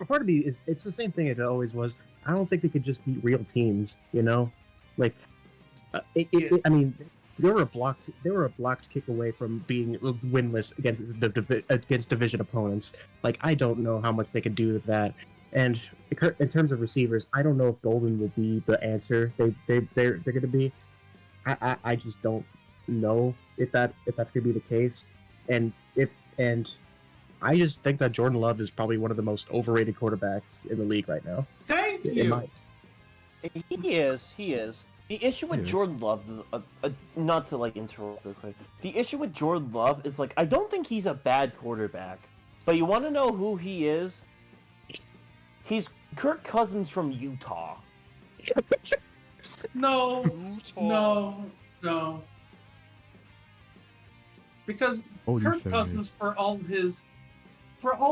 part of me is, it's the same thing it always was. I don't think they could just beat real teams, you know? Like, I mean, they were a blocked kick away from being winless against division opponents. Like, I don't know how much they could do with that. And in terms of receivers, I don't know if Golden will be the answer they're going to be. I just don't know if that's going to be the case. And I just think that Jordan Love is probably one of the most overrated quarterbacks in the league right now. thank you. He is. The issue with He is. Jordan Love, not to like interrupt real quick. The issue with Jordan Love is like I don't think he's a bad quarterback, but you want to know who he is? He's Kirk Cousins from Utah. No, Utah. no. because Oh, Kirk you say Cousins, for all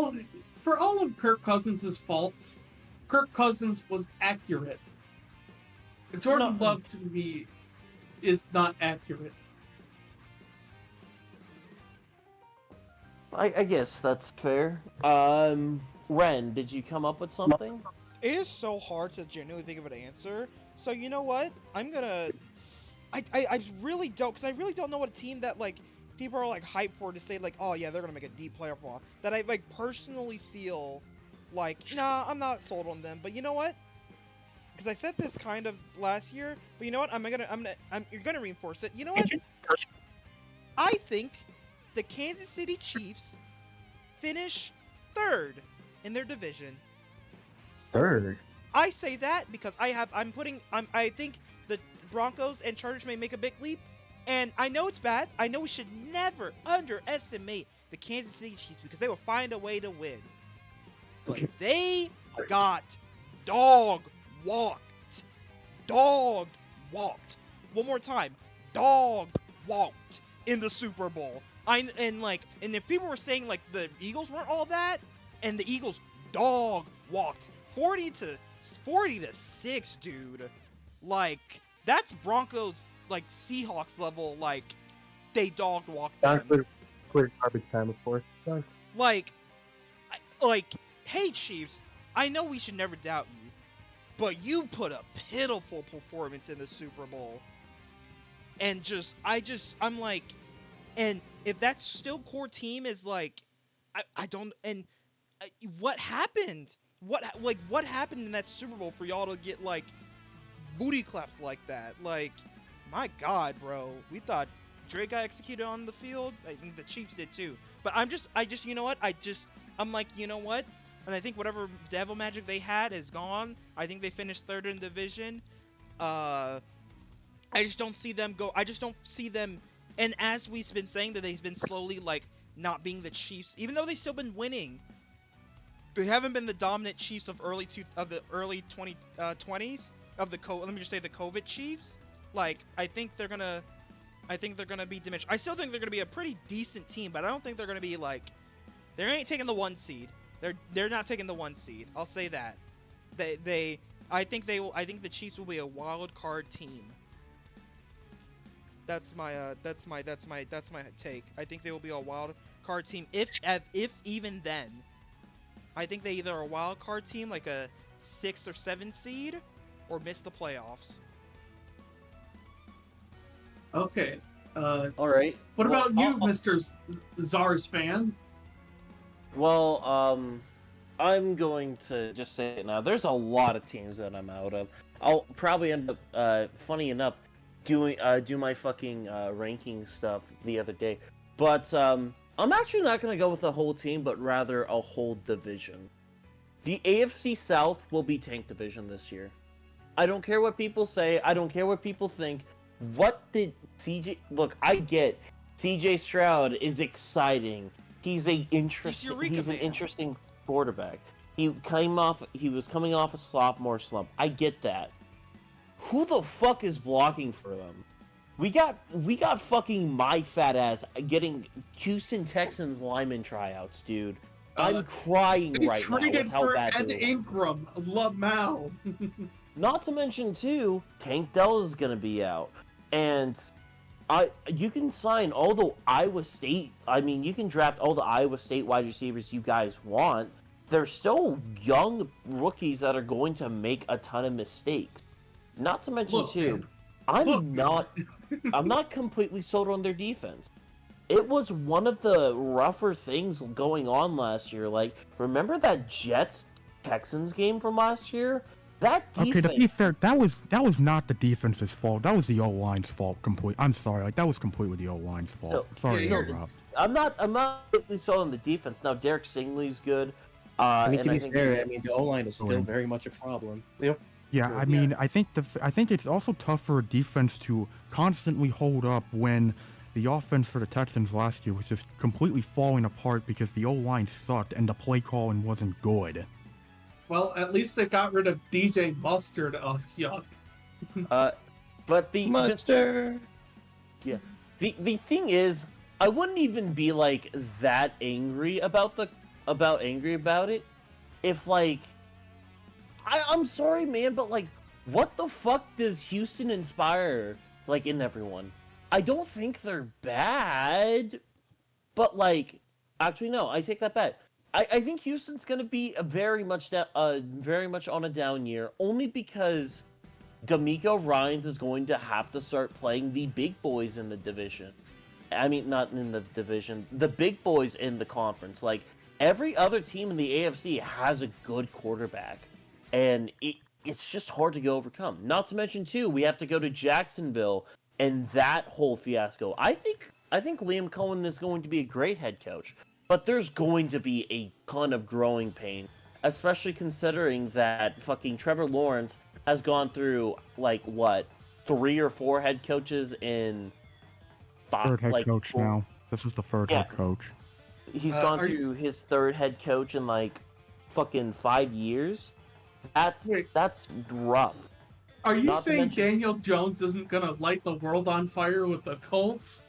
of Kirk Cousins' faults, Kirk Cousins was accurate. Jordan Love to me is not accurate. I guess that's fair. Ren, did you come up with something? It is so hard to genuinely think of an answer. So you know what? I'm gonna. I really don't, because I really don't know what a team that like people are like hyped for to say like, oh yeah, they're gonna make a deep playoff run. That I like personally feel like, nah, I'm not sold on them. But you know what? Because I said this kind of last year, but you know what? You're gonna reinforce it. You know what? I think the Kansas City Chiefs finish third in their division. Third. I say that because I think the Broncos and Chargers may make a big leap, and I know it's bad. I know we should never underestimate the Kansas City Chiefs because they will find a way to win. But they got dog walked. Dog walked. One more time. Dog walked in the Super Bowl. And if people were saying like the Eagles weren't all that, and the Eagles dog walked 40-6, dude. Like that's Broncos like Seahawks level. Like they dog walked them. Clear garbage time, of course. Like, hey Chiefs, I know we should never doubt you, but you put a pitiful performance in the Super Bowl. And I'm like, and if that still core team is like, I don't, and what happened? What happened in that Super Bowl for y'all to get like booty claps like that? Like, my God, bro, we thought Drake got executed on the field. I think the Chiefs did too. But you know what? I'm like, you know what? And I think whatever devil magic they had is gone. I think they finished third in the division. I just don't see them go. I just don't see them. And as we've been saying that they've been slowly like not being the Chiefs, even though they've still been winning. They haven't been the dominant Chiefs of the early 2020s of the let me just say the COVID Chiefs. Like I think they're gonna be diminished. I still think they're gonna be a pretty decent team, but I don't think they're gonna be like they ain't taking the 1 seed. They're not taking the 1 seed. I'll say that. I think the Chiefs will be a wild card team. That's my take. I think they will be a wild card team. If even then, I think they either are a wild card team like a 6 or 7 seed, or miss the playoffs. Okay. All right. What about you, Mr. Czar's fan? Well, I'm going to just say it now. There's a lot of teams that I'm out of. I'll probably end up, funny enough, do my fucking ranking stuff the other day. But I'm actually not going to go with a whole team, but rather a whole division. The AFC South will be tank division this year. I don't care what people say. I don't care what people think. What did CJ... Look, I get CJ Stroud is exciting. He's an interesting quarterback. He was coming off a sophomore slump. I get that. Who the fuck is blocking for them? We got fucking my fat ass getting Houston Texans lineman tryouts, dude. I'm crying right now with how bad Ed they look. Ingram, Lamau. Not to mention too, Tank Dell is gonna be out, and you can sign all the Iowa State. I mean, you can draft all the Iowa State wide receivers you guys want. They're still young rookies that are going to make a ton of mistakes. Not to mention I'm not completely sold on their defense. It was one of the rougher things going on last year. Like, remember that Jets-Texans game from last year? That defense... Okay, to be fair, that was not the defense's fault. That was the O-line's fault. I'm sorry. Like, that was completely the O-line's fault. Sorry to interrupt. I'm not completely sold on the defense. Now, Derek Stingley's good. To be fair, the O-line is still very much a problem. Yep. Yeah, I mean, I think it's also tough for a defense to constantly hold up when the offense for the Texans last year was just completely falling apart because the O-line sucked and the play calling wasn't good. Well, at least they got rid of DJ Mustard. Oh, yuck. But the Mustard. The thing is, I wouldn't even be like that angry about it if like I'm sorry, man, but like what the fuck does Houston inspire like in everyone? I don't think they're bad, but like actually no, I take that back. I think Houston's gonna be very much on a down year, only because D'Amico Ryans is going to have to start playing the big boys in the division. I mean, not in the division, the big boys in the conference. Like, every other team in the AFC has a good quarterback, and it's just hard to go overcome. Not to mention, too, we have to go to Jacksonville, and that whole fiasco. I think Liam Cohen is going to be a great head coach, but there's going to be a ton of growing pain, especially considering that fucking Trevor Lawrence has gone through, like, what, 3 or 4 head coaches in... Third head coach now. This is the third head coach. He's gone through his third head coach in like fucking 5 years. That's rough. Are you saying Daniel Jones isn't gonna light the world on fire with the Colts?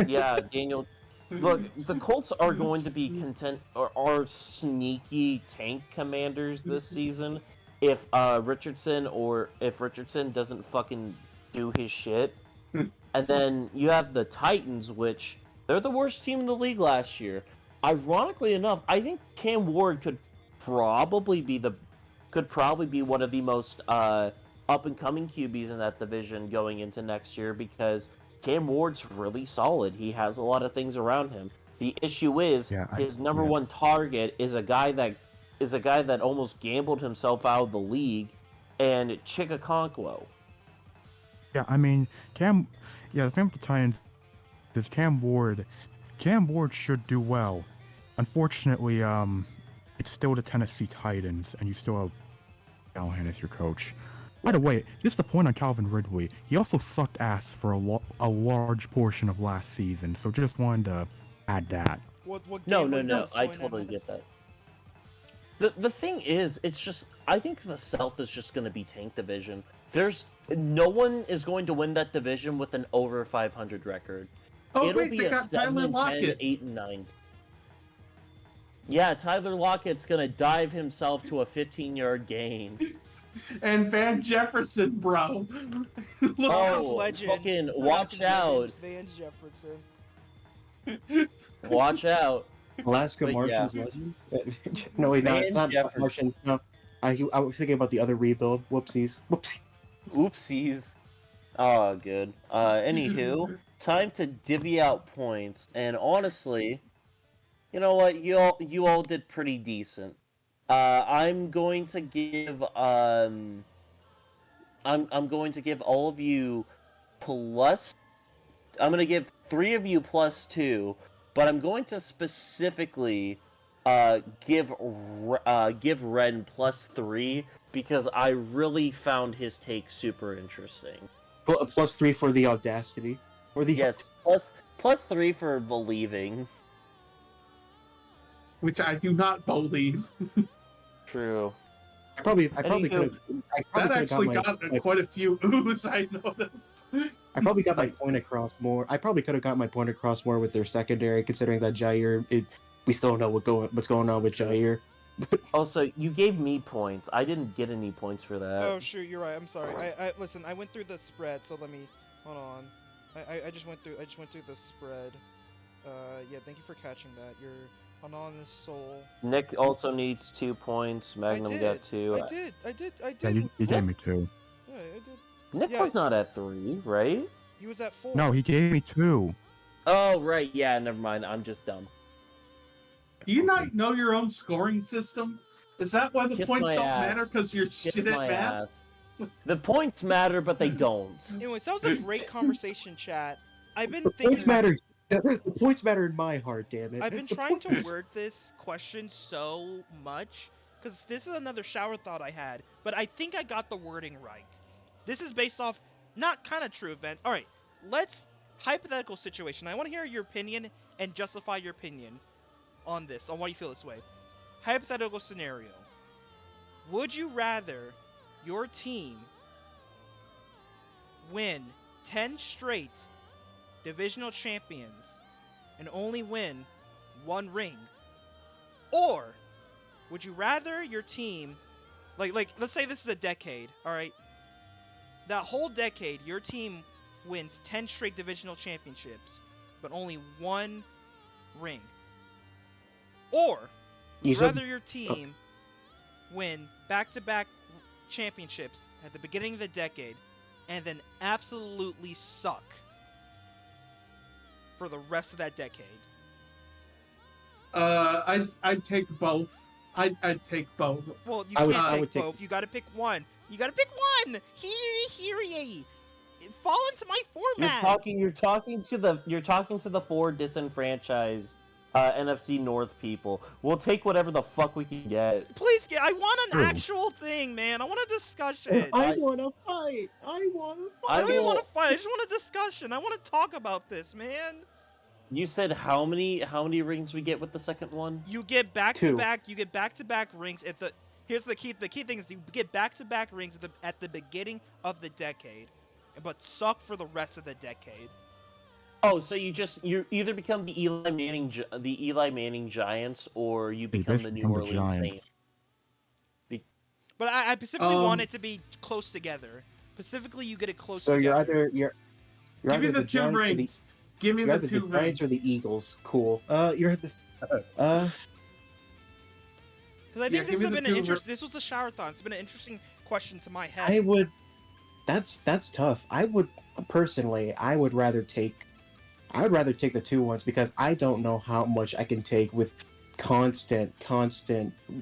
Yeah, Daniel. Look, the Colts are going to be content or are sneaky tank commanders this season if Richardson doesn't fucking do his shit. And then you have the Titans, which they're the worst team in the league last year. Ironically enough, I think Cam Ward could probably be one of the most up and coming QBs in that division going into next year, because Cam Ward's really solid. He has a lot of things around him. The issue is his number one target is a guy that almost gambled himself out of the league, and Chikakonkwo. Yeah, I mean, the thing with the Titans is Cam Ward should do well. Unfortunately, it's still the Tennessee Titans, and you still have Callahan as your coach. By the way, just the point on Calvin Ridley, he also sucked ass for a large portion of last season, so just wanted to add that. No, I totally get that. The thing is, it's just, I think the South is just going to be tank division. No one is going to win that division with an over 500 record. It'll be a 7, 10, 8, and 9. Yeah, Tyler Lockett's gonna dive himself to a 15-yard gain. And Van Jefferson, bro. Fucking watch out. Van Jefferson. Watch out. Alaska Martians legend? No, wait, no, it's not Martians. No, I was thinking about the other rebuild. Whoopsies. Oopsies. Oh, good. Anywho, time to divvy out points. And honestly, you know what? You all did pretty decent. I'm going to give I'm going to give all of you plus. I'm going to give 3 of you +2, but I'm going to specifically give Ren +3 because I really found his take super interesting. +3 for the audacity, or the +3 for believing. Which I do not believe. True. I probably could have quite a few oohs, I noticed. I probably got my point across more. I probably could have got my point across more with their secondary, considering that Jair. We still don't know what's going on with Jair. Also, you gave me points. I didn't get any points for that. Oh shoot, you're right. I'm sorry. I listen. I went through the spread, so let me hold on. I just went through the spread. Yeah. Thank you for catching that. You're an honest soul. Nick also needs 2 points. Magnum got 2. I did. Yeah, you gave me 2. Yeah, I did. Nick was not at 3, right? He was at 4. No, he gave me 2. Oh, right. Yeah, never mind. I'm just dumb. Do you not know your own scoring system? Is that why the points don't matter? Because you're shit at math? The points matter, but they don't. Anyways, that was a great conversation, chat. I've been thinking. Points matter. The points matter in my heart, damn it. I've been trying to word this question so much, because this is another shower thought I had, but I think I got the wording right. This is based off not kind of true events. Alright, let's hypothetical situation. I want to hear your opinion and justify your opinion on this, on why you feel this way. Hypothetical scenario. Would you rather your team win 10 straight divisional champions and only win 1 ring? Or would you rather your team, like let's say this is a decade, all right? That whole decade, your team wins 10 straight divisional championships, but only 1 ring. Or would you rather your team win back-to-back championships at the beginning of the decade and then absolutely suck for the rest of that decade? I'd take both. I'd take both. Well, you I can't would take both. You gotta pick one. You gotta pick one. Here, fall into my format. You're talking to the 4 disenfranchised NFC North people. We'll take whatever the fuck we can get. Please I want an True. actual thing, man. I want a discussion. I want to fight. I want to fight. I don't even want to fight. I just want a discussion. I want to talk about this, man. You said how many rings we get with the second one? You get back-to-back. You get back-to-back rings at the. Here's the key. The key thing is you get back-to-back rings at the beginning of the decade, but suck for the rest of the decade. Oh, so you either become the Eli Manning Giants, or you become the New Orleans Saints. But I specifically want it to be close together. Specifically, you get it close So together. you're Give me either the 2 Giants or rings. Give me You're the either 2 the Giants rings. or the Eagles. Cool. You're the Because I think Yeah, this give me has the been an 2 interest. This was a shower-thon. It's been an interesting question to my head. I would. That's tough. I would rather take the 2 ones because I don't know how much I can take with constant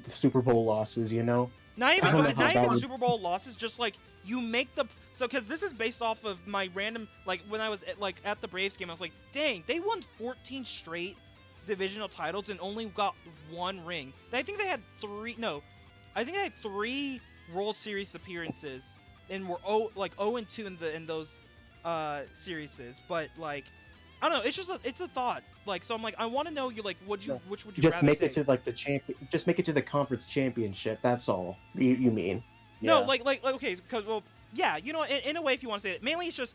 Super Bowl losses. You know. Not even, I don't know not how even that Super Bowl losses. Just like you make the because this is based off of my random when I was at the Braves game. I was like, dang, they won 14 straight divisional titles and only got 1 ring. I think they had 3. No, I think they had 3 World Series appearances and were 0-2 in those series. But I don't know. It's a thought. So I'm I want to know which would you Just rather make take? it to the champion. Just make it to the conference championship. That's all. You mean? No, Yeah. okay, because yeah, in a way, if you want to say it, mainly it's just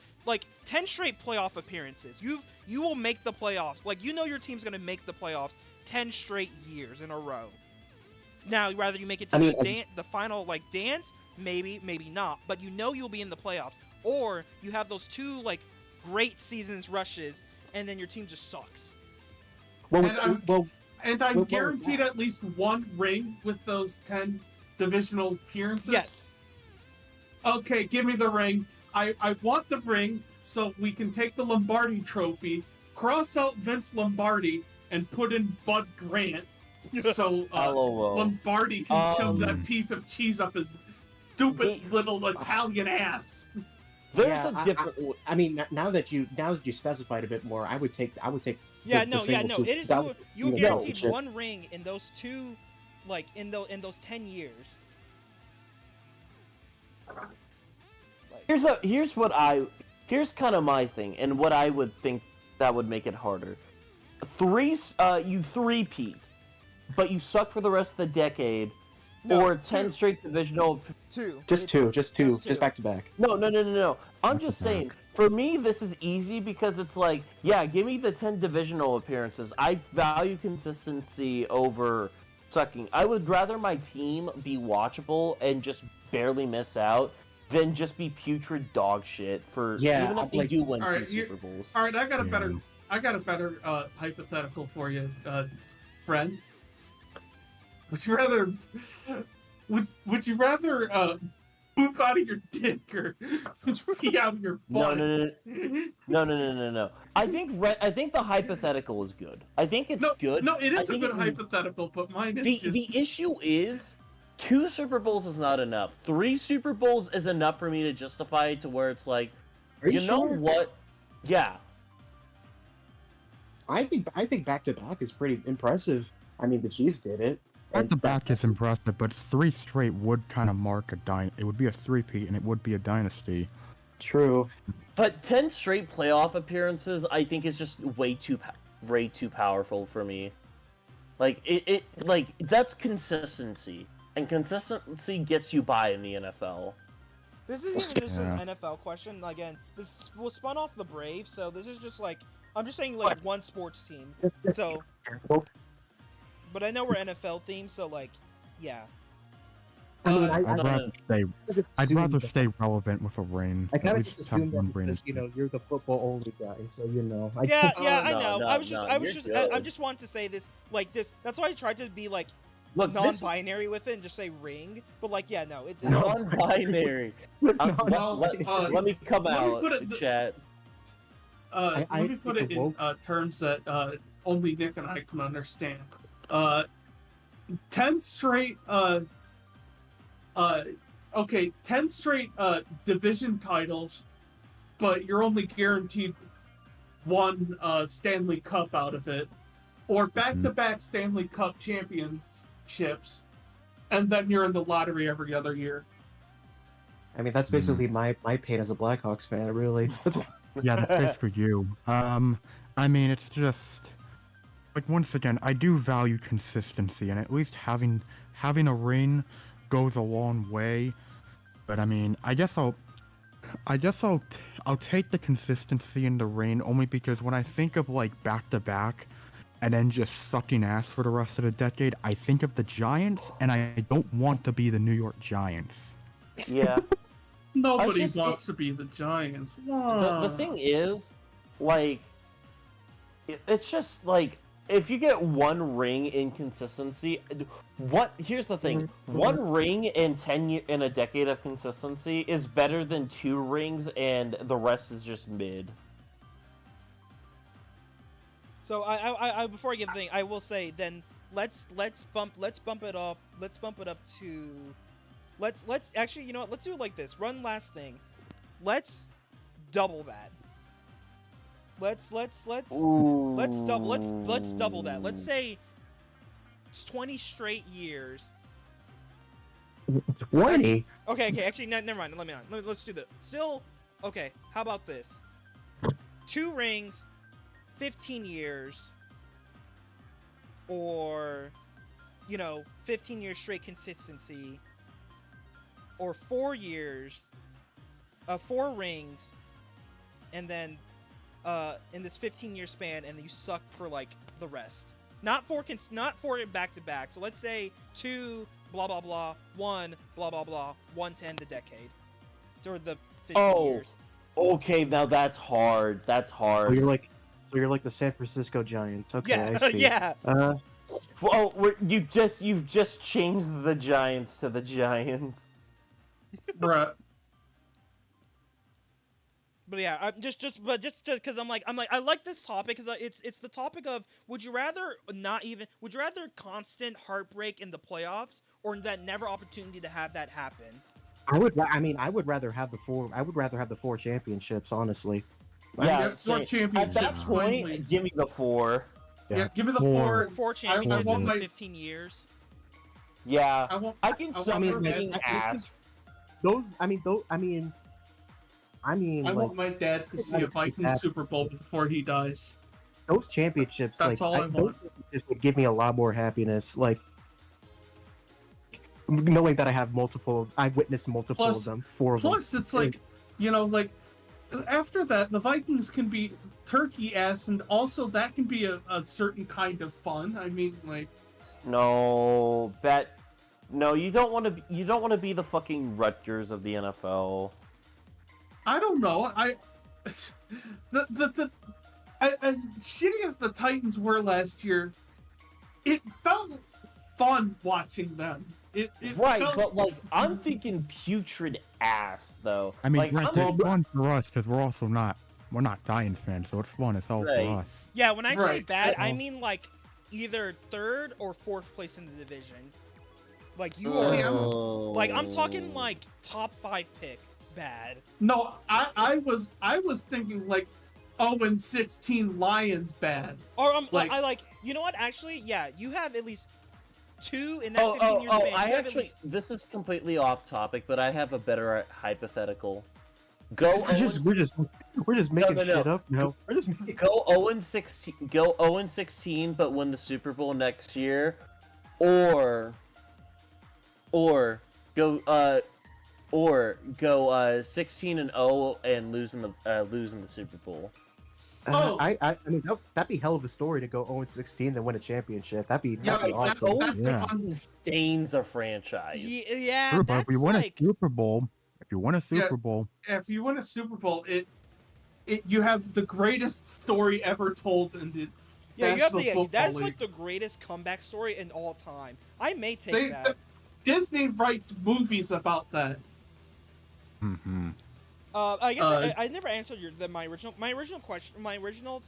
10 straight playoff appearances. You will make the playoffs. Your team's gonna make the playoffs 10 straight years in a row. Now, rather you make it to the final dance, maybe not, but you'll be in the playoffs, or you have those 2 great seasons rushes, and then your team just sucks. And I'm guaranteed at least 1 ring with those 10 divisional appearances. Yes. Okay, give me the ring. I want the ring so we can take the Lombardi trophy, cross out Vince Lombardi, and put in Bud Grant. So Lombardi can shove that piece of cheese up his stupid little Italian ass. There's a different. I mean, now that you specified a bit more, I would take. Yeah, the single no. Super- It is that- you no, guaranteed sure. 1 ring in those 2, in those 10 years. Here's kind of my thing, and what I would think that would make it harder. You 3-peat, but you suck for the rest of the decade, or 10 straight divisional. 2. Just two, just back to back. No. I'm just saying. For me, this is easy because it's give me the 10 divisional appearances. I value consistency over sucking. I would rather my team be watchable and just barely miss out than just be putrid dog shit for even if they do win 2 Super Bowls. All right, I got a better hypothetical for you, friend. Would you rather poop out of your dick or pee out of your butt? No. I think the hypothetical is good. I think it's good. No, it is a good hypothetical, but mine is the issue is 2 Super Bowls is not enough. 3 Super Bowls is enough for me to justify it to where it's Are you know sure? what? Yeah. I think back to back is pretty impressive. I mean, the Chiefs did it. Back to back is impressive, but 3 straight would kind of mark it would be a 3-peat, and it would be a dynasty. True. But 10 straight playoff appearances, I think, is just way too powerful for me. That's consistency, and consistency gets you by in the NFL. This isn't just an NFL question. Again, this was spun off the Braves, so this is just I'm just saying like one sports team. So, but I know we're NFL themed, so like, yeah. I mean, I'd rather stay relevant with a ring. I kind At of least just have assumed one that ring. because you're the football only guy, so I Yeah, don't- I no, know. no, I no, you're good. just wanted to say this like this. That's why I tried to be like Look, this non-binary with it and just say ring. But like, yeah, no, it. non-binary. Let me come let me out, put it- chat. Let me put it in terms that only Nick and I can understand. 10 straight 10 straight division titles, but you're only guaranteed one Stanley Cup out of it, or back-to-back Stanley Cup championships, and then you're in the lottery every other year. I mean, that's basically my pain as a Blackhawks fan, really. Yeah, that's good for you. I mean, it's just like once again, I do value consistency, and at least having a ring goes a long way. But I mean, I guess I'll take the consistency in the ring only because when I think of like back to back, and then just sucking ass for the rest of the decade, I think of the Giants, and I don't want to be the New York Giants. Yeah. Nobody wants to be the Giants. The thing is, like, it's just like if you get one ring inconsistency, here's the thing: one ring in in a decade of consistency is better than 2 rings, and the rest is just mid. So I before I give the thing, I will say then let's bump it up to let's actually, you know what, let's do it like this. Run last thing. Let's double that. Let's double that. Let's say 20 straight years. 20. Okay, actually never mind. Let's do that. Still, okay, how about this? 2 rings, 15 years, or 15 years straight consistency, or 4 years, 4 rings, and then in this 15-year span, and you suck for like the rest. Not for back to back. So let's say 2 blah blah blah, 1 blah blah blah, 1 to end the decade, or the 15 years. Okay, now that's hard. That's hard. So you're like the San Francisco Giants. Okay, Yeah, I see. yeah. Well, you've just changed the Giants to the Giants. Bruh. But yeah, I'm just because I'm like I like this topic because it's the topic of would you rather constant heartbreak in the playoffs or that never opportunity to have that happen? I would rather have the 4. I would rather have the 4 championships, honestly. Yeah, Get 4 at championships. that point, finally. give me the 4. Yeah, give me the 4. 4 championships want in my- 15 years. Yeah, I can want suffer my being dad to- ass. I like, want my dad to see a Vikings Super Bowl before he dies. those championships, That's all I those want. championships would give me a lot more happiness. Like knowing that I witnessed multiple Plus- of them, 4 of them. Plus, it's like, after that, the Vikings can be turkey ass, and also that can be a certain kind of fun. I mean, like, No, you don't want to. You don't want to be the fucking Rutgers of the NFL. I don't know. As shitty as the Titans were last year, it felt fun watching them. It Right, felt, but like I'm thinking putrid ass though. I mean, like, granted, I'm- it's fun for us because we're not Giants fans, so it's fun as hell Right. for us. Yeah, when I say Right. bad, I mean like either 3rd or 4th place in the division. Like you See, are, Oh. like I'm talking like top 5 pick bad. no. I was thinking like 0-16 Lions bad. Or Like- I like, you know what? Actually, yeah, you have at least 2 in that Oh, 15-year span. You I have at actually. least- This is completely off topic, but I have a better hypothetical. Go. We're just making no. shit up now. We're just making... Go 0-16. Go 0-16, but win the Super Bowl next year, or go 16-0 and losing the Super Bowl. Oh. I mean, that'd be hell of a story to go 0-16 then win a championship. That'd be Yeah, awesome. that's Yeah. Sustains a franchise. Yeah, Sure, but that's if you win like... a Super Bowl, if you win a Super Bowl, If you win a Super Bowl, you have the greatest story ever told in the Yeah, National Football that's League. like the greatest comeback story in all time. I may take They- that. Disney writes movies about that. mm-hmm. I guess I never answered my original question. My original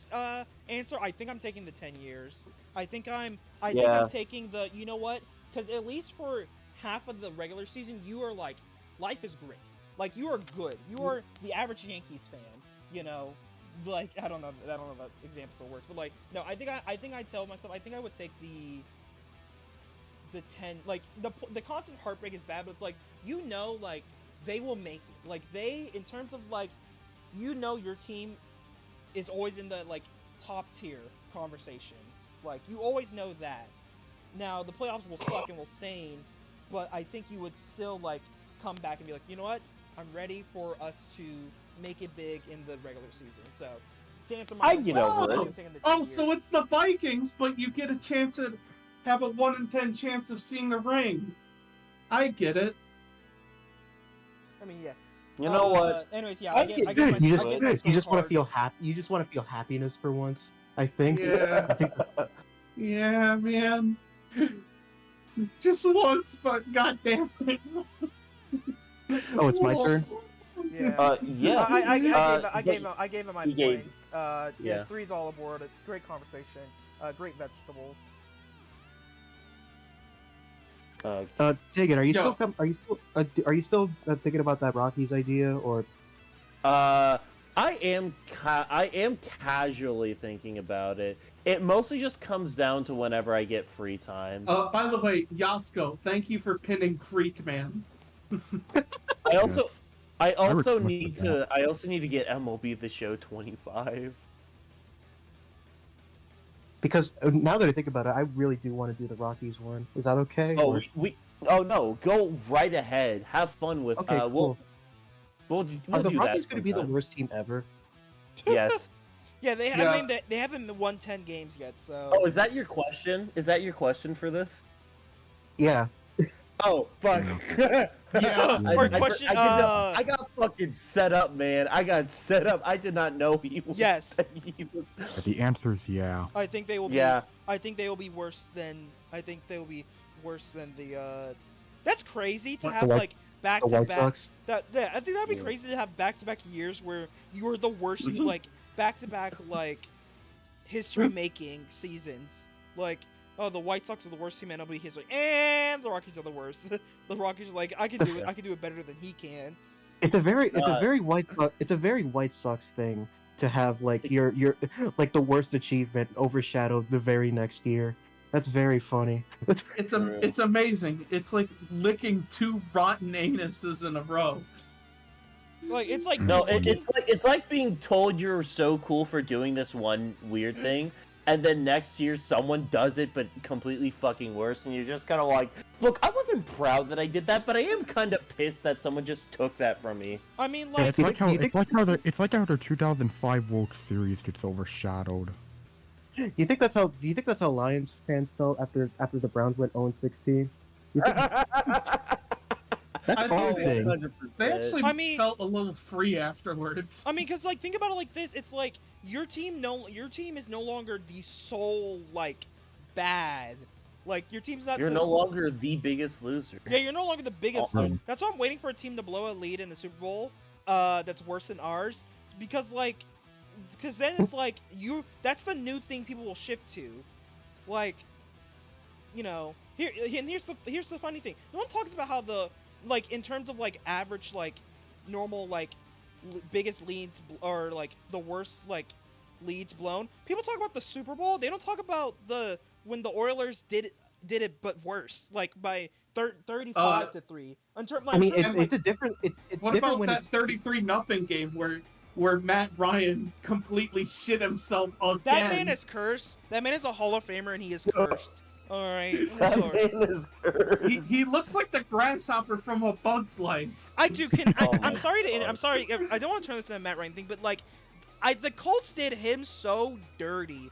answer. I think I'm taking the 10 years. I think I'm taking the. You know what? Because at least for half of the regular season, you are like, life is great. Like you are good. You are the average Yankees fan. You know, like I don't know if that example still works, but like no, I think I tell myself I think I would take the 10. Like the constant heartbreak is bad, but it's like you know like. They will make it. Like they, in terms of like, you know, your team is always in the like top tier conversations. Like you always know that. Now the playoffs will suck and will stain, but I think you would still like come back and be like, you know what? I'm ready for us to make it big in the regular season. So, to answer my so it's the Vikings, but you get a chance to have a 1 in 10 chance of seeing a ring. I get it. I mean, yeah. You know what? Anyways, yeah. I get my You just want to card. feel happy. You just want to feel happiness for once. I think. Yeah. I think Yeah, man. Just once, but goddamn it. Oh, it's my turn. Yeah. Yeah. I gave him my he gave- points. yeah. 3's all aboard. A great conversation. Great vegetables. Tegan, are you Yo. still thinking about that Rockies idea, or? I am casually thinking about it. It mostly just comes down to whenever I get free time. By the way, Yasko, thank you for pinning Freak Man. I also requested need to get MLB The Show 25. Because now that I think about it, I really do want to do the Rockies one. Is that okay? Oh, or- oh no, go right ahead. Have fun with. Okay, cool. We'll Are the do Rockies that going to be the sometime. worst team ever? Yes. Yeah, they Yeah. I mean, they haven't won 10 games yet, so. Oh, is that your question? Is that your question for this? Yeah. Oh, fuck. Yeah. Or question, I got fucking set up, man. I got set up. I did not know he was. Yes. He was... The answer is yeah. I think they will be. Yeah. I think they will be worse than. I think they will be worse than the. That's crazy to What, have the White- like back The to White back. Sox. I think that'd be Yeah. crazy to have back to back years where you were the worst, like back to back like history making seasons. Like, oh, the White Sox are the worst team in MLB history, and the Rockies are the worst. The Rockies are like, I can do it. I can do it better than he can. It's a very White Sox thing to have like your like the worst achievement overshadow the very next year. That's very funny. It's amazing. It's like licking 2 rotten anuses in a row. Like, it's like No, it's like being told you're so cool for doing this one weird thing, and then next year someone does it but completely fucking worse, and you're just kind of like, look, I wasn't proud that I did that, but I am kind of pissed that someone just took that from me. I mean, Yeah, like, it's like how the 2005 World Series gets overshadowed. Do you think that's how Lions fans felt after the Browns went 0-16? That's I all think thing. They actually I mean- felt a little free afterwards. I mean, cause like think about it like this. It's like your team is no longer the sole like bad. Like your team's not. You're the no longer the biggest loser. Yeah, you're no longer the biggest. Awesome. That's why I'm waiting for a team to blow a lead in the Super Bowl. That's worse than ours, because then it's like that's the new thing people will shift to, like, you know. Here's the funny thing. No one talks about how like in terms of like average like normal like biggest leads or like the worst like leads blown. People talk about the Super Bowl. They don't talk about when the Oilers did it but worse, like by 35-3. I mean, it's a different. It's What different about when that it's 33-0 game where Matt Ryan completely shit himself again? That man is cursed. That man is a Hall of Famer and he is cursed. All right. I'm That sorry. man is cursed. He looks like the grasshopper from A Bug's Life. I do. Oh I'm my sorry to. God. I'm sorry. I don't want to turn this into a Matt Ryan thing, but like, the Colts did him so dirty.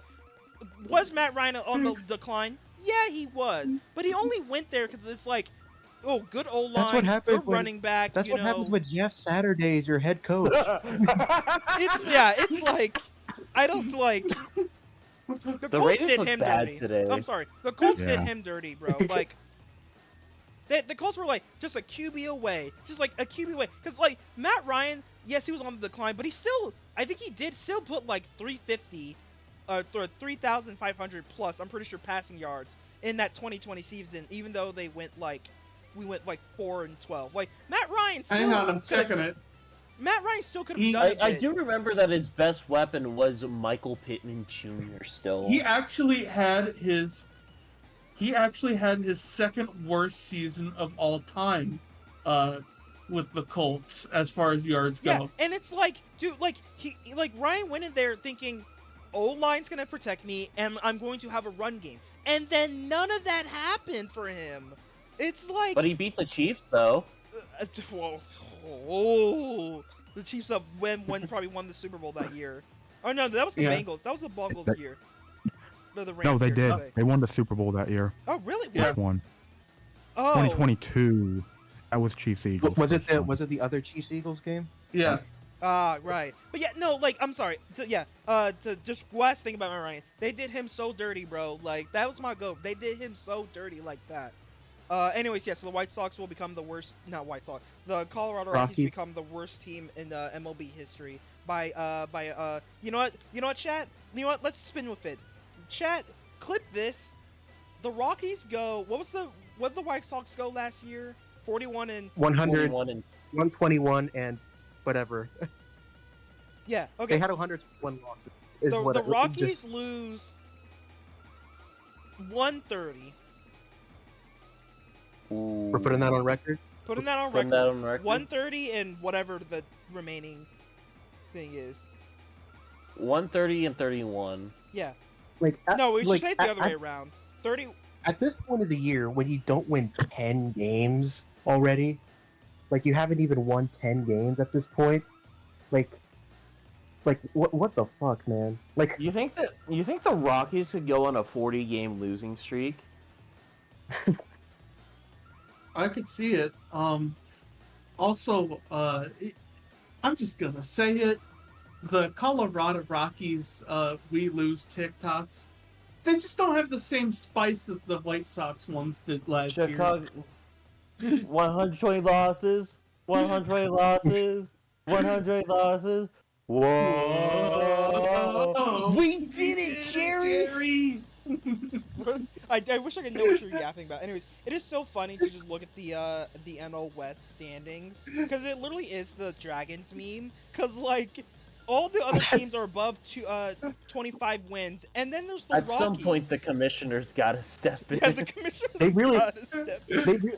Was Matt Ryan on the decline? Yeah, he was. But he only went there because it's like, oh, good O line, That's what happens good when- running back. That's you what know. happens when Jeff Saturday is your head coach. It's like, I don't like. The Colts Raiders did look him bad dirty. today. I'm sorry. The Colts did Yeah. him dirty, bro. Like, the Colts were like just a QB away, just like a QB away. Cause like Matt Ryan, yes, he was on the decline, but he still, I think he did still put like 350, 3,500 plus. I'm pretty sure passing yards in that 2020 season, even though we went like 4-12. Like Matt Ryan. Still Hang on, I'm checking it. Matt Ryan still could have done it. I do remember that his best weapon was Michael Pittman Jr. Still. He actually had his second worst season of all time with the Colts as far as yards go. Yeah, and it's like, dude, like Ryan went in there thinking, O-line's gonna protect me, and I'm going to have a run game, and then none of that happened for him. It's like, But he beat the Chiefs though. well, the Chiefs probably won the Super Bowl that year. Oh no, that was the Yeah. Bengals. That was the Bengals year. No, the Rams No, they year, did. okay. They won the Super Bowl that year. Oh really? Yeah. What? One. Oh. 2022. That was Chiefs Eagles. Was it first one. the other Chiefs Eagles game? Yeah. Ah, right. But yeah, no, like, I'm sorry. To just last thing about Matt Ryan. They did him so dirty, bro. Like, that was my goat. They did him so dirty like that. Anyways, yeah, so the White Sox will become the worst, not White Sox, the Colorado Rockies Rockies. become the worst team in MLB history by, you know what, chat? You know what, let's spin with it. Chat, clip this. The Rockies go, what did the White Sox go last year? 41 and... 100, 41 and 121, and whatever. Yeah, okay. They had 101 losses. Is The what it- Rockies just- lose 130. We're putting that on record. Putting that on Putting record. that on record. 130 and whatever the remaining thing is. 130 and 31. Yeah. Like No, we should like, say it the at- other way around. 30. At this point of the year, when you don't win 10 games already, like you haven't even won 10 games at this point, like what the fuck, man? Like You think the Rockies could go on a 40-game losing streak? I could see it. Also, I'm just gonna say it. The Colorado Rockies, we lose TikToks. They just don't have the same spice as the White Sox ones did last year. Chicago 120 losses, 120 losses, 100 losses. Whoa! We did it, Jerry! I wish I could know what you're yapping about. Anyways, it is so funny to just look at the NL West standings because it literally is the Dragons meme. Because like all the other teams are above 25 wins, and then there's the At Rockies. some point, the commissioners gotta step in. Yeah, the commissioners They really- gotta step in.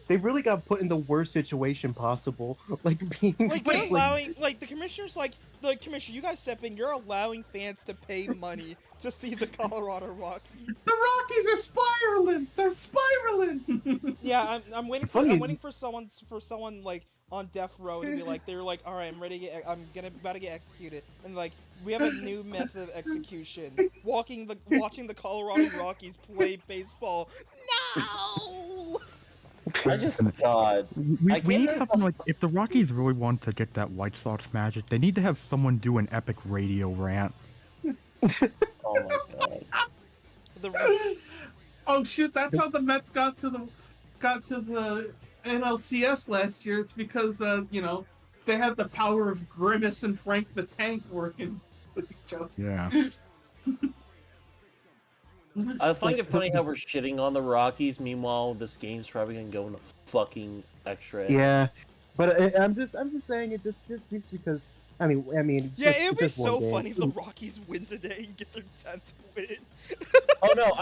they really got put in the worst situation possible. Like being Like they're like, allowing, like the commissioners, like the commissioner, you guys step in. You're allowing fans to pay money to see the Colorado Rockies. The Rockies are spiraling. They're spiraling. Yeah, I'm waiting for Funny I'm is- waiting for someone like on death row to be like, they're like, all right, I'm ready to get, about to get executed, and like we have a new method of execution: watching the Colorado Rockies play baseball. No. I just, God. We I need can't remember- something like, if the Rockies really want to get that White Sox magic, they need to have someone do an epic radio rant. Oh my God. The Oh shoot! That's how the Mets got to the NLCS last year. It's because they had the power of Grimace and Frank the Tank working with each other. Yeah. I find it funny how we're shitting on the Rockies. Meanwhile, this game's probably gonna go in a fucking extra. yeah, but I'm just saying it just because I mean it's yeah, just, it would it's be just one so game. funny if the Rockies win today and get their 10th win. Oh no,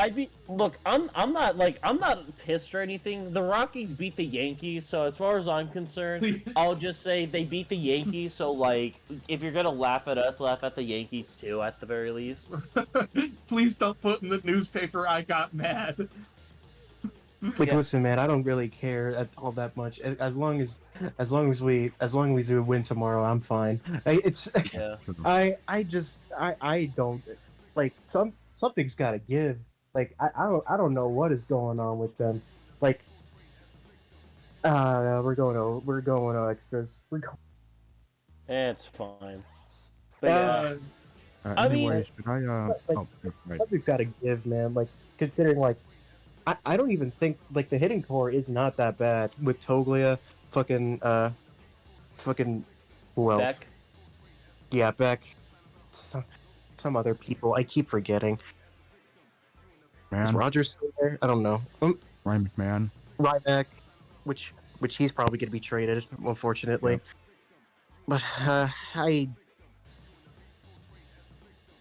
I'm not pissed or anything. The Rockies beat the Yankees, so as far as I'm concerned, I'll just say they beat the Yankees. So like, if you're gonna laugh at us, laugh at the Yankees too, at the very least. Please don't put in the newspaper I got mad. Like, Yeah. listen, man, I don't really care all that much. As long as we win tomorrow, I'm fine. Yeah. I don't like something's got to give. Like, I don't know what is going on with them. Like, we're going to extras. It's fine. But yeah. I mean- Anyways, should I like, oh, right. Something's got to give, man. Like, considering, like, I don't even think, like, the hitting core is not that bad with Toglia, fucking who else? Beck. Yeah, Beck. Some other people. I keep forgetting. Is Man, Rogers still there? I don't know. Ryan McMahon. Ryback, which he's probably going to be traded, unfortunately. Yep. But I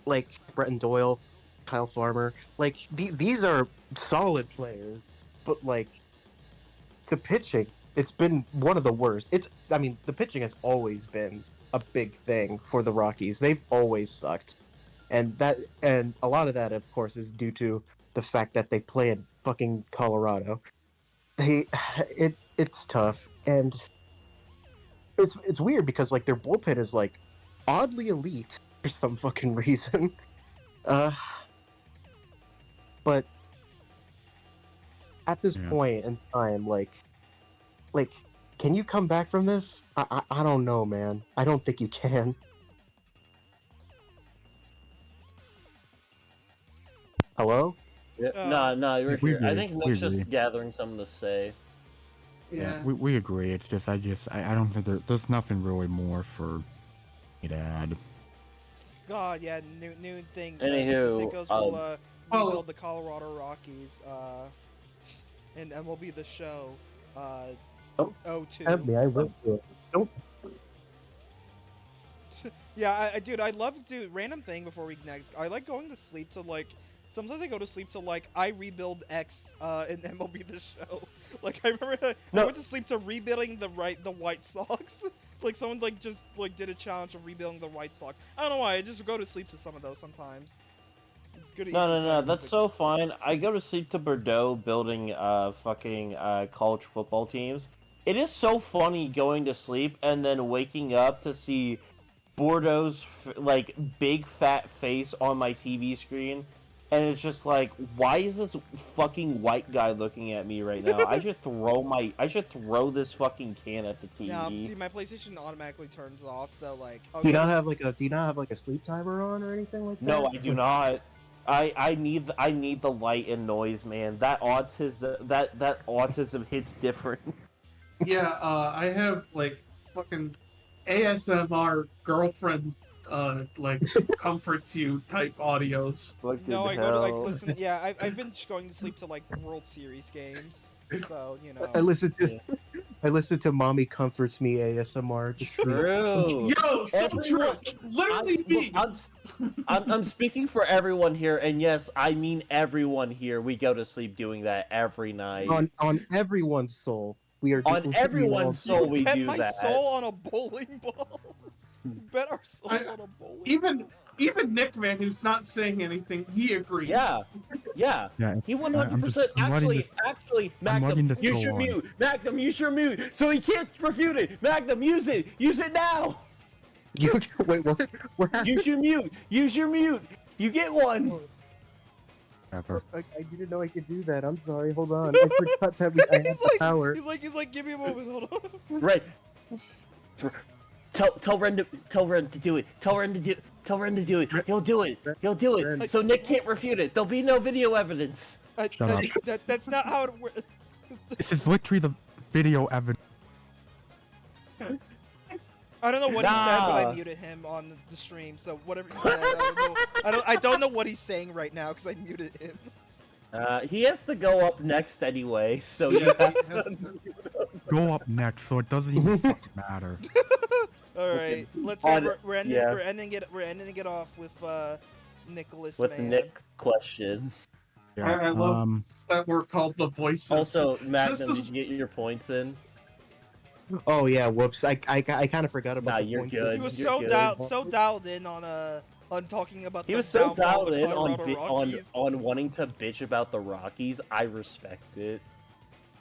like Bretton Doyle, Kyle Farmer. Like, these are solid players, but like the pitching, it's been one of the worst. The pitching has always been a big thing for the Rockies. They've always sucked, and a lot of that, of course, is due to the fact that they play in fucking Colorado. It's tough, and it's weird because, like, their bullpen is, like, oddly elite for some fucking reason. But at this Yeah. point in time, like, can you come back from this? I don't know, man. I don't think you can. Hello? Yeah. Uh, No, you're we here. I agree, think we Nick's just agree. gathering something to say. Yeah. We agree. It's just I don't think there's nothing really more for me to add. God, yeah, new thing. Anywho, Sickos will Oh. rebuild the Colorado Rockies, in MLB The Show, Oh, 02. Have me, I will do it. Don't. Yeah, dude, I love random thing before we next. I like going to sleep to like. Sometimes I go to sleep to like I rebuild X in MLB The Show. Like I remember I No. went to sleep to rebuilding the White Sox. Like someone like just like did a challenge of rebuilding the White Sox. I don't know why. I just go to sleep to some of those sometimes. It's good. No, that's so fine. I go to sleep to Bordeaux building fucking college football teams. It is so funny going to sleep and then waking up to see Bordeaux's like big fat face on my TV screen, and it's just like, why is this fucking white guy looking at me right now? I should throw this fucking can at the TV. Yeah, see, my PlayStation automatically turns off, so like. Do you not have like a sleep timer on or anything like that? No, I do not. I need the light and noise, man. That autism hits different. Yeah, I have like fucking ASMR girlfriend like comforts you type audios. No, I go to like listen. Yeah, I've been going to sleep to like World Series games, so you know. I listen to Mommy Comforts Me ASMR. Just True. Yo, so true. Literally me. I'm speaking for everyone here, and yes, I mean everyone here. We go to sleep doing that every night. on everyone's soul. We are On everyone's soul, we Bet do my that. soul on a bowling ball. Bet our soul I- on a bowling. Even Nickman, who's not saying anything, he agrees. Yeah. Yeah, He I'm 100%. letting Actually, I'm letting Magnum, this use go your on. mute. Magnum, use your mute, so he can't refute it. Magnum, use it. Use it now. You wait, what? What happened? Use your mute. Use your mute. You get one. Ever. I didn't know I could do that. I'm sorry. Hold on. I forgot that I have the power. He's like, give me a moment, hold on. Right. Tell Ren to do it. Tell Ren to do it. He'll do it. He'll do Ren. it. So Nick can't refute it. There'll be no video evidence. Shut up. That's not how it works. This is literally the video evidence. I don't know what he said, but I Nah. muted him on the stream. So whatever he said, I don't know what he's saying right now because I muted him. He has to go up next anyway. So you have to... Go up next, so it doesn't even fucking matter. All right, let's we're ending it off with Nicholas with man. Nick's question. Yeah, I love that we're called the voices. Also, Magnum, This is- did you get your points in? Oh yeah, whoops. I kind of forgot about Nah, the you're points. good. He was You're so dialed in on talking about. He the was so downfall of dialed the in Colorado Rockies. on wanting to bitch about the Rockies. I respect it.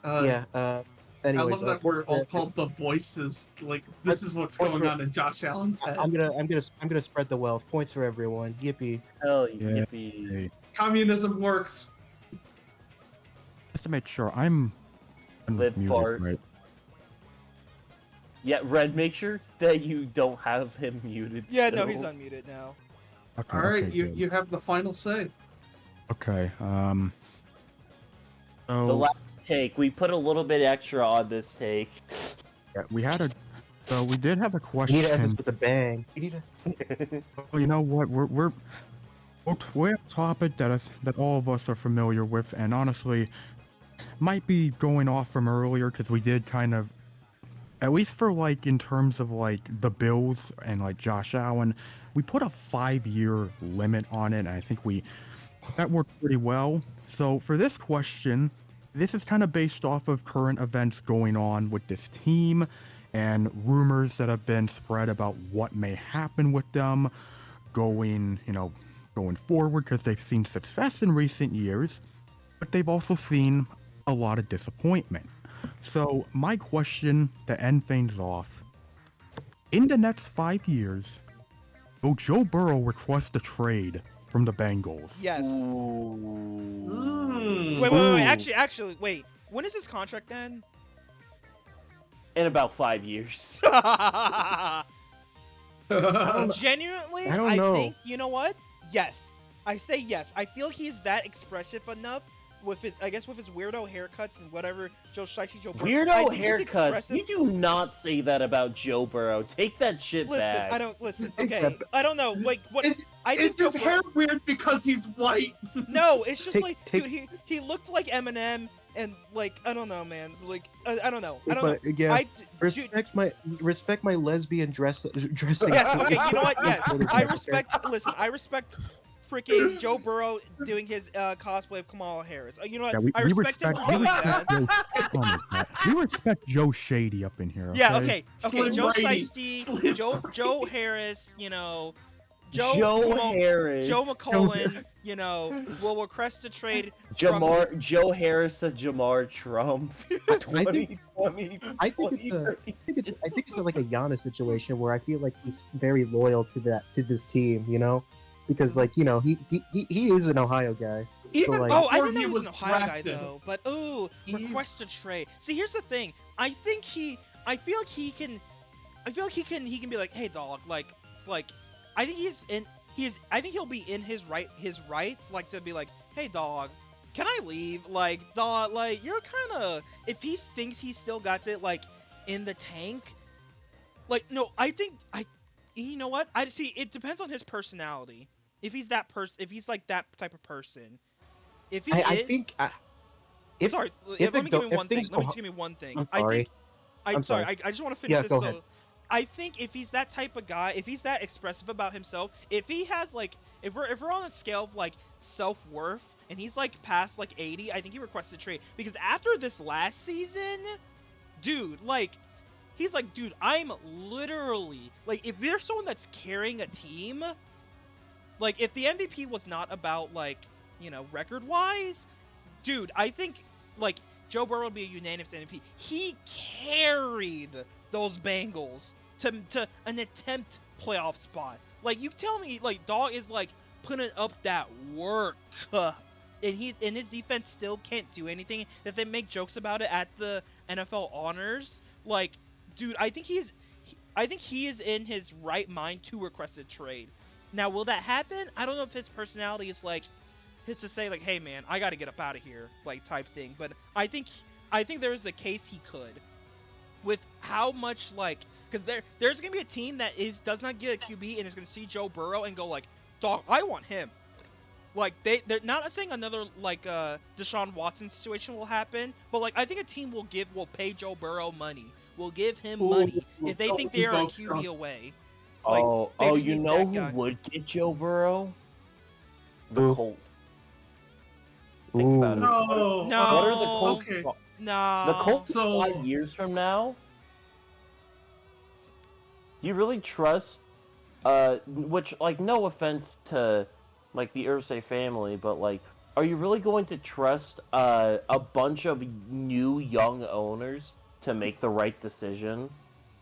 Yeah. I Anyways, love that we're all called the voices. Like this is what's points going for- on in Josh Allen's head. I'm gonna spread the wealth. Points for everyone. Yippee. Hell, Yeah. yippee. Hey, Communism works. just to make sure, I'm Live unmuted, fart. right? Yeah, Red, make sure that you don't have him muted. Yeah, no, still. he's unmuted now. Okay, All right, okay, you good. you have the final say. Okay. The So last take, we put a little bit extra on this take. yeah, we did have a You question. need to end this with a bang. You need to. Well, you know what? We're a topic that all of us are familiar with, and honestly, might be going off from earlier because we did kind of, at least for like in terms of like the Bills and like Josh Allen, we put a 5-year limit on it, and I think that worked pretty well. So for this question, this is kind of based off of current events going on with this team and rumors that have been spread about what may happen with them going forward, because they've seen success in recent years, but they've also seen a lot of disappointment. So my question to end things off, in the next 5 years, will Joe Burrow request a trade from the Bengals? Yes. Mm. Wait. Ooh. Actually, wait. When is his contract end? In about 5 years. Genuinely, I don't know. think, you know what? Yes. I say yes. I feel he's that expressive enough with his weirdo haircuts and whatever. Joe Burrow. I Weirdo think he's haircuts. expressive. You do not say that about Joe Burrow. Take that shit Listen, back. I don't listen. Okay, I don't know. Like what? Is I is think his Joe hair Burrow- weird because he's white? No, it's just Take- like take- dude, he looked like Eminem and like I don't know, man. Like I don't know. I don't know. But yeah, Dude, respect my lesbian dressing. yes, okay, you know what? Yes, I Okay. respect. Listen, I respect freaking Joe Burrow doing his cosplay of Kamala Harris. You know what? Yeah, we I respect him respect for doing that. we respect Joe Shady up in here. Yeah, okay. Slim Joe Brady. Shiesty, Joe Harris, Joe Mo- Harris. Joe McCullen, will request a trade. Joe Harris to Jamar Trump. I think 2020. I think it's like a Giannis situation where I feel like he's very loyal to this team, because like he is an Ohio guy. Even like- Oh, I before didn't know he he was was an Ohio guy drafted. though. But request a trade. See, here's the thing. I feel like he can be like, hey, dog. Like, it's like, I think I think he'll be in his right, like to be like, hey, dog, can I leave? Like, dog, like you're kind of, if he thinks he still got it like in the tank, like no, you know what? I see. It depends on his personality. If he's that person, if he's like that type of person, if he I is, think if, sorry, if let me give me one thing. things Let me go- just give me one thing. I'm sorry. I'm sorry. sorry. I just want to finish Yeah, this. go So, ahead. I think if he's that type of guy, if he's that expressive about himself, if he has like, if we're on a scale of like self-worth, and he's like past like 80, I think he requests a trade because after this last season, dude, like, he's like, dude, I'm literally like, if there's someone that's carrying a team, like, if the MVP was not about like, record-wise, dude, I think like Joe Burrow would be a unanimous MVP. He carried those Bengals to an attempt playoff spot. Like, you tell me, like, dog is like putting up that work, and his defense still can't do anything. That they make jokes about it at the NFL honors. Like, dude, I think he is in his right mind to request a trade. Now, will that happen? I don't know if his personality is like, it's to say like, hey man, I got to get up out of here, like type thing. But I think there is a case he could, with how much like, because there's gonna be a team that does not get a QB and is gonna see Joe Burrow and go like, dog, I want him. Like they're not saying another like Deshaun Watson situation will happen, but like I think a team will pay Joe Burrow money, will give him money if they think they are a QB away. Like, they just you need know that who guy. would get Joe Burrow? The Who? Colts. Think about it. No. No. What are the Colts? Okay. No. The Colts So- 5 years from now? You really trust? Which, like, no offense to like the Irsay family, but like are you really going to trust a bunch of new young owners to make the right decision?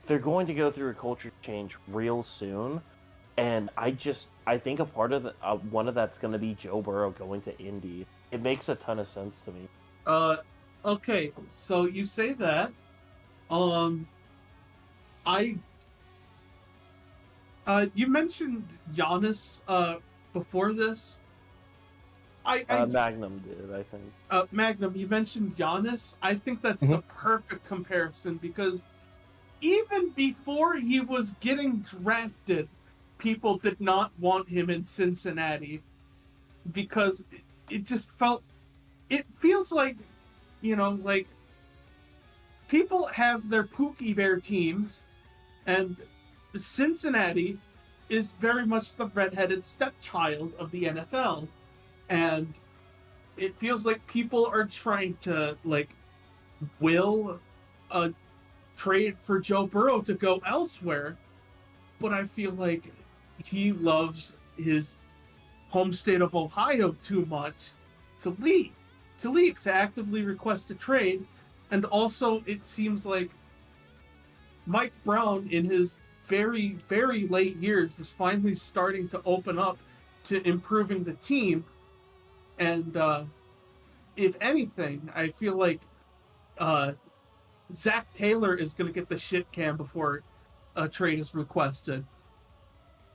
They're going to go through a culture change real soon, and I think a part of one of that's going to be Joe Burrow going to Indy. It makes a ton of sense to me. Okay, so you say that. You mentioned Giannis before this. Magnum did, I think. Magnum, you mentioned Giannis. I think that's Mhm. the perfect comparison because even before he was getting drafted, people did not want him in Cincinnati because it just it feels like, like people have their Pookie Bear teams, and Cincinnati is very much the redheaded stepchild of the NFL. And it feels like people are trying to, will a trade for Joe Burrow to go elsewhere, but I feel like he loves his home state of Ohio too much to leave, to actively request a trade. And also, it seems like Mike Brown, in his very, very late years, is finally starting to open up to improving the team. And if anything, I feel like Zach Taylor is going to get the shit can before a trade is requested.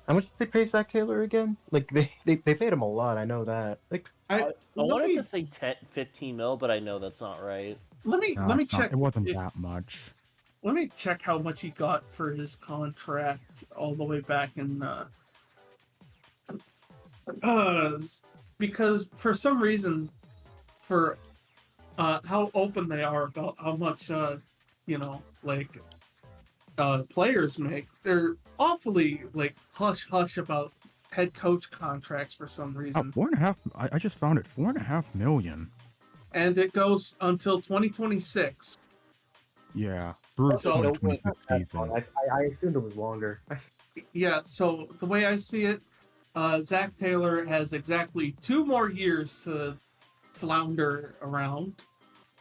How much did they pay Zach Taylor again? Like they paid him a lot. I know that. Like I wanted to say 15 mil, but I know that's not right. Let me check. It wasn't that much. Let me check how much he got for his contract all the way back in. Because for some reason, for how open they are about how much players make, they're awfully hush hush about head coach contracts for some Oh, reason. 4.5. I just found it. 4.5 million. And it goes until 2026. Yeah, through So- 2026 season. I assumed it was longer. Yeah, so the way I see it, Zach Taylor has exactly 2 more years to flounder around,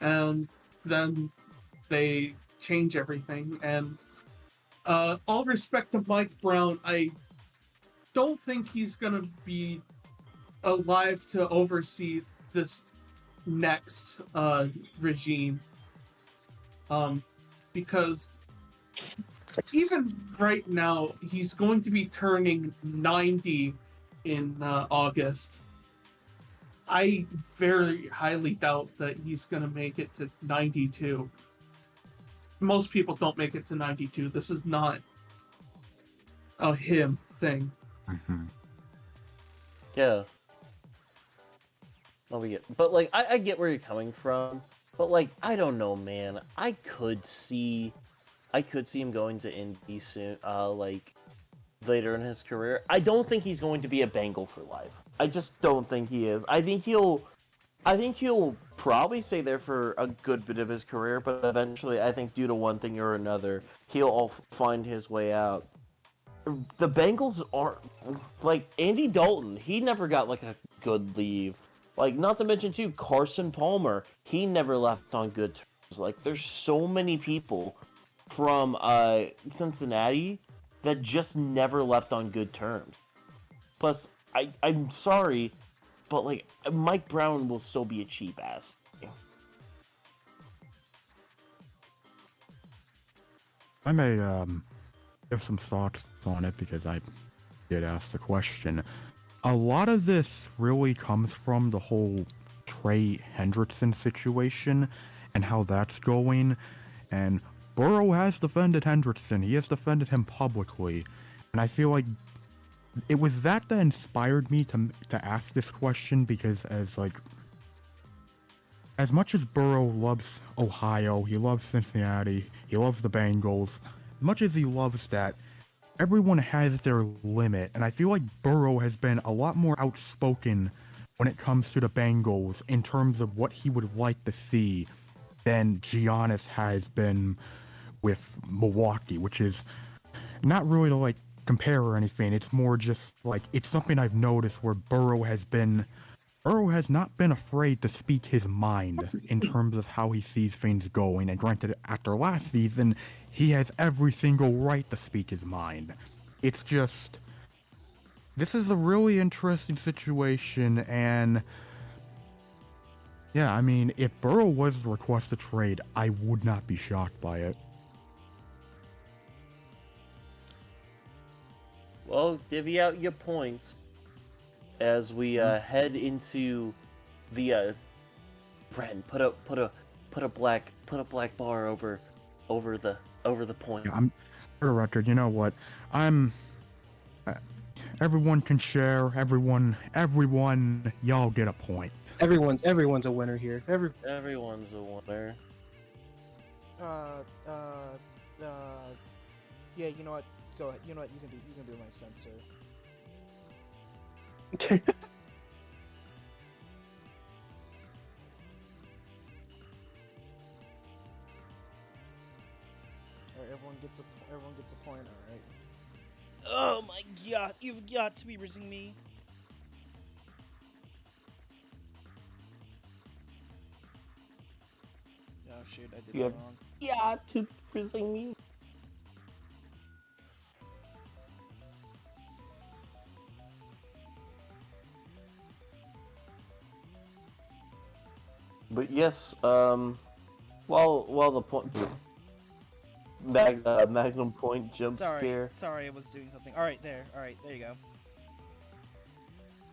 and then they change everything. And all respect to Mike Brown, I don't think he's going to be alive to oversee this next regime. Because even right now, he's going to be turning 90 in August. I very highly doubt that he's going to make it to 92. Most people don't make it to 92. This is not a him thing. Mhm. Yeah. Oh, we get, but I get where you're coming from, but I don't know, man. I could see him going to Indy soon, later in his career. I don't think he's going to be a Bengal for life. I just don't think he is. I think he'll probably stay there for a good bit of his career, but eventually, I think due to one thing or another, he'll find his way out. The Bengals aren't Andy Dalton. He never got a good leave. Not to mention too, Carson Palmer. He never left on good terms. There's so many people from Cincinnati that just never left on good terms. Plus, I'm sorry, but Mike Brown will still be a cheap ass. I may give some thoughts on it because I did ask the question. A lot of this really comes from the whole Trey Hendrickson situation and how that's going. And Burrow has defended Hendrickson. He has defended him publicly. And I feel like it was that inspired me to ask this question because as much as Burrow loves Ohio, he loves Cincinnati, he loves the Bengals, as much as he loves that, everyone has their limit, and I feel like Burrow has been a lot more outspoken when it comes to the Bengals in terms of what he would like to see than Giannis has been with Milwaukee, which is not really to compare or anything. It's more just it's something I've noticed where Burrow has been Burrow has not been afraid to speak his mind in terms of how he sees things going. And granted, after last season, he has every single right to speak his mind. It's just, this is a really interesting situation, and yeah, I mean, if Burrow was to request a trade, I would not be shocked by it. Well, divvy out your points as we head into the Ren. Put a black bar over the point. Yeah, I'm, for the record, you know what? Everyone can share. Everyone, y'all get a point. Everyone's a winner here. Everyone's a winner. Yeah, you know what? Go ahead. You know what? You can be my censor. Alright, everyone gets a point, alright. Oh my god, you've got to be rizzing me. Oh shoot, I did You that have- wrong. Yeah, to frizzling me. But yes, while the point Magnum point jump scare. Sorry, I was doing something. Alright, there you go.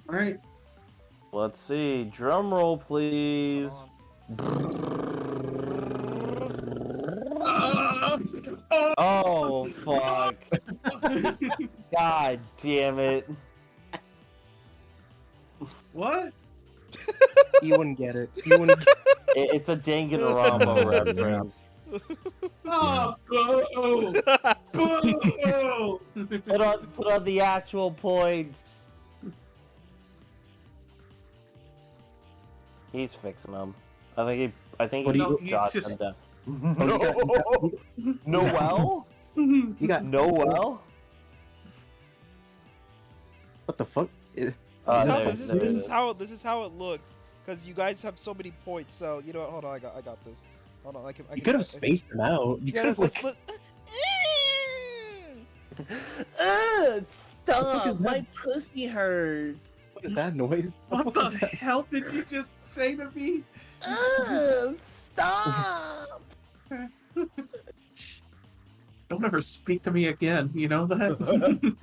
All right. Let's see, drum roll, please. Oh fuck! God damn it! What? You wouldn't get it. You wouldn't. It's a Danganronpa reference. Oh, boo! Boo! Put on the actual points. He's fixing them. I think What do you- he jotted he's them just- down. Noel? You got Noel? what the fuck? This is how it looks. Cause you guys have so many points. So you know what? Hold on, I got this. Hold on, I can. You could have spaced them out. You could have like. Stop! is that? My pussy hurts. What is that noise? What fuck the was that? hell did you just say to me? Stop! Don't ever speak to me again. You know that?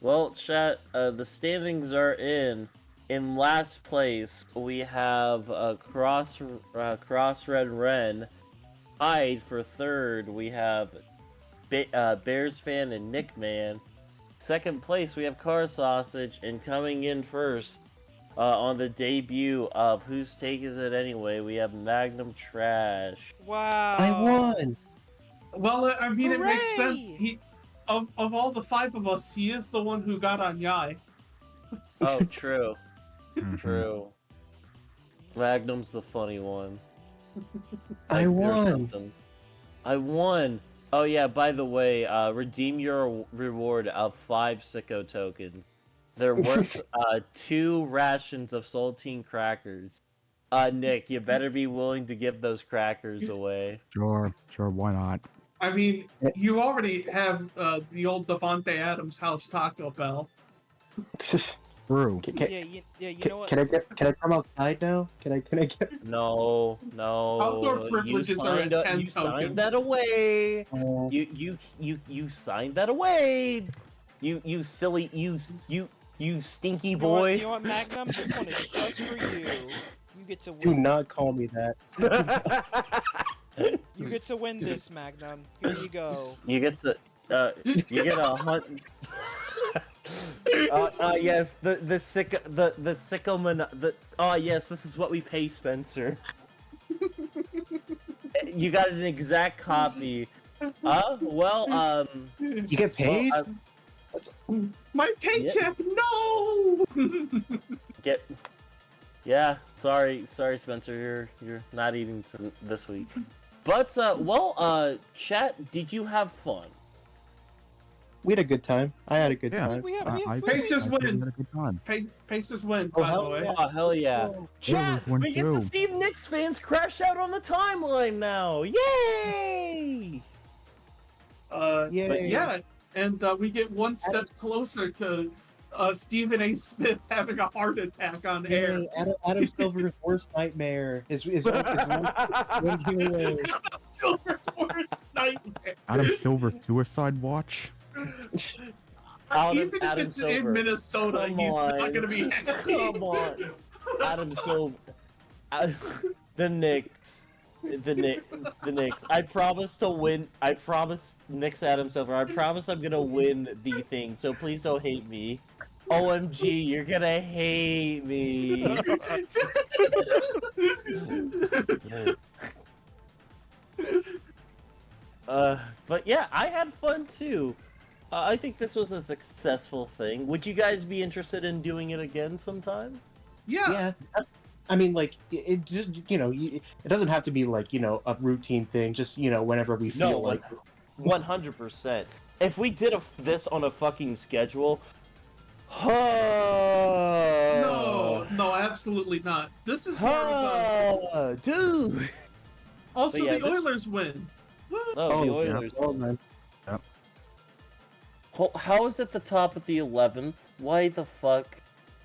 Well, chat. The standings are in. In last place, we have CrossRenRen. Tied for third, we have Bears fan and Nickman. Second place, we have Carsausage, and coming in first on the debut of Whose Take Is It Anyway, we have Magnum Trash. Wow. I won. Well, I mean, it makes Hooray! sense. Of all the five of us, he is the one who got on Yai. Oh, true. True. Magnum's the funny one. I Like, there's won. something. I won. Oh yeah, by the way, redeem your reward of 5 Sicko tokens. They're worth 2 rations of saltine crackers. Nick, you better be willing to give those crackers away. Sure, why not? I mean, you already have the old Devontae Adams house Taco Bell. True. You know what? Can I come outside now? Can I get? No. Outdoor privileges are at 10 You signed tokens. that away. Oh. You signed that away. You silly you stinky You know boy. what, Magnum? This one is just for you. You get to Do win. not call me that. You get to win this, Magnum. Here you go. You get to you get a hunt. Yes, the sickoman. Yes, this is what we pay Spencer. You got an exact copy. You get paid? My paycheck, no! Sorry, Spencer, you're not eating this week. But chat, did you have fun? We had a good time. I had a good Yeah. time. Pacers I win. had a good time. Pacers win, Oh, by the hell way. yeah. Oh, hell yeah. Chat, won we get to too. see Knicks fans crash out on the timeline now. Yay! Yay. But yeah, and we get one step closer to Stephen A. Smith having a heart attack on air. Yay. Adam Silver's worst nightmare is one game away. Silver's worst nightmare. Adam Silver suicide watch. Even if Adam it's Silver. in Minnesota, Come he's not on. going to be happy. Come on. Adam Silver. The Knicks. The Knicks. I promise to win. I promise, Knicks Adam Silver. I promise I'm gonna win the thing. So please don't hate me. OMG, you're gonna hate me. But yeah, I had fun too. I think this was a successful thing. Would you guys be interested in doing it again sometime? Yeah. Yeah. I mean, like, it just, it doesn't have to be, like, a routine thing. Just, whenever we feel No, like 100%. If we did this on a fucking schedule, No, absolutely not. This is more of a... dude. Also, But yeah, the Oilers win. Woo! Oh, the yeah. Oilers. Oh, man. How is it the top of the 11th? Why the fuck?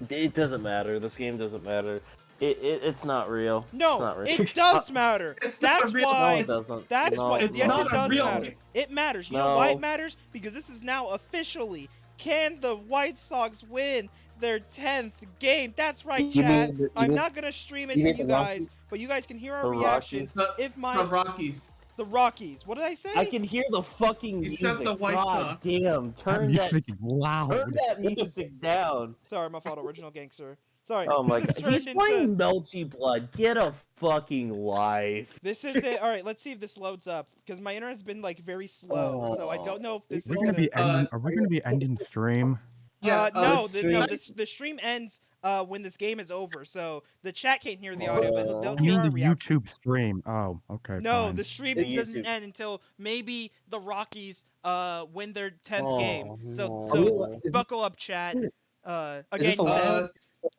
It doesn't matter. This game doesn't matter. It's not real. No, it's not real. it does matter. It's not That's a real- why. No, it doesn't. That's No, why. it's Yes, not it a does real matter. game. It matters. You know why No. it matters? Because this is now officially. Can the White Sox win their 10th game? That's right, You chat. mean the- you I'm mean- not gonna stream it you to mean you the guys, Rockies? but you guys can hear our The reactions. The, If the my Rockies. the Rockies. What did I say? I can hear the fucking You music. said the White God Sox. damn! That Turn music is loud. that music down. Sorry, my fault. Original gangster. Sorry. Oh my This god, turned he's into- playing Melty Blood. Get a fucking life. This is it. All right, let's see if this loads up because my internet's been like very slow, so I don't know if this We're is gonna gonna. be ending. Are we gonna be ending stream? Yeah, No, stream- the stream ends when this game is over, so the chat can't hear the audio, but they'll I hear mean our the reaction. YouTube stream. Oh, okay. No, fine. the stream The doesn't YouTube. end until maybe the Rockies win their 10th Oh, game. So no. so Is this- buckle up, chat. is Again, this allowed?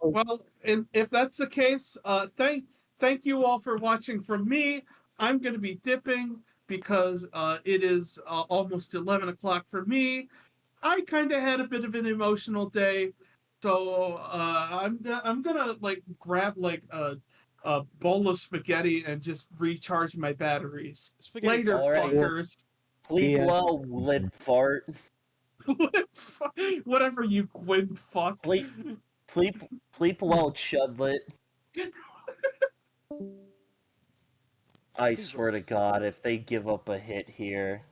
well, if that's the case, thank you all for watching from me. I'm going to be dipping because it is almost 11 o'clock for me. I kind of had a bit of an emotional day, so I'm gonna like grab like a bowl of spaghetti and just recharge my batteries. spaghetti Later, All right. fuckers. Sleep Yeah. well, lit fart. Whatever, you Gwyn fuck. Sleep well, chudlet. I swear to God, if they give up a hit here,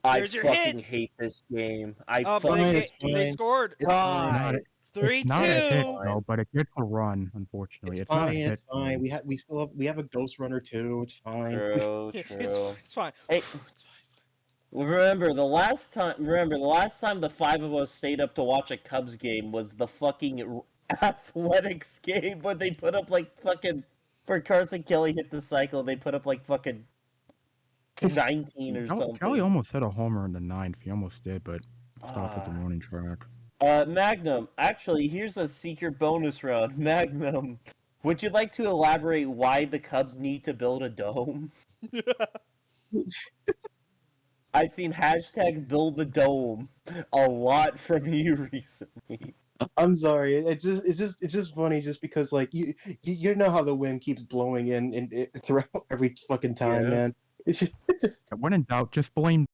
There's I your fucking hit. hate this game. I but fine, fucking it's they fine. scored It's fine. God. It's 3-2. not a hit Fine. though, but it gets a run. Unfortunately, It's not a fine. hit. It's fine. We have a Ghost Runner too. It's fine. True, It's true. fine. Hey, It's fine. remember the last time the five of us stayed up to watch a Cubs game was the fucking Athletics game when they put up like fucking for Carson Kelly hit the cycle. They put up like fucking 19 or something. Kelly almost hit a homer in the ninth. He almost did, but stopped at the Ah. warning track. Magnum, actually, here's a secret bonus round. Magnum, would you like to elaborate why the Cubs need to build a dome? I've seen hashtag build the dome a lot from you recently. I'm sorry. It's just funny just because like you know how the wind keeps blowing in throughout every fucking time, Yeah. man. It's just When in doubt, just blame.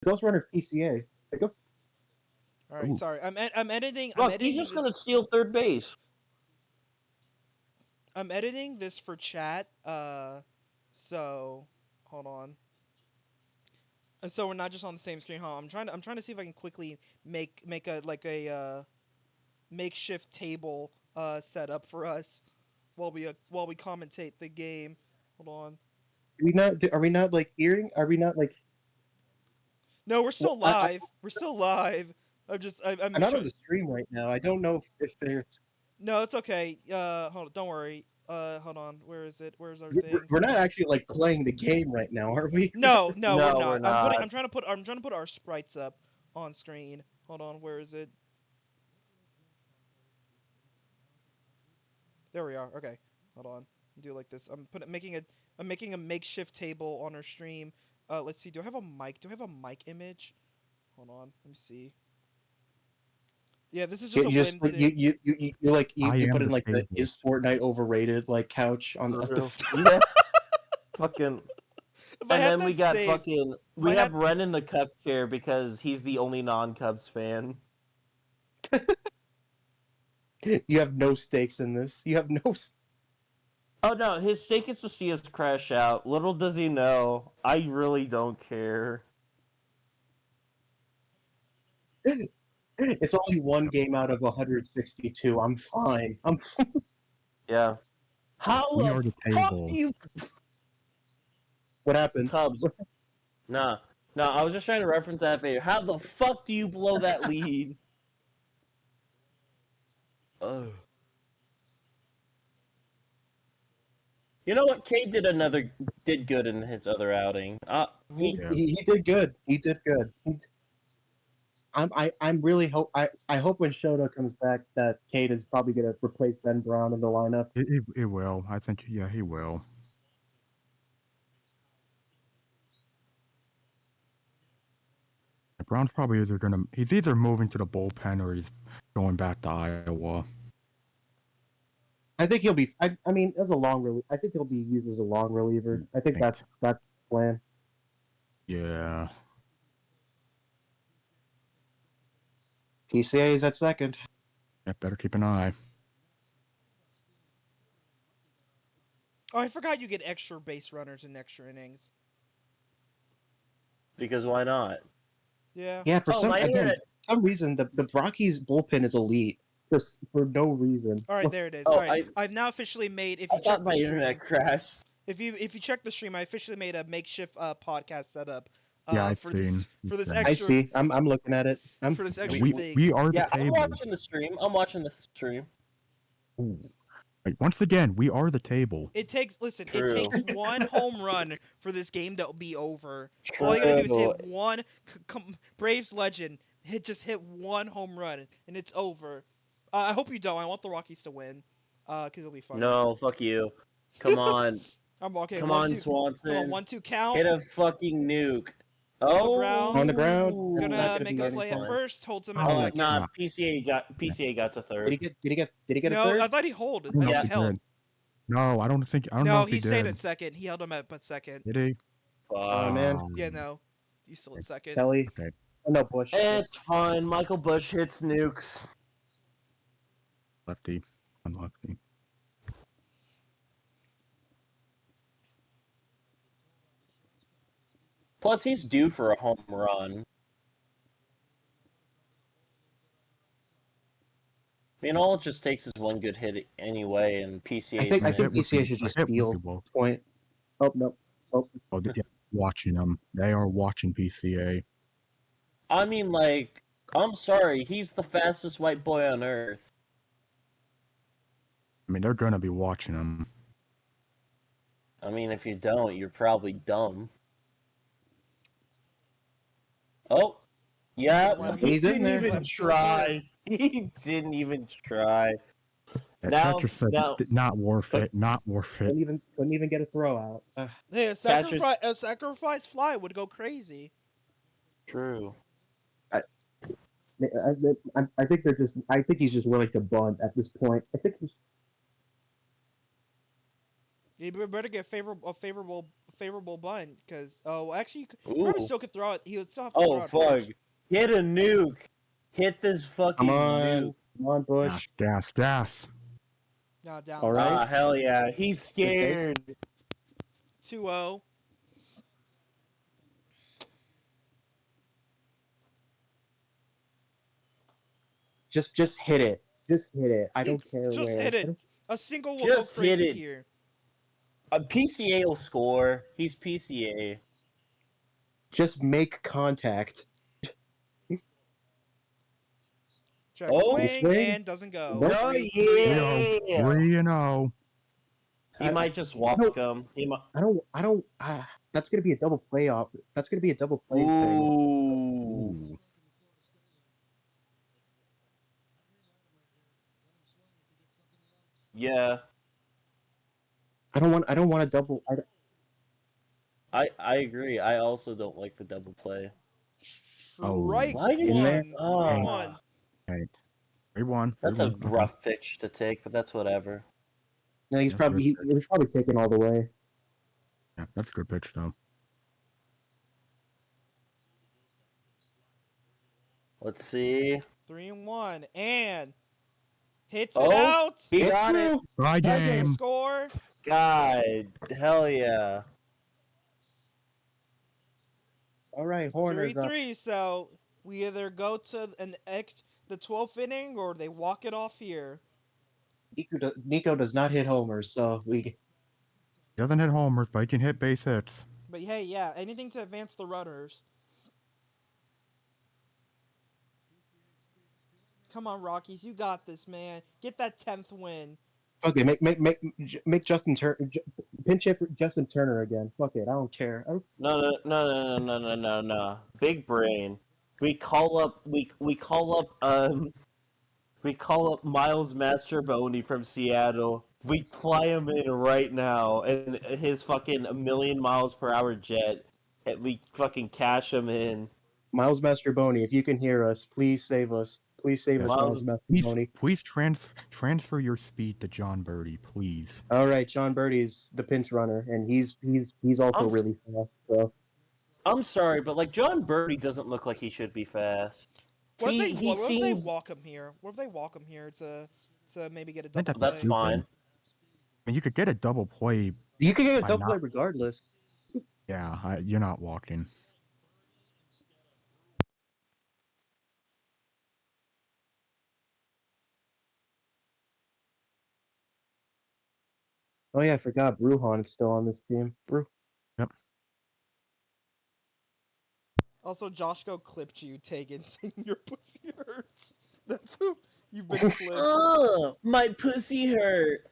Ghost Runner PCA. Like, All right, Ooh. sorry. I'm editing. I'm Look, editing. he's just this- gonna steal third base. I'm editing this for chat. So hold on. And so we're not just on the same screen. Huh? I'm trying to see if I can quickly make a makeshift table set up for us while we commentate the game. Hold on. Are we not like hearing? Are we not like? No, we're still Well, live. We're still live. I'm I'm not on the stream right now. I don't know if there's. No, it's okay. Hold on. Don't worry. Hold on. Where is it? Where's our We're, thing? we're not actually like playing the game right now, are we? No, no, we're No, not. we're not. I'm trying to put our sprites up on screen. Hold on. Where is it? There we are. Okay. Hold on. Do it like this. I'm making a makeshift table on our stream. Let's see. Do I have a mic? Do I have a mic image? Hold on. Let me see. Yeah, this is just a You just win like thing. you I put am in the like the table. is Fortnite overrated like couch on the. True. Yeah. Fucking. If I And have then we that got saved, fucking. if We I have have- Ren in the cup chair because he's the only non-Cubs fan. You have no stakes in this. You have no. Oh no, his stake is to see us crash out. Little does he know, I really don't care. It's only one game out of 162. I'm fine. Yeah. How We the are the fuck table. do you What happened? Cubs? Nah, no, I was just trying to reference that video. How the fuck do you blow that lead? Oh. You know what? Cade did good in his other outing. Yeah. He did good. He did good. I'm really I hope when Shota comes back that Cade is probably gonna replace Ben Braun in the lineup. It will. I think, yeah, he will. Brown's probably he's either moving to the bullpen or he's going back to Iowa. I think he'll be. I mean, as a I think he'll be used as a long reliever. I think that's the plan. Yeah. PCA is at second. Yeah, better keep an eye. Oh, I forgot you get extra base runners in extra innings. Because why not? Yeah. Yeah, for Oh, some my internet- some reason the Rockies bullpen is elite for no reason. All right, there it is. Oh, All right, I've now officially made. If I you check thought my the internet stream, crashed. if you check the stream, I officially made a makeshift podcast setup. Yeah, I've for seen. this I I extra see. I'm looking at it. for this Yeah, extra We thing. we are the Yeah, I'm table. watching the stream. Ooh. Wait, once again, we are the table. It takes True. It takes one home run for this game to be over. All you gotta do is True. hit one. Braves legend hit one home run and it's over. I hope you don't. I want the Rockies to win. Cause it'll be fun. No, fuck you. Come on. I'm okay. Come 1, on, 2, Swanson. Come on, 1-2 count. Hit a fucking nuke. the Oh, ground. On the ground. That's not Gonna gonna make be a any play fun. at first. Holds him Oh, at Oh, second. nah, PCA got to Did third. he get a No, third? I thought he held. I I don't know thought if he he held. did. No, I don't know No, if he he stayed did. at second. He held him at second. Did he? Oh man, Yeah, no, he's still at second. Kelly. Okay. Oh, no, Bush. It's fine. Michael Bush hits nukes. Lefty. Unlefty. Plus, he's due for a home run. I mean, all it just takes is one good hit anyway, and PCA. I think A hit would PCA be- should a just hit would steal be well. point. Oh no. Oh, Oh, they're watching them. They are watching PCA. I mean, like, I'm sorry, he's the fastest white boy on earth. I mean, they're gonna be watching them. I mean, if you don't, you're probably dumb. Oh, yeah, Well, he he's in didn't there. even try. He didn't even try. That Now- catcher said now- not worth it. Not worth it. couldn't even get a throw out. Hey, a Catchers- sacrifice fly would go crazy. True. I think they're just. I think he's just willing to bunt at this point. I think he's. You better get a favorable bunt because actually you Ooh. probably still could throw it. He would still have to Oh, throw it fuck. Hit a nuke. Hit this fucking Come on, nuke. come on, Bush. Gas. No, down. All right. Ah, hell yeah. He's scared. 2-0. Just hit it. Just hit it. I don't care Just where. hit I it. don't- A single will Just go hit crazy it. here. PCA will score. He's PCA. Just make contact. Check Oh, swing swing. and doesn't go. Nope. No, Three- yeah. 3-0. He might just walk him. He might. I don't. That's gonna be a double play off. That's gonna be a double play thing. Ooh. Yeah. I don't want a double. I agree. I also don't like the double play. Oh, Strike why did you- one. Oh. One. Right. 3-1. That's a 3-1. Okay. rough pitch to take, but that's whatever. No, he's That's probably good he was probably taken all the way. Yeah, that's a good pitch though. Let's see. 3-1 and hits Oh, it out. He It's got it. through. Bye, game. Score. God, hell yeah. All right, Horner's up. 3-3. So we either go to the 12th inning or they walk it off here. Nico does not hit homers, so we. He doesn't hit homers, but he can hit base hits. But hey, yeah, anything to advance the runners. Come on, Rockies, you got this, man. Get that 10th win. Okay, make Justin pinch hit for Justin Turner again. Fuck it, I don't care. No. Big brain. We call up Miles Mastroboni from Seattle. We fly him in right now, and his fucking 1,000,000 miles per hour jet, and we fucking cash him in. Miles Mastroboni, if you can hear us, please save us. Please save us, Miles- Miles Please, Mastroboni. please transfer your speed to John Birdie, please. All right, John Birdie's the pinch runner, and he's also I'm- really fast. So I'm sorry, but like John Birdie doesn't look like he should be fast. What He if they seems walk him here? What if they walk him here to maybe get a think double that's play? fine. I mean, you could get a double play. you can get a Why double play not? regardless. Yeah, you're not walking. Oh yeah, I forgot Bruhan is still on this team. Also, Joshko clipped you, Tegan, saying your pussy hurts. That's who you've been clipped. Ugh, my pussy hurt.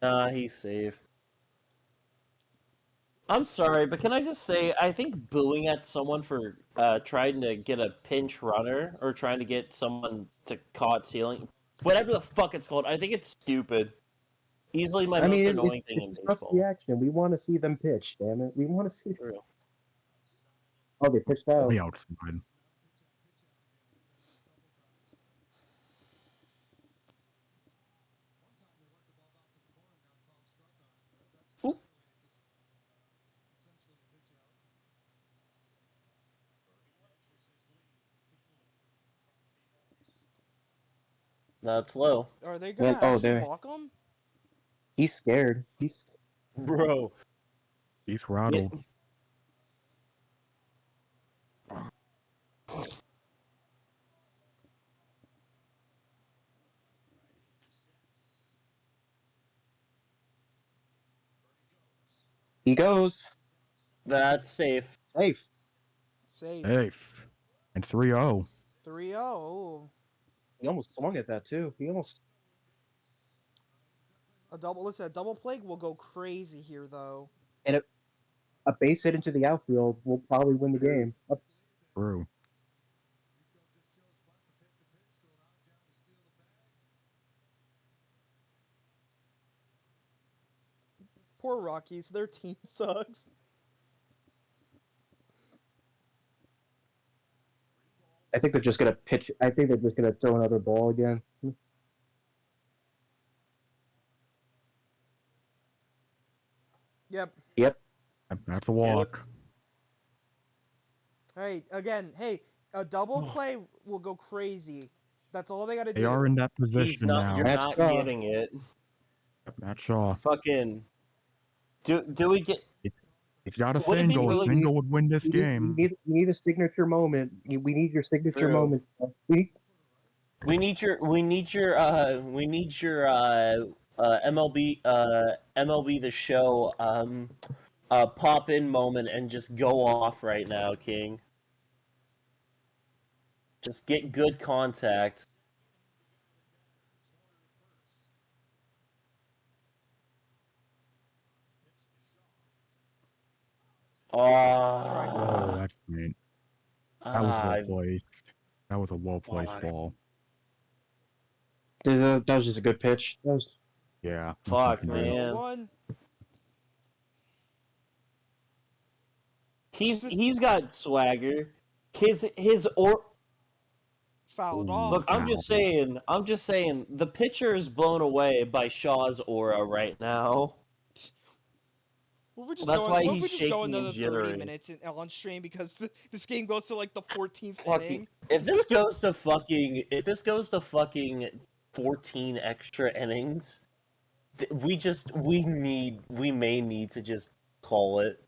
Nah, he's safe. I'm sorry, but can I just say, I think booing at someone for trying to get a pinch runner or trying to get someone to caught stealing, whatever the fuck it's called, I think it's stupid. Easily my I most mean, annoying thing it in disrupts baseball. the action. We want to see them pitch. Damn it, we want to see. True. Oh, they pitched out. Way outside. Oop. That's low. Are they gonna Oh, actually there. walk him? He's scared. He's Bro. He's rattled. he goes That's safe. safe. Save. Safe. And 3-0. 3-0. He almost swung at that too. He almost. A double play will go crazy here, though. A base hit into the outfield will probably win the game. True. Poor Rockies, their team sucks. I think they're just gonna pitch. I think they're just gonna throw another ball again. Yep. That's a walk. Hey, again, a double play will go crazy. That's all they gotta do. They are in that He's position not. now. You're That's not tough. getting it. Matt Shaw. Fucking. Do we get? He's got a Would it be single. really- A single would win this game. We need a signature moment. We need your signature True. moment. We need your MLB the Show pop in moment and just go off right now, King. Just get good contact. Oh, Ah, that's great. That was well I placed. That was a well placed Fuck. ball. That was just a good pitch. That was... Yeah. that's Fuck, looking good. man. 1. He's got swagger. His or Fouled Ooh, off. Look, I'm just foul. saying, the pitcher is blown away by Shaw's aura right now. That's why What if he's we just go shaking and another 30 jittery. minutes on stream because this game goes to like the 14th Fucking, inning? if this goes to fucking 14 extra innings, we may need to just call it.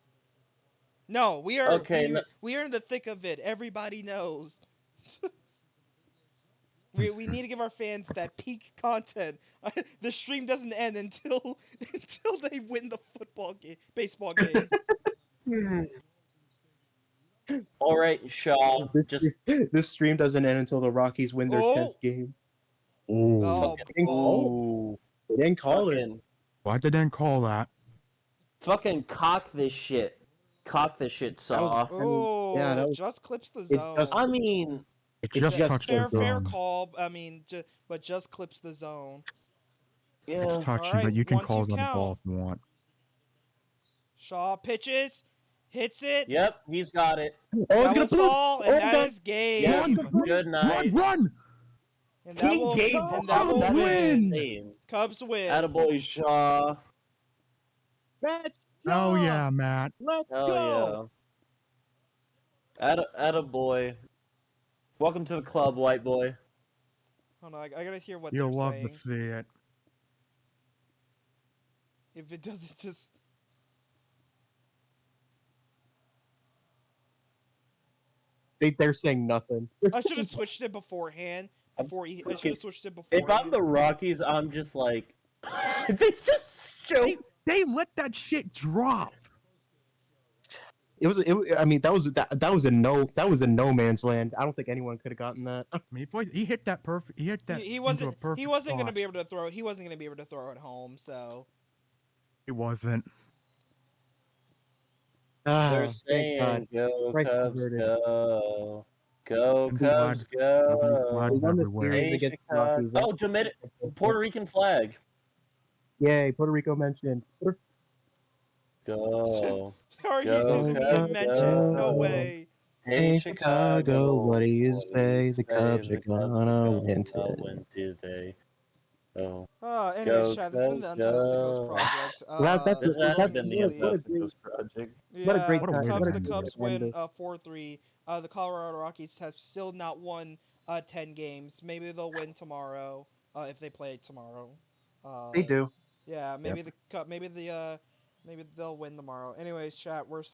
No, we are Okay, we are in the thick of it. Everybody knows. we need to give our fans that peak content. The stream doesn't end until they win the baseball game. All right, Shaw. This stream doesn't end until the Rockies win their 10th game. Ooh. Oh, Ooh, They didn't call it. Why did they call that? fucking cock this shit. Cock this shit, That was- Saw. oh, yeah, that was- just clips the it zone. just- I mean, It It's just just touched fair the zone. call. I mean, but just clips the zone. yeah. It's touching, Alright, but you can 1-2 call it on the count. ball if you want. Shaw pitches, hits it. Yep, he's got it. Oh, it's That gonna will fall, and that is game. Yeah, Run, good night. Run! And that will, gave and that will Cubs win. win! Cubs win. Attaboy, Shaw. Let's Oh go! yeah, Matt. Let's Hell go! yeah. Attaboy. Welcome to the club, white boy. Hold on, I gotta hear what You'll they're love saying. to see it. If it doesn't just... They're saying nothing. I should have switched it beforehand. I should have switched it beforehand. If I'm the Rockies, I'm just like, they just show. They let that shit drop. I mean, that was a no man's land. I don't think anyone could have gotten that. I mean, he hit that perfect. He hit that. He into a wasn't perfect gonna spot. be able to throw. He wasn't gonna be able to throw it home. So It wasn't. They're Thank saying, God. go Christ Cubs, converted. go. Go And Cubs, blood. go. We won this everywhere. series Hey, against the Chicago. Rockies. Oh, Puerto Rican flag. Yay, Puerto Rico mentioned. Go. Are Go, you Cubs, mentioned? No go. way. Hey, Chicago, what do you say? The Cubs are gonna win today. Win today. Oh. Anyways, Go, chat, this has been the Cubs, Untitled Sickos go. project. This has What a- been the what a great- Injustice Project. Yeah, what a great What a the way to Cubs, end the Cubs it. win End 4-3. The Colorado Rockies have still not won 10 games. Maybe they'll win tomorrow if they play tomorrow. They do. Yeah, maybe maybe they'll win tomorrow. Anyways, chat, we're